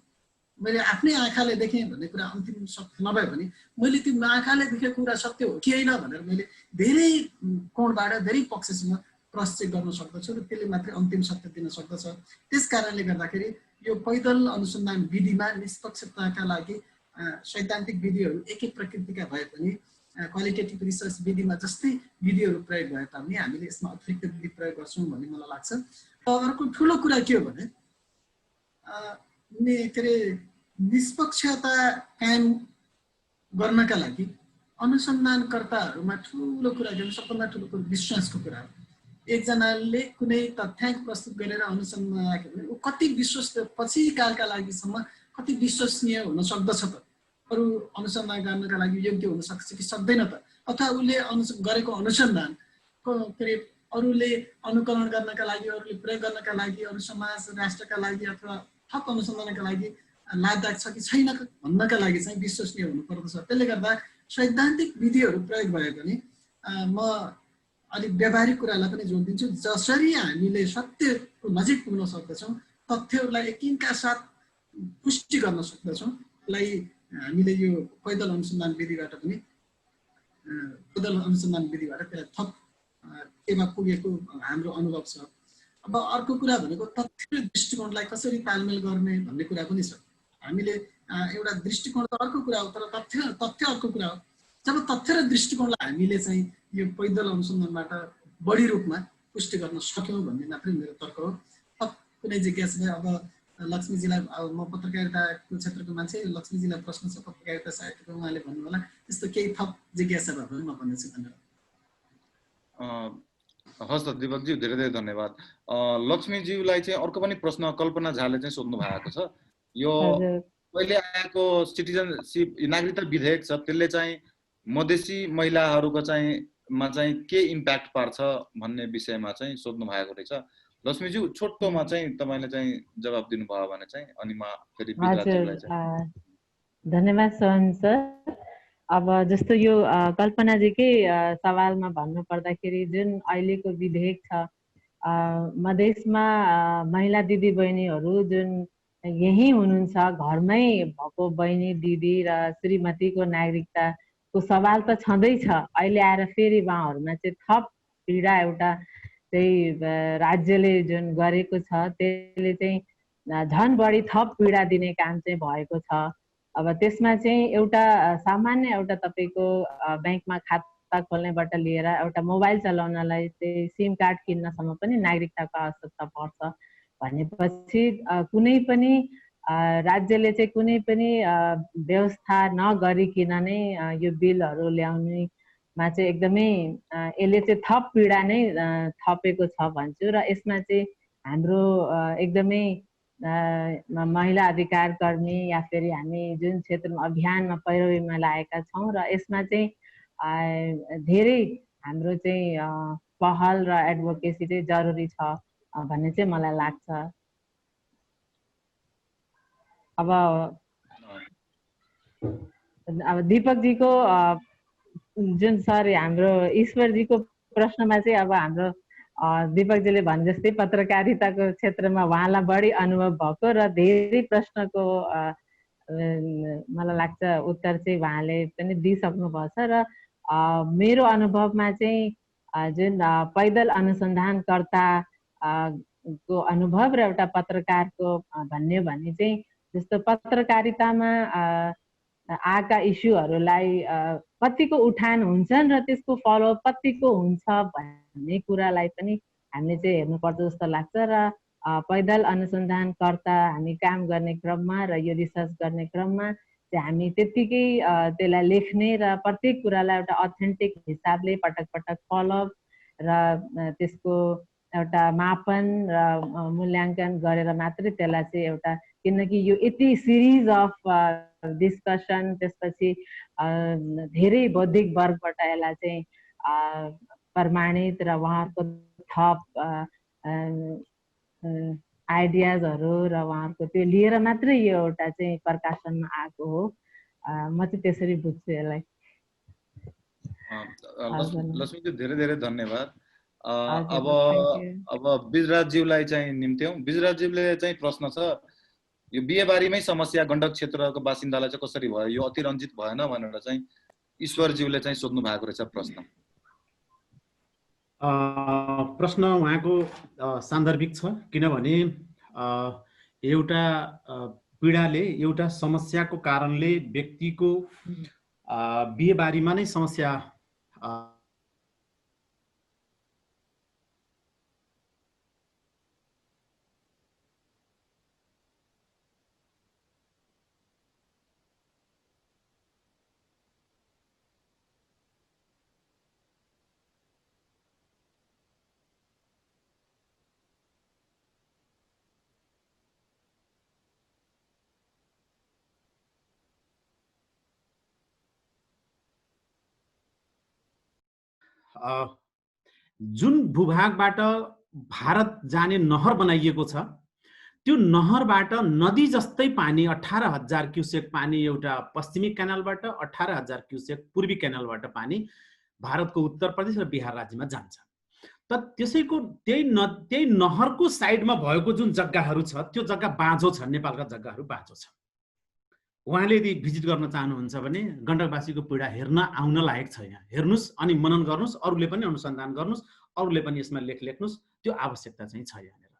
मैले आफ्नै आँखाले देखेँ भन्ने कुरा अन्तिम सत्य नभए पनि मैले त्यो आँखाले देखेको कुरा सत्य हो कि होइन भनेर मैले धेरै कोणबाट धेरै पक्षसँग क्रस चेक गर्न सक्दछु र त्यसले मात्रै अन्तिम सत्य दिन सक्दछ। त्यस कारणले गर्दाखेरि यो पैदल अनुसन्धान विधिमा निष्पक्षताका लागि सैद्धान्तिक विधिहरू एकै प्रकृतिका भए पनि क्वालिटेटिभ रिसर्च विधिमा जस्तै विधिहरू प्रयोग भए तापनि हामीले यसमा अतिरिक्त विधि प्रयोग गर्छौँ भन्ने मलाई लाग्छ। अर्को ठुलो कुरा के हो भने के अरे निष्पक्षता कायम गर्नका लागि अनुसन्धानकर्ताहरूमा ठुलो कुरा के सबभन्दा ठुलो कुरा विश्वासको कुरा हो। एकजनाले कुनै तथ्याङ्क प्रस्तुत गरेर अनुसन्धान राख्यो भने ऊ कति पछि कालका लागिसम्म कति विश्वसनीय हुन सक्दछ त, अरू अनुसन्धान गर्नका लागि योग्य हुन सक्छ कि सक्दैन त, अथवा उसले गरेको अनुसन्धानको के अरे अरूले अनुकरण गर्नका लागि, अरूले प्रयोग गर्नका लागि, अरू समाज राष्ट्रका लागि अथवा थप अनुसन्धानका लागि लाभदायक छ कि छैन भन्नका लागि चाहिँ विश्वसनीय हुनुपर्दछ। त्यसले गर्दा सैद्धान्तिक विधिहरू प्रयोग भए पनि म अलिक व्यावहारिक कुरालाई पनि जोड दिन्छु। जसरी हामीले सत्यको नजिक पुग्न सक्दछौँ, तथ्यहरूलाई यकिनका साथ पुष्टि गर्न सक्दछौँ, त्यसलाई हामीले यो पैदल अनुसन्धान विधिबाट पनि त्यसलाई थप केमा पुगेको हाम्रो अनुभव छ। अब अर्को कुरा भनेको तथ्य र दृष्टिकोणलाई कसरी तालमेल गर्ने भन्ने कुरा पनि छ। हामीले एउटा दृष्टिकोण त अर्को कुरा हो, तर तथ्य अर्को कुरा हो। जब तथ्य र दृष्टिकोणलाई हामीले चाहिँ यो पैदल अनुसन्धानबाट बढी रूपमा पुष्टि गर्न सक्यौँ भन्ने मात्रै मेरो तर्क हो। कुनै जिज्ञासा भए अब लक्ष्मीजीलाई अब म पत्रकारिताको क्षेत्रको मान्छे, लक्ष्मीजीलाई प्रश्न छ पत्रकारिता साहित्यको, उहाँले भन्नु होला त्यस्तो केही थप जिज्ञासा भयो भने म भन्दैछु। धन्यवाद। हस् त दिपकज्यू, धेरै धेरै धन्यवाद। लक्ष्मीज्यूलाई चाहिँ अर्को पनि प्रश्न कल्पना झाले चाहिँ सोध्नु भएको छ। यो अहिले आएको सिटिजनसिप नागरिकता विधेयक छ, त्यसले चाहिँ मधेसी महिलाहरूको चाहिँ के इम्प्याक्ट पार्छ भन्ने विषयमा चाहिँ सोध्नु भएको रहेछ। लक्ष्मीज्यू छोटोमा चाहिँ तपाईले चाहिँ जवाब दिनुभयो भने चाहिँ अनि म फेरि बिजराज्यूलाई चाहिँ। धन्यवाद सोहन सर। अब जस्तो यो कल्पनाजीकै सवालमा भन्नु पर्दाखेरि जुन अहिलेको विधेयक छ, मधेसमा महिला दिदी बहिनीहरू जुन यही हुनुहुन्छ, घरमै भएको बहिनी दिदी र श्रीमतीको नागरिकताको सवाल त छँदैछ। अहिले आएर फेरि उहाँहरूमा चाहिँ थप पीडा एउटा चाहिँ राज्यले जुन गरेको छ त्यसले चाहिँ झन् बढी थप पीडा दिने काम चाहिँ भएको छ। अब त्यसमा चाहिँ एउटा सामान्य एउटा तपाईँको ब्याङ्कमा खाता खोल्नेबाट लिएर एउटा मोबाइल चलाउनलाई चाहिँ सिम कार्ड किन्नसम्म पनि नागरिकताको आवश्यकता पर्छ भनेपछि कुनै पनि राज्यले चाहिँ कुनै पनि व्यवस्था नगरिकन नै यो बिलहरू ल्याउनेमा चाहिँ एकदमै यसले चाहिँ थप पीडा नै थपेको छ भन्छु। र यसमा चाहिँ हाम्रो एकदमै महिला अधिकार कर्मी या फेरि हामी जुन क्षेत्रमा अभियानमा पैरवीमा लागेका छौँ र यसमा चाहिँ धेरै हाम्रो चाहिँ पहल र एडभोकेसी चाहिँ जरुरी छ भन्ने चाहिँ मलाई लाग्छ। अब दिपकजीको जुन सर हाम्रो ईश्वरजीको प्रश्नमा चाहिँ अब हाम्रो दिपकजीले भने जस्तै पत्रकारिताको क्षेत्रमा उहाँलाई बढी अनुभव भएको र धेरै प्रश्नको मलाई लाग्छ उत्तर चाहिँ उहाँले पनि दिइसक्नु भएको छ। र मेरो अनुभवमा चाहिँ जुन पैदल अनुसन्धानकर्ता को अनुभव र एउटा पत्रकारको भन्ने भने चाहिँ जस्तो पत्रकारितामा आएका इस्युहरूलाई कतिको उठान हुन्छन् र त्यसको फलोअप कतिको हुन्छ भन्ने कुरालाई पनि हामीले चाहिँ हेर्नुपर्छ जस्तो लाग्छ। र पैदल अनुसन्धानकर्ता हामी काम गर्ने क्रममा र यो रिसर्च गर्ने क्रममा चाहिँ हामी त्यत्तिकै त्यसलाई लेख्ने र प्रत्येक कुरालाई एउटा अथेन्टिक हिसाबले पटक पटक फलोअप र त्यसको एउटा मापन र मूल्याङ्कन गरेर मात्रै त्यसलाई चाहिँ एउटा, किनकि यो यति सिरिज अफ डिस्कसन त्यसपछि धेरै बौद्धिक वर्गबाट यसलाई चाहिँ प्रमाणित र उहाँहरूको थप आइडियाजहरू र उहाँहरूको त्यो लिएर मात्रै यो एउटा चाहिँ प्रकाशनमा आएको हो। म चाहिँ त्यसरी बुझ्छु यसलाई। लक्ष्मीजी धेरै धेरै धन्यवाद। अब बिजराज्यूलाई चाहिँ निम्त्यौँ। बिजराज्यूले चाहिँ प्रश्न छ, यो बिहेबारीमै समस्या गण्डक क्षेत्रको बासिन्दालाई चाहिँ कसरी भयो, यो अतिरञ्जित भएन भनेर चाहिँ ईश्वरज्यूले चाहिँ सोध्नु भएको रहेछ प्रश्न। प्रश्न उहाँको सान्दर्भिक छ, किनभने एउटा पीडाले, एउटा समस्याको कारणले व्यक्तिको बिहेबारीमा नै समस्या जुन भूभागबाट भारत जाने नहर बनाइएको छ त्यो नहरबाट नदी जस्तै पानी 18,000 क्युसेक पानी एउटा पश्चिमी क्यानलबाट, 18,000 क्युसेक पूर्वी क्यानलबाट पानी भारतको उत्तर प्रदेश र बिहार राज्यमा जान्छ। त त्यसैको त्यही नहरको साइडमा भएको जुन जग्गाहरू छ त्यो जग्गा बाँझो छ, नेपालका जग्गाहरू बाँझो छ। उहाँले यदि भिजिट गर्न चाहनुहुन्छ भने गण्डकवासीको पीडा हेर्न आउन लायक छ। यहाँ हेर्नुस् अनि मनन गर्नुस्, अरूले पनि अनुसन्धान गर्नुस्, अरूले पनि यसमा लेख लेख्नुस्, त्यो आवश्यकता चाहिँ छ। यहाँनिर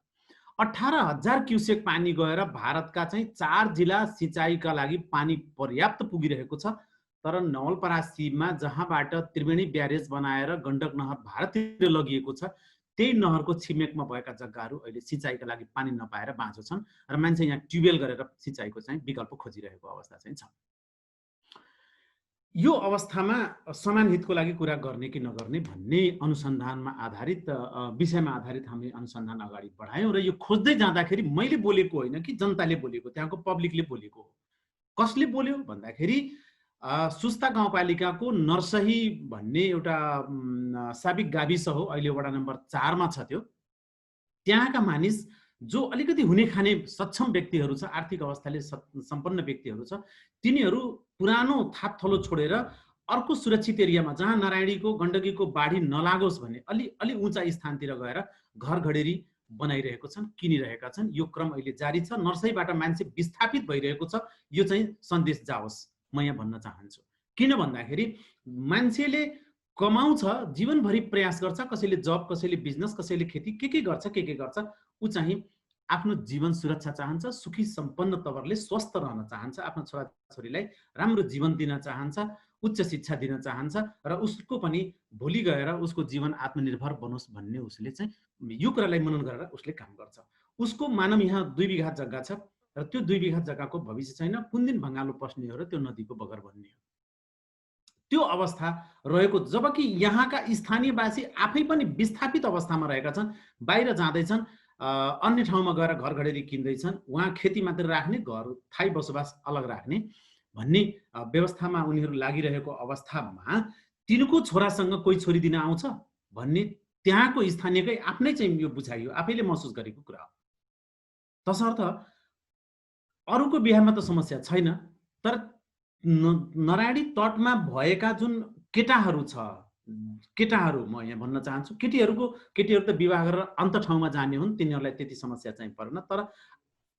18,000 क्युसेक पानी गएर भारतका चाहिँ 4 जिल्ला सिँचाइका लागि पानी पर्याप्त पुगिरहेको छ। तर नवलपरासीमा जहाँबाट त्रिवेणी ब्यारेज बनाएर गण्डक नहर भारततिर लगिएको छ त्यही नहरको छिमेकमा भएका जग्गाहरू अहिले सिँचाइका लागि पानी नपाएर बाँझो छन् र मान्छे यहाँ ट्युबवेल गरेर सिँचाइको चाहिँ विकल्प खोजिरहेको अवस्था चाहिँ छ। यो अवस्थामा समान हितको लागि कुरा गर्ने कि नगर्ने भन्ने अनुसन्धानमा आधारित विषयमा आधारित हामी अनुसन्धान अगाडि बढायौँ र यो खोज्दै जाँदाखेरि मैले बोलेको होइन कि जनताले बोलेको, त्यहाँको पब्लिकले बोलेको हो। कसले बोल्यो भन्दाखेरि सुस्ता गाउँपालिकाको नर्सही भन्ने एउटा साबिक गाविस हो, अहिले वडा नम्बर 4 मा छ। त्यो त्यहाँका मानिस जो अलिकति हुने खाने सक्षम व्यक्तिहरू छ, आर्थिक अवस्थाले सम्पन्न व्यक्तिहरू छ, तिनीहरू पुरानो थापथलो छोडेर अर्को सुरक्षित एरियामा जहाँ नारायणीको गण्डकीको बाढी नलागोस् भन्ने अलि उच्च स्थानतिर गएर घर घडेरी बनाइरहेको छन्, किनिरहेका छन्। यो क्रम अहिले जारी छ। नर्सरीबाट मान्छे विस्थापित भइरहेको छ। यो चाहिँ सन्देश जाओस् म यहाँ भन्न चाहन्छु। किन भन्दाखेरि मान्छेले कमाउँछ, जीवनभरि प्रयास गर्छ, कसैले जब, कसैले बिजनेस, कसैले खेती, के गर्छ ऊ चाहिँ आफ्नो जीवन सुरक्षा चाहन्छ, सुखी सम्पन्न तवरले स्वस्थ रहन चाहन्छ, आफ्नो छोराछोरीलाई राम्रो जीवन दिन चाहन्छ, उच्च शिक्षा दिन चाहन्छ र उसको पनि भोलि गएर उसको जीवन आत्मनिर्भर बनोस् भन्ने उसले चाहिँ यो कुरालाई मनन गरेर उसले काम गर्छ। उसको मानव यहाँ 2 बिघा जग्गा छ र त्यो 2 बिघा जग्गाको भविष्य छैन। कुन दिन भङ्गालो पस्ने हो र त्यो नदीको बगर बन्ने हो, त्यो अवस्था रहेको। जबकि यहाँका स्थानीयवासी आफै पनि विस्थापित अवस्थामा रहेका छन्, बाहिर जाँदैछन्, अन्य ठाउँमा गएर घर घडेरी किन्दैछन्, उहाँ खेती मात्र राख्ने, घर थाई बसोबास अलग राख्ने भन्ने व्यवस्थामा उनीहरू लागिरहेको अवस्थामा तिनको छोरासँग कोही छोरी दिन आउँछ भन्ने त्यहाँको स्थानीयकै आफ्नै चाहिँ यो बुझाइयो, आफैले महसुस गरेको कुरा हो। तसर्थ अरूको बिहामा त समस्या छैन, तर नारायणी तटमा भएका जुन केटाहरू छ, केटाहरू म यहाँ भन्न चाहन्छु, केटीहरू त विवाह गरेर अन्त ठाउँमा जाने हुन्, तिनीहरूलाई त्यति समस्या चाहिँ पर्न। तर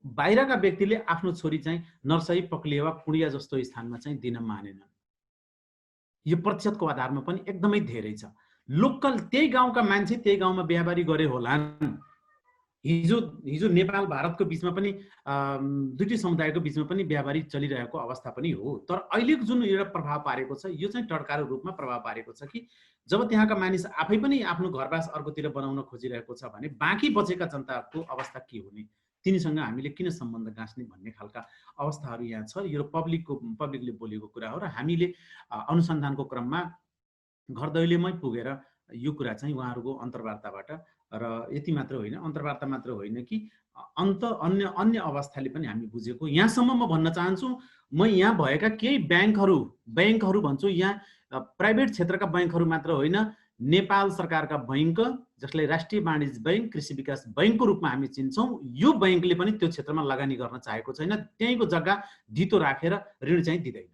बाहिरका व्यक्तिले आफ्नो छोरी चाहिँ नर्सरी, पक्लिएवा, पुडिया जस्तो स्थानमा चाहिँ दिन मानेनन्। यो प्रतिशतको आधारमा पनि एकदमै धेरै छ। लोकल त्यही गाउँका मान्छे त्यही गाउँमा बिहाबारी गरे होलान्। हिजो नेपाल भारतको बीचमा पनि दुईटै समुदायको बीचमा पनि बिहाबारी चलिरहेको अवस्था पनि हो। तर अहिलेको जुन एउटा प्रभाव पारेको छ, यो चाहिँ टड्कारो रूपमा प्रभाव पारेको छ कि जब त्यहाँका मानिस आफै पनि आफ्नो घरबास अर्कोतिर बनाउन खोजिरहेको छ भने बाँकी बचेका जनताको अवस्था के हुने, तिनीसँग हामीले किन सम्बन्ध गाँच्ने भन्ने खालका अवस्थाहरू यहाँ छ। यो पब्लिकले बोलेको कुरा हो र हामीले अनुसन्धानको क्रममा घर दैलोमै पुगेर यो कुरा चाहिँ उहाँहरूको अन्तर्वार्ताबाट, र यति मात्र होइन, अन्तर्वार्ता मात्र होइन कि अन्य अवस्थाले पनि हामी बुझेको। यहाँसम्म म भन्न चाहन्छु, म यहाँ भएका केही ब्याङ्कहरू भन्छु, यहाँ प्राइभेट क्षेत्रका ब्याङ्कहरू मात्र होइन, नेपाल सरकारका बैङ्क जसलाई राष्ट्रिय वाणिज्य बैङ्क, कृषि विकास बैङ्कको रूपमा हामी चिन्छौँ, यो बैङ्कले पनि त्यो क्षेत्रमा लगानी गर्न चाहेको छैन। त्यहीँको जग्गा धितो राखेर ऋण चाहिँ दिँदैन।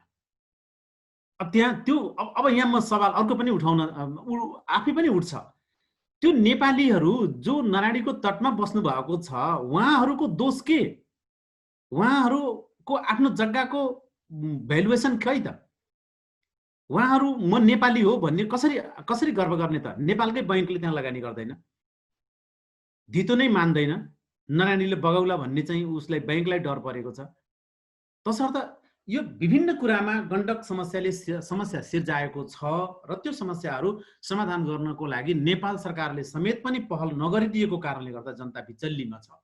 त्यहाँ त्यो अब यहाँ म सवाल अर्को पनि उठाउन आफै पनि उठ्छ। त्यो नेपालीहरू जो नारायणीको तटमा बस्नु भएको छ, उहाँहरूको दोष के? उहाँहरूको आफ्नो जग्गाको भ्यालुएसन खै त? उहाँहरू म नेपाली हो भन्ने कसरी गर्व गर्ने त? नेपालकै बैङ्कले त्यहाँ लगानी गर्दैन, धितो नै मान्दैन, नारायणीले बगाउला भन्ने चाहिँ उसलाई बैङ्कलाई डर परेको छ। तसर्थ यो विभिन्न कुरामा गण्डक समस्या सिर्जाएको छ र त्यो समस्याहरू समाधान गर्नको लागि नेपाल सरकारले समेत पनि पहल नगरिदिएको कारणले गर्दा जनता बिचल्लीमा छ।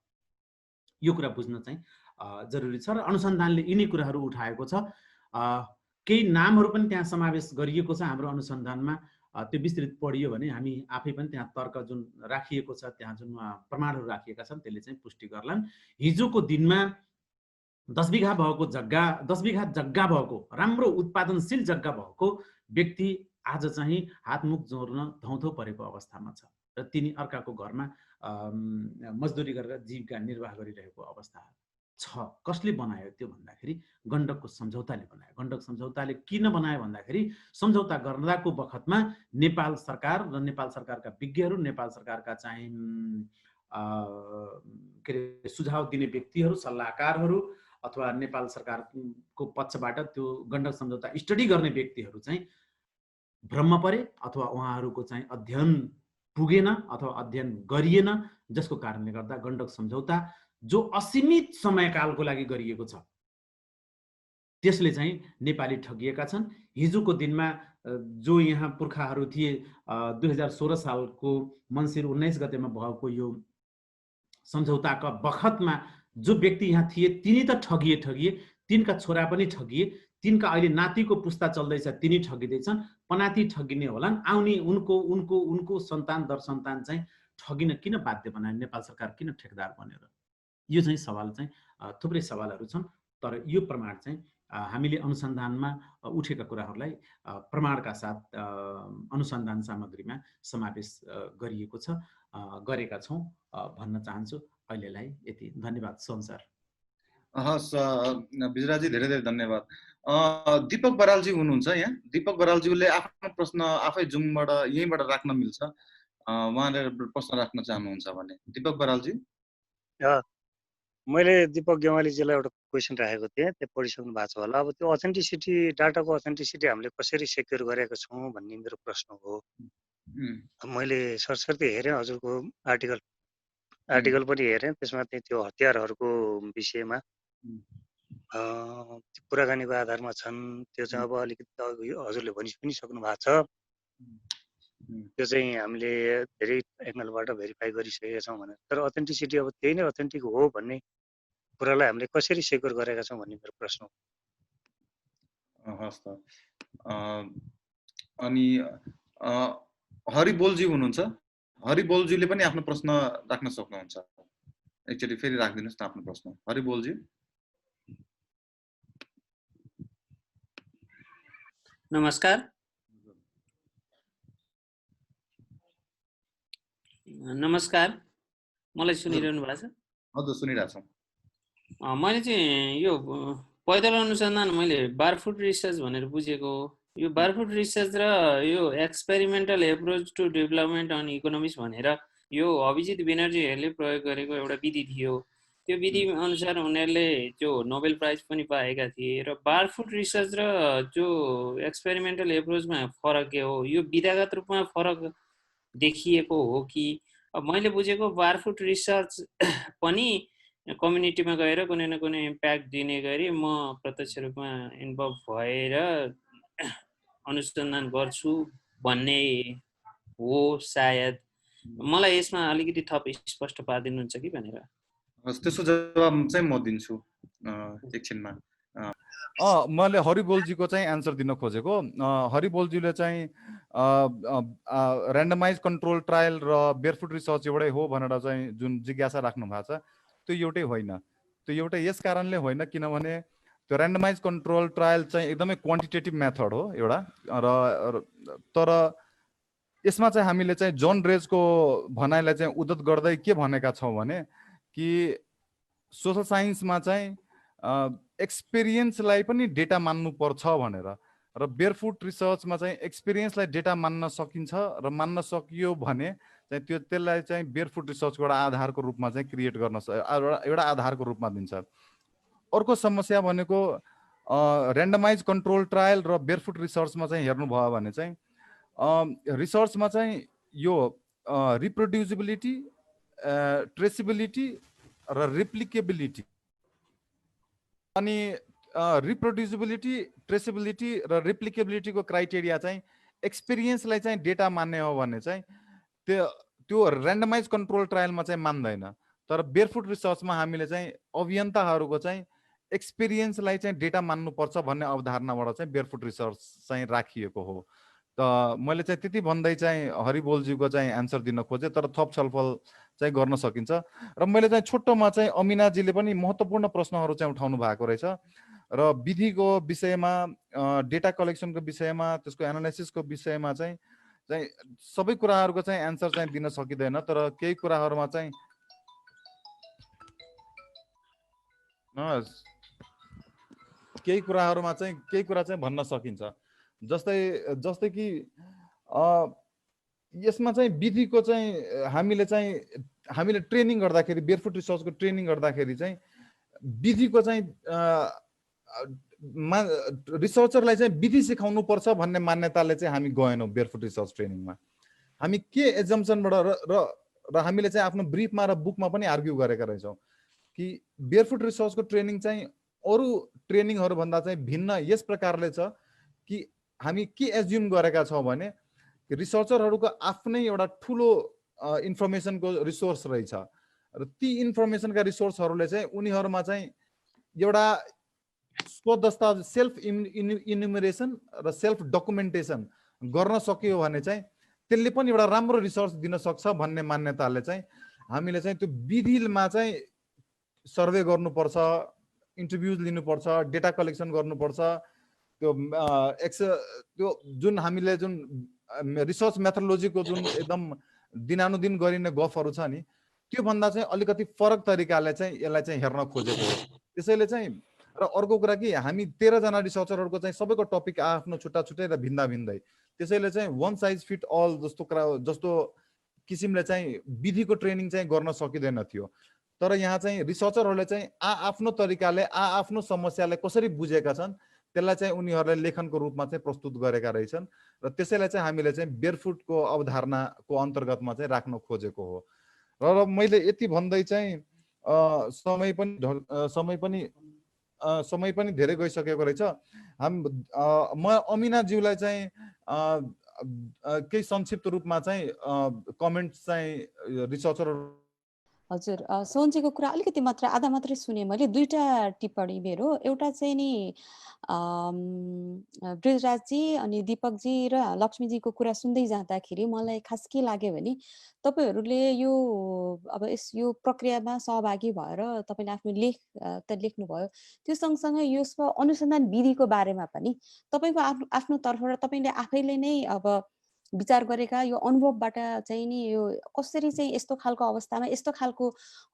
यो कुरा बुझ्न चाहिँ जरुरी छ र अनुसन्धानले यिनै कुराहरू उठाएको छ। केही नामहरू पनि त्यहाँ समावेश गरिएको छ हाम्रो अनुसन्धानमा। त्यो विस्तृत पढियो भने हामी आफै पनि त्यहाँ तर्क जुन राखिएको छ, त्यहाँ जुन प्रमाणहरू राखिएका छन् त्यसले चाहिँ पुष्टि गर्लान्। हिजोको दिनमा 10 बिघा भएको जग्गा, 10 बिघा जग्गा भएको, राम्रो उत्पादनशील जग्गा भएको व्यक्ति आज चाहिँ हातमुख जोड्न धौधो परेको अवस्थामा छ र तिनी अर्काको घरमा मजदुरी गरेर जीविका निर्वाह गरिरहेको अवस्था छ। कसले बनायो त्यो भन्दाखेरि गण्डकको सम्झौताले बनायो। गण्डक सम्झौताले किन बनायो भन्दाखेरि सम्झौता गर्दाको बखतमा नेपाल सरकार र नेपाल सरकारका विज्ञहरू, नेपाल सरकारका चाहिँ के अरे सुझाव दिने व्यक्तिहरू, सल्लाहकारहरू अथवा नेपाल सरकारको पक्षबाट त्यो गण्डक सम्झौता स्टडी गर्ने व्यक्तिहरू चाहिँ भ्रम परे अथवा उहाँहरूको चाहिँ अध्ययन पुगेन अथवा अध्ययन गरिएन, जसको कारणले गर्दा गण्डक सम्झौता जो असीमित समयकालको लागि गरिएको छ त्यसले चाहिँ नेपाली ठगिएका छन्। हिजोको दिनमा जो यहाँ पुर्खाहरू थिए 2016 सालको मङ्सिर 19 गतेमा भएको यो सम्झौताका बखतमा जो व्यक्ति यहाँ थिए तिनी त ठगिए, तिनका छोरा पनि ठगिए, तिनका अहिले नातिको पुस्ता चल्दैछ तिनी ठगिँदैछन्, पनाती ठगिने होलान्, आउने उनको सन्तान दर सन्तान चाहिँ ठगिन किन बाध्य बनाए नेपाल सरकार, किन ठेकदार बनेर? यो चाहिँ सवाल चाहिँ थुप्रै सवालहरू छन्। तर यो प्रमाण चाहिँ हामीले अनुसन्धानमा उठेका कुराहरूलाई प्रमाणका साथ अनुसन्धान सामग्रीमा समावेश गरिएको छ, गरेका छौँ भन्न चाहन्छु। अहिलेलाई यति। धन्यवाद सोम सर। हस् बिजराजी, धेरै धेरै धन्यवाद। दीपक बरालजी हुनुहुन्छ यहाँ। दीपक बरालज्यूले आफ्नो प्रश्न आफै जुमबाट यहीँबाट राख्न मिल्छ, उहाँले प्रश्न राख्न चाहनुहुन्छ भने। दीपक बरालजी। मैले दीपक गेवालीजीलाई एउटा क्वेसन राखेको थिएँ, त्यो पढिसक्नु भएको छ होला। अब त्यो अथेन्टिसिटी, डाटाको अथेन्टिसिटी हामीले कसरी सेक्योर गरेका छौँ भन्ने मेरो प्रश्न हो। मैले सरसर्ती हेरेँ हजुरको आर्टिकल पनि हेरेँ, त्यसमा त्यो हतियारहरूको विषयमा कुराकानीको आधारमा छन्। त्यो चाहिँ अब अलिकति हजुरले भनि पनि सक्नु भएको छ। त्यो चाहिँ हामीले धेरै एङ्गलबाट भेरिफाई गरिसकेका छौँ भने, तर अथेन्टिसिटी अब त्यही नै अथेन्टिक हो भन्ने कुरालाई हामीले कसरी सेक्योर गरेका छौँ भन्ने मेरो प्रश्न हो। हस् त। अनि हरिबोलजी हुनुहुन्छ। हरिबोलजीले पनि आफ्नो प्रश्न राख्न सक्नुहुन्छ। एकचोटि फेरि राखिदिनुहोस् न आफ्नो प्रश्न, हरिबोलजी। नमस्कार। नमस्कार, मलाई सुनिरहनु भएको छ? हजुर, सुनिरहेको छौँ। मैले चाहिँ यो पैदल अनुसन्धान मैले बारफुट रिसर्च भनेर बुझेको हो। यो बारफुट रिसर्च र यो experimental approach to development on economics भनेर यो अभिजित बेनर्जीहरूले प्रयोग गरेको एउटा विधि थियो। त्यो विधि अनुसार उनीहरूले जो नोबेल प्राइज पनि पाएका थिए। र बारफुट रिसर्च र जो एक्सपेरिमेन्टल एप्रोचमा फरक के हो? यो विधागत रूपमा फरक देखिएको हो कि? मैले बुझेको बारफुट रिसर्च पनि कम्युनिटीमा गएर कुनै न कुनै इम्प्याक्ट दिने गरी म प्रत्यक्ष रूपमा इन्भल्भ भएर अनुसन्धान गर्छु भन्ने हो सायद। मलाई यसमा अलिकति थप स्पष्ट पारिदिनुहुन्छ कि भनेर। त्यसको जवाब चाहिँ म दिन्छु एकछिनमा। मैले हरिबोलजीको चाहिँ एन्सर दिन खोजेको। हरिबोलजीले चाहिँ ऱ्यान्डमाइज कन्ट्रोल ट्रायल र बेयरफुट रिसर्च एउटै हो भनेर चाहिँ जुन जिज्ञासा राख्नु भएको छ, त्यो एउटै होइन। त्यो एउटै यस कारणले होइन किनभने त्यो ऱ्यान्डमाइज कन्ट्रोल ट्रायल चाहिँ एकदमै क्वान्टिटेटिभ मेथड हो एउटा, र तर यसमा चाहिँ हामीले चाहिँ जोन ड्रेजको भनाइलाई चाहिँ उद्धत गर्दै के भनेका छौँ भने कि सोसल साइन्समा चाहिँ एक्सपिरियन्सलाई पनि डेटा मान्नुपर्छ भनेर, र बेयरफुट रिसर्चमा चाहिँ एक्सपिरियन्सलाई डेटा मान्न सकिन्छ र मान्न सकियो भने चाहिँ त्यसलाई चाहिँ बेयरफुट रिसर्चको एउटा आधारको रूपमा चाहिँ क्रिएट गर्न एउटा आधारको रूपमा दिन्छ। अर्को समस्या भनेको ऱ्यान्डमाइज कन्ट्रोल ट्रायल र बेयरफुट रिसर्चमा चाहिँ हेर्नुभयो भने चाहिँ रिसर्चमा चाहिँ यो रिप्रोड्युसिबिलिटी, ट्रेसेबिलिटी र रिप्लिकेबिलिटी, अनि रिप्रोड्युसिबिलिटी, ट्रेसेबिलिटी र रिप्लिकेबिलिटीको क्राइटेरिया चाहिँ एक्सपिरियन्सलाई चाहिँ डेटा मान्ने हो भने चाहिँ त्यो ऱ्यान्डमाइज कन्ट्रोल ट्रायलमा चाहिँ मान्दैन। तर बेयरफुट रिसर्चमा हामीले चाहिँ अभियन्ताहरूको चाहिँ एक्सपिरियन्सलाई चाहिँ डेटा मान्नुपर्छ भन्ने अवधारणाबाट चाहिँ बेयरफुट रिसर्च चाहिँ राखिएको हो। त मैले चाहिँ त्यति भन्दै चाहिँ हरिबोलजीको चाहिँ एन्सर दिन खोजेँ, तर थप छलफल चाहिँ गर्न सकिन्छ। र मैले चाहिँ छोटोमा चाहिँ अमिनाजीले पनि महत्त्वपूर्ण प्रश्नहरू चाहिँ उठाउनु भएको रहेछ, र विधिको विषयमा, डेटा कलेक्सनको विषयमा, त्यसको एनालाइसिसको विषयमा चाहिँ सबै कुराहरूको चाहिँ एन्सर चाहिँ दिन सकिँदैन, तर केही कुराहरूमा चाहिँ केही कुरा चाहिँ भन्न सकिन्छ। जस्तै कि यसमा चाहिँ विधिको चाहिँ हामीले ट्रेनिङ गर्दाखेरि, बेयरफुट रिसर्चको ट्रेनिङ गर्दाखेरि चाहिँ विधिको चाहिँ रिसर्चरलाई चाहिँ विधि सिकाउनु पर्छ भन्ने मान्यताले चाहिँ हामी गएनौँ बेयरफुट रिसर्च ट्रेनिङमा। हामी के एजम्पसनबाट र हामीले चाहिँ आफ्नो ब्रिफमा र बुकमा पनि आर्ग्यु गरेका रहेछौँ कि बेयरफुट रिसर्चको ट्रेनिङ चाहिँ अरू ट्रेनिङहरू भन्दा चाहिँ भिन्न यस प्रकारले छ कि हामी के एज्युम गरेका छौँ भने रिसर्चरहरूको आफ्नै एउटा ठुलो इन्फर्मेसनको रिसोर्स रहेछ र ती इन्फर्मेसनका रिसोर्सहरूले चाहिँ उनीहरूमा चाहिँ एउटा स्रोत दस्तावेज सेल्फ इन्युमरेसन र सेल्फ डकुमेन्टेसन गर्न सक्यो भने चाहिँ त्यसले पनि एउटा राम्रो रिसर्च दिन सक्छ भन्ने मान्यताले चाहिँ हामीले चाहिँ त्यो विधिमा चाहिँ सर्वे गर्नुपर्छ, इन्टरभ्युज लिनुपर्छ, डेटा कलेक्सन गर्नुपर्छ। त्यो जुन हामीले जुन रिसर्च मेथोडोलोजीको जुन एकदम दिनानुदिन गरिने गफहरू छ नि त्योभन्दा चाहिँ अलिकति फरक तरिकाले चाहिँ यसलाई चाहिँ हेर्न खोजेको हो। त्यसैले चाहिँ र अर्को कुरा कि हामी 13 जना रिसर्चरहरूको चाहिँ सबैको टपिक आफ्नो छुट्टा छुट्टै र भिन्दा भिन्दै, त्यसैले चाहिँ वान साइज फिट अल जस्तो किसिमले चाहिँ विधिको ट्रेनिङ चाहिँ गर्न सकिँदैन थियो। तर यहाँ चाहिँ रिसर्चरहरूले चाहिँ आफ्नो तरिकाले आफ्नो समस्यालाई कसरी बुझेका छन् त्यसलाई चाहिँ उनीहरूले लेखनको रूपमा चाहिँ प्रस्तुत गरेका रहेछन् र त्यसैलाई चाहिँ हामीले चाहिँ बेयरफुटको अवधारणाको अन्तर्गतमा चाहिँ राख्न खोजेको हो। र मैले यति भन्दै चाहिँ समय पनि धेरै गइसकेको रहेछ। म अमिनाज्यूलाई चाहिँ केही संक्षिप्त रूपमा चाहिँ कमेन्ट चाहिँ रिसर्चर। हजुर, सोनजीको कुरा अलिकति मात्र आधा मात्रै सुने मैले। 2टा टिप्पणी मेरो, एउटा चाहिँ नि बृजराजजी अनि दीपकजी र लक्ष्मीजीको कुरा सुन्दै जाँदाखेरि मलाई खास के लाग्यो भने तपाईहरूले यो प्रक्रियामा सहभागी भएर तपाईँले आफ्नो लेख त लेख्नुभयो, त्यो सँगसँगै यसको अनुसन्धान विधिको बारेमा पनि तपाईँको आफ्नो तर्फबाट तपाईँले आफैले नै विचार गरेका यो अनुभवबाट चाहिँ नि यो कसरी चाहिँ यस्तो खालको अवस्थामा यस्तो खालको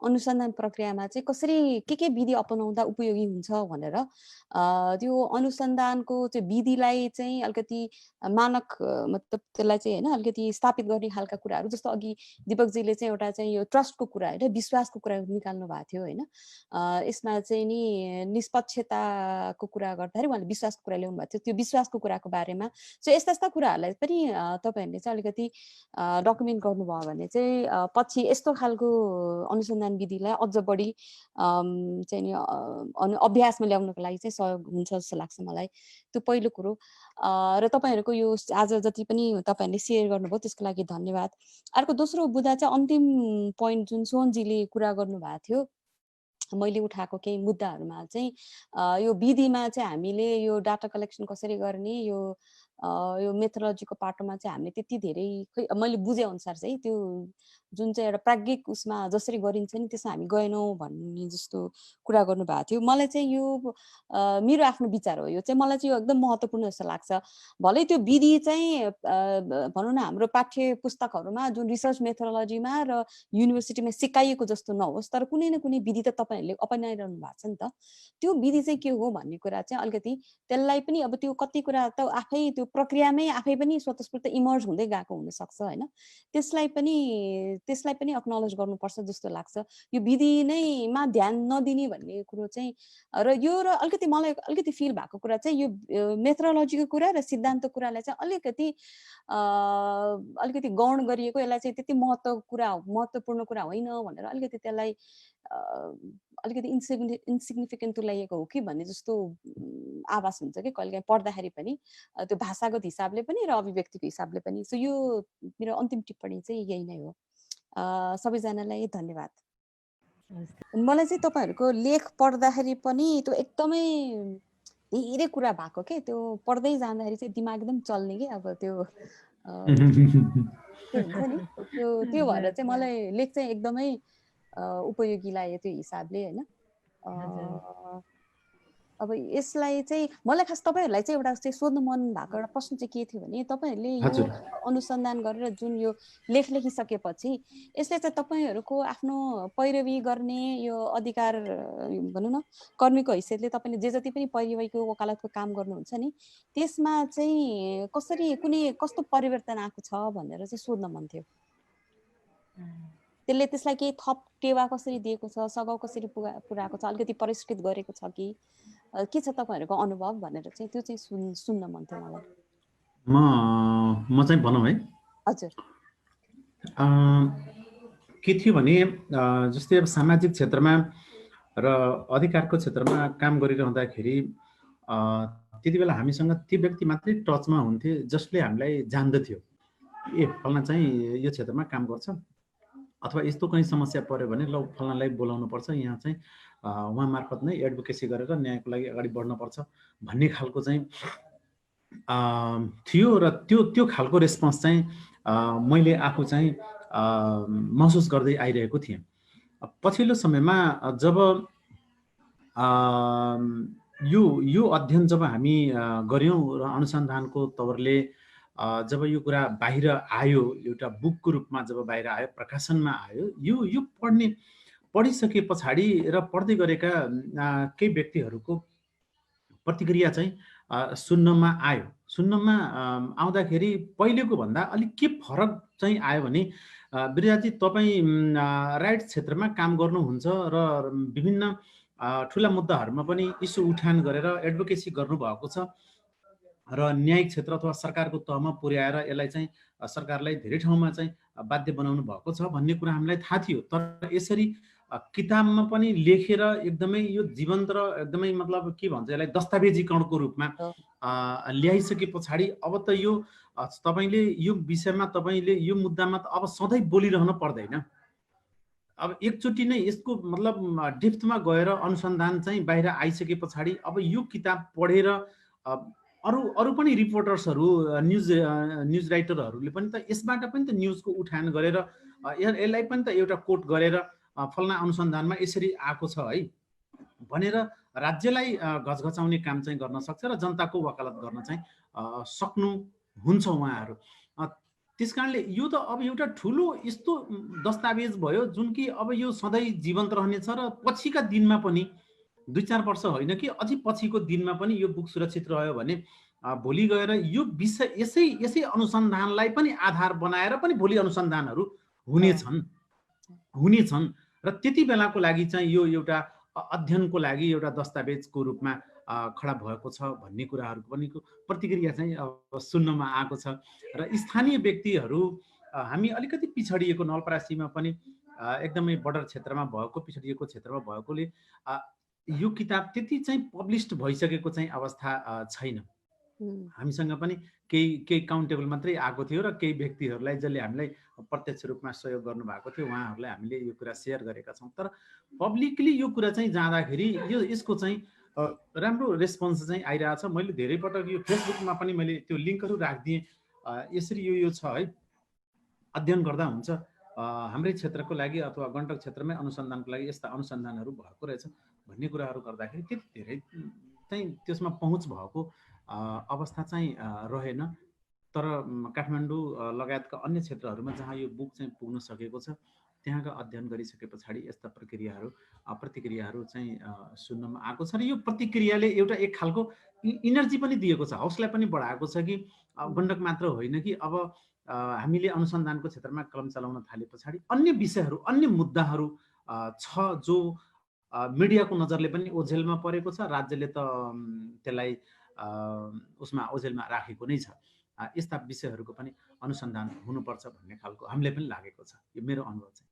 अनुसन्धान प्रक्रियामा चाहिँ कसरी के विधि अपनाउँदा उपयोगी हुन्छ भनेर त्यो अनुसन्धानको चाहिँ विधिलाई चाहिँ अलिकति मानक मतलब त्यसलाई चाहिँ हैन अलिकति स्थापित गर्ने खालका कुराहरू, जस्तो अघि दीपकजीले चाहिँ एउटा चाहिँ यो ट्रस्टको कुरा हैन विश्वासको कुरा निकाल्नु भएको थियो हैन। यसमा चाहिँ नि निष्पक्षताको कुरा गर्दाखेरि उहाँले विश्वासको कुरा ल्याउनु भएको थियो, त्यो विश्वासको कुराको बारेमा यस्ता कुराहरूलाई पनि तपाईहरुले चाहिँ अलिकति डकुमेन्ट गर्नुभयो भने चाहिँ पछि यस्तो खालको अनुसन्धान विधिलाई अझ बढी चाहिँ अभ्यासमा ल्याउनको लागि चाहिँ सहयोग हुन्छ जस्तो लाग्छ मलाई। त्यो पहिलो कुरो। र तपाईहरुको यो आज जति पनि तपाईहरुले शेयर गर्नुभयो त्यसको लागि धन्यवाद। अर्को दोस्रो बुदा चाहिँ अन्तिम पोइन्ट जुन सोनजीले कुरा गर्नु भएको थियो, मैले उठाएको केही मुद्दाहरुमा चाहिँ यो विधिमा चाहिँ हामीले यो डाटा कलेक्सन कसरी गर्ने, यो मेथोडोलोजीको पाटोमा चाहिँ हामीले त्यति धेरै मैले बुझे अनुसार चाहिँ त्यो जुन चाहिँ एउटा प्राज्ञिक उसमा जसरी गरिन्छ नि त्यसमा हामी गएनौं भन्ने जस्तो कुरा गर्नु भएको थियो। मलाई चाहिँ यो मेरो आफ्नो विचार हो, यो चाहिँ मलाई चाहिँ यो एकदम महत्त्वपूर्ण जस्तो लाग्छ। भलै त्यो विधि चाहिँ भनौं न हाम्रो पाठ्य पुस्तकहरुमा जुन रिसर्च मेथोडोलोजीमा र युनिभर्सिटीमा सिकाइएको जस्तो नहोस्, तर कुनै न कुनै विधि त तपाईहरुले अपनाइरहनु भएको छ नि त। त्यो विधि चाहिँ के हो भन्ने कुरा चाहिँ अलिकति त्यसलाई पनि त्यो कति कुरा त आफै त्यो प्रक्रियामै आफै पनि स्वतस्फूर्त इमर्ज हुँदै गएको हुन सक्छ हैन। त्यसलाई पनि एक्नोलेज गर्नुपर्छ जस्तो लाग्छ। यो विधि नैमा ध्यान नदिने भन्ने कुरो चाहिँ र अलिकति मलाई अलिकति फिल भएको कुरा चाहिँ यो मेथोडोलोजीको कुरा र सिद्धान्तको कुरालाई चाहिँ अलिकति गौण गरिएको, यसलाई चाहिँ त्यति महत्त्वपूर्ण कुरा होइन भनेर अलिकति त्यसलाई अलिकति इन्सिग्निफिकेन्ट तुल्याइएको हो कि भन्ने जस्तो आभास हुन्छ कि कहिलेकाहीँ पढ्दाखेरि पनि, त्यो भाषागत हिसाबले पनि र अभिव्यक्तिको हिसाबले पनि। सो यो मेरो अन्तिम टिप्पणी चाहिँ यही नै हो। सबैजनालाई धन्यवाद। मलाई चाहिँ तपाईहरुको लेख पढ्दाखेरि पनि त्यो एकदमै धेरै कुरा भएको के, त्यो पढ्दै जाँदाखेरि चाहिँ दिमाग एकदम चल्ने के, अब त्यो हुन्छ नि त्यो भएर चाहिँ मलाई लेख चाहिँ एकदमै उपयोगी लाग्यो त्यो हिसाबले हैन। अब यसलाई चाहिँ मलाई खास तपाईहरुलाई चाहिँ एउटा चाहिँ सोध्नु मन भएको एउटा प्रश्न चाहिँ के थियो भने तपाईहरुले यो अनुसन्धान गरेर जुन यो लेख लेखिसकेपछि यसले चाहिँ तपाईहरुको आफ्नो पैरवी गर्ने यो अधिकार भनौं न कर्मीको हैसियतले तपाईले जे जति पनि पैरवीको वकालतको काम गर्नुहुन्छ नि त्यसमा चाहिँ कसरी कस्तो परिवर्तन आएको छ भनेर चाहिँ सोध्न मन थियो। त्यसलाई केही थप टेवा कसरी दिएको छ, सघाउ कसरी पुर्याएको छ, अलिकति परिष्कृत गरेको छ कि के छ तपाईहरुको अनुभव भनेर चाहिँ त्यो चाहिँ सुन्न मन थियो मलाई। म चाहिँ भनौँ है। हजुर। के थियो भने जस्तै अब सामाजिक क्षेत्रमा र अधिकारको क्षेत्रमा काम गरिरहँदाखेरि त्यति बेला हामीसँग ती व्यक्ति मात्रै टचमा हुन्थे जसले हामीलाई जान्दथ्यो, ए फल्ना चाहिँ यो क्षेत्रमा काम गर्छ, अथवा यस्तो कहीँ समस्या पर्यो भने ल फल्नालाई बोलाउनु पर्छ, यहाँ चाहिँ उहाँ मार्फत नै एडभोकेसी गरेर न्यायको लागि अगाडि बढ्नुपर्छ भन्ने खालको चाहिँ थियो। र त्यो खालको रेस्पोन्स चाहिँ मैले आफू चाहिँ महसुस गर्दै आइरहेको थिएँ। पछिल्लो समयमा जब यो अध्ययन जब हामी गऱ्यौँ र अनुसन्धानको तवरले जब यो कुरा बाहिर आयो, एउटा बुकको रूपमा जब बाहिर आयो, प्रकाशनमा आयो, यो पढिसके पछाडि र पढ्दै गरेका केही व्यक्तिहरूको प्रतिक्रिया चाहिँ सुन्नमा आयो। सुन्नमा आउँदाखेरि पहिलेको भन्दा अलिक के फरक चाहिँ आयो भने, बिराजी तपाईँ राइट क्षेत्रमा काम गर्नुहुन्छ र विभिन्न ठुला मुद्दाहरूमा पनि इस्यु उठान गरेर एडभोकेसी गर्नुभएको छ र न्यायिक क्षेत्र अथवा सरकारको तहमा पुर्याएर यसलाई चाहिँ सरकारलाई धेरै ठाउँमा चाहिँ बाध्य बनाउनु भएको छ भन्ने कुरा हामीलाई थाहा थियो। तर यसरी किताबमा पनि लेखेर एकदमै यो जीवन्त र एकदमै मतलब के भन्छ यसलाई दस्तावेजीकरणको रूपमा ल्याइसके पछाडि अब त यो तपाईँले यो विषयमा तपाईँले यो मुद्दामा त अब सधैँ बोलिरहन पर्दैन। अब एकचोटि नै यसको मतलब डेप्थमा गएर अनुसन्धान चाहिँ बाहिर आइसके पछाडि अब यो किताब पढेर अरू पनि रिपोर्टर्सहरू न्युज राइटरहरूले पनि त यसबाट पनि त न्युजको उठान गरेर यसलाई पनि त एउटा कोट गरेर फल्ना अनुसन्धानमा यसरी आएको छ है भनेर राज्यलाई घचघचाउने काम चाहिँ गर्न सक्छ र जनताको वकालत गर्न चाहिँ सक्नुहुन्छ उहाँहरू। त्यसकारणले यो त अब एउटा ठुलो यस्तो दस्तावेज भयो जुन कि अब यो सधैँ जीवन्त रहनेछ र पछिका दिनमा पनि 2-4 वर्ष होइन कि अझै पछिको दिनमा पनि यो बुक सुरक्षित रह्यो भने भोलि गएर यो विषय यसै अनुसन्धानलाई पनि आधार बनाएर पनि भोलि अनुसन्धानहरू हुनेछन् र त्यति बेलाको लागि चाहिँ यो एउटा अध्ययनको लागि एउटा दस्तावेजको रूपमा खडा भएको छ भन्ने कुराहरूको पनि प्रतिक्रिया चाहिँ अब सुन्नमा आएको छ। र स्थानीय व्यक्तिहरू हामी अलिकति पिछडिएको नवलपरासीमा पनि एकदमै बर्डर क्षेत्रमा भएको पिछडिएको क्षेत्रमा भएकोले यो किताब त्यति चाहिँ पब्लिस्ड भइसकेको चाहिँ अवस्था छैन। हामीसँग पनि केही काउन्टेबल मात्रै आएको थियो र केही व्यक्तिहरूलाई जसले हामीलाई प्रत्यक्ष रूपमा सहयोग गर्नुभएको थियो उहाँहरूलाई हामीले यो कुरा सेयर गरेका छौँ। तर पब्लिकली यो कुरा चाहिँ जाँदाखेरि यसको चाहिँ राम्रो रेस्पोन्स चाहिँ आइरहेछ। मैले धेरै पटक यो फेसबुकमा पनि मैले त्यो लिङ्कहरू राखिदिएँ, यसरी यो छ है, अध्ययन गर्दा हुन्छ, हाम्रै क्षेत्रको लागि अथवा गण्डक क्षेत्रमै अनुसन्धानको लागि यस्ता अनुसन्धानहरू भएको रहेछ भन्ने कुराहरू गर्दाखेरि त्यति धेरै चाहिँ त्यसमा पहुँच भएको अवस्था चाहिँ रहेन। तर काठमाडौँ लगायतका अन्य क्षेत्रहरूमा जहाँ यो बुक चाहिँ पुग्न सकेको छ त्यहाँका अध्ययन गरिसके पछाडि यस्ता प्रतिक्रियाहरू चाहिँ सुन्नमा आएको छ र यो प्रतिक्रियाले एउटा एक खालको इनर्जी पनि दिएको छ, हौसला पनि बढाएको छ कि गण्डक मात्र होइन कि अब हामीले अनुसन्धानको क्षेत्रमा कलम चलाउन थाले पछाडि अन्य विषयहरू अन्य मुद्दाहरू छ जो मिडियाको नजरले पनि ओझेलमा परेको छ, राज्यले त त्यसलाई उसमा ओझेलमा राखेको नै छ। यस्ता विषयहरूको पनि अनुसन्धान हुनुपर्छ भन्ने खालको हामीलाई पनि लागेको छ। यो मेरो अनुभव चाहिँ।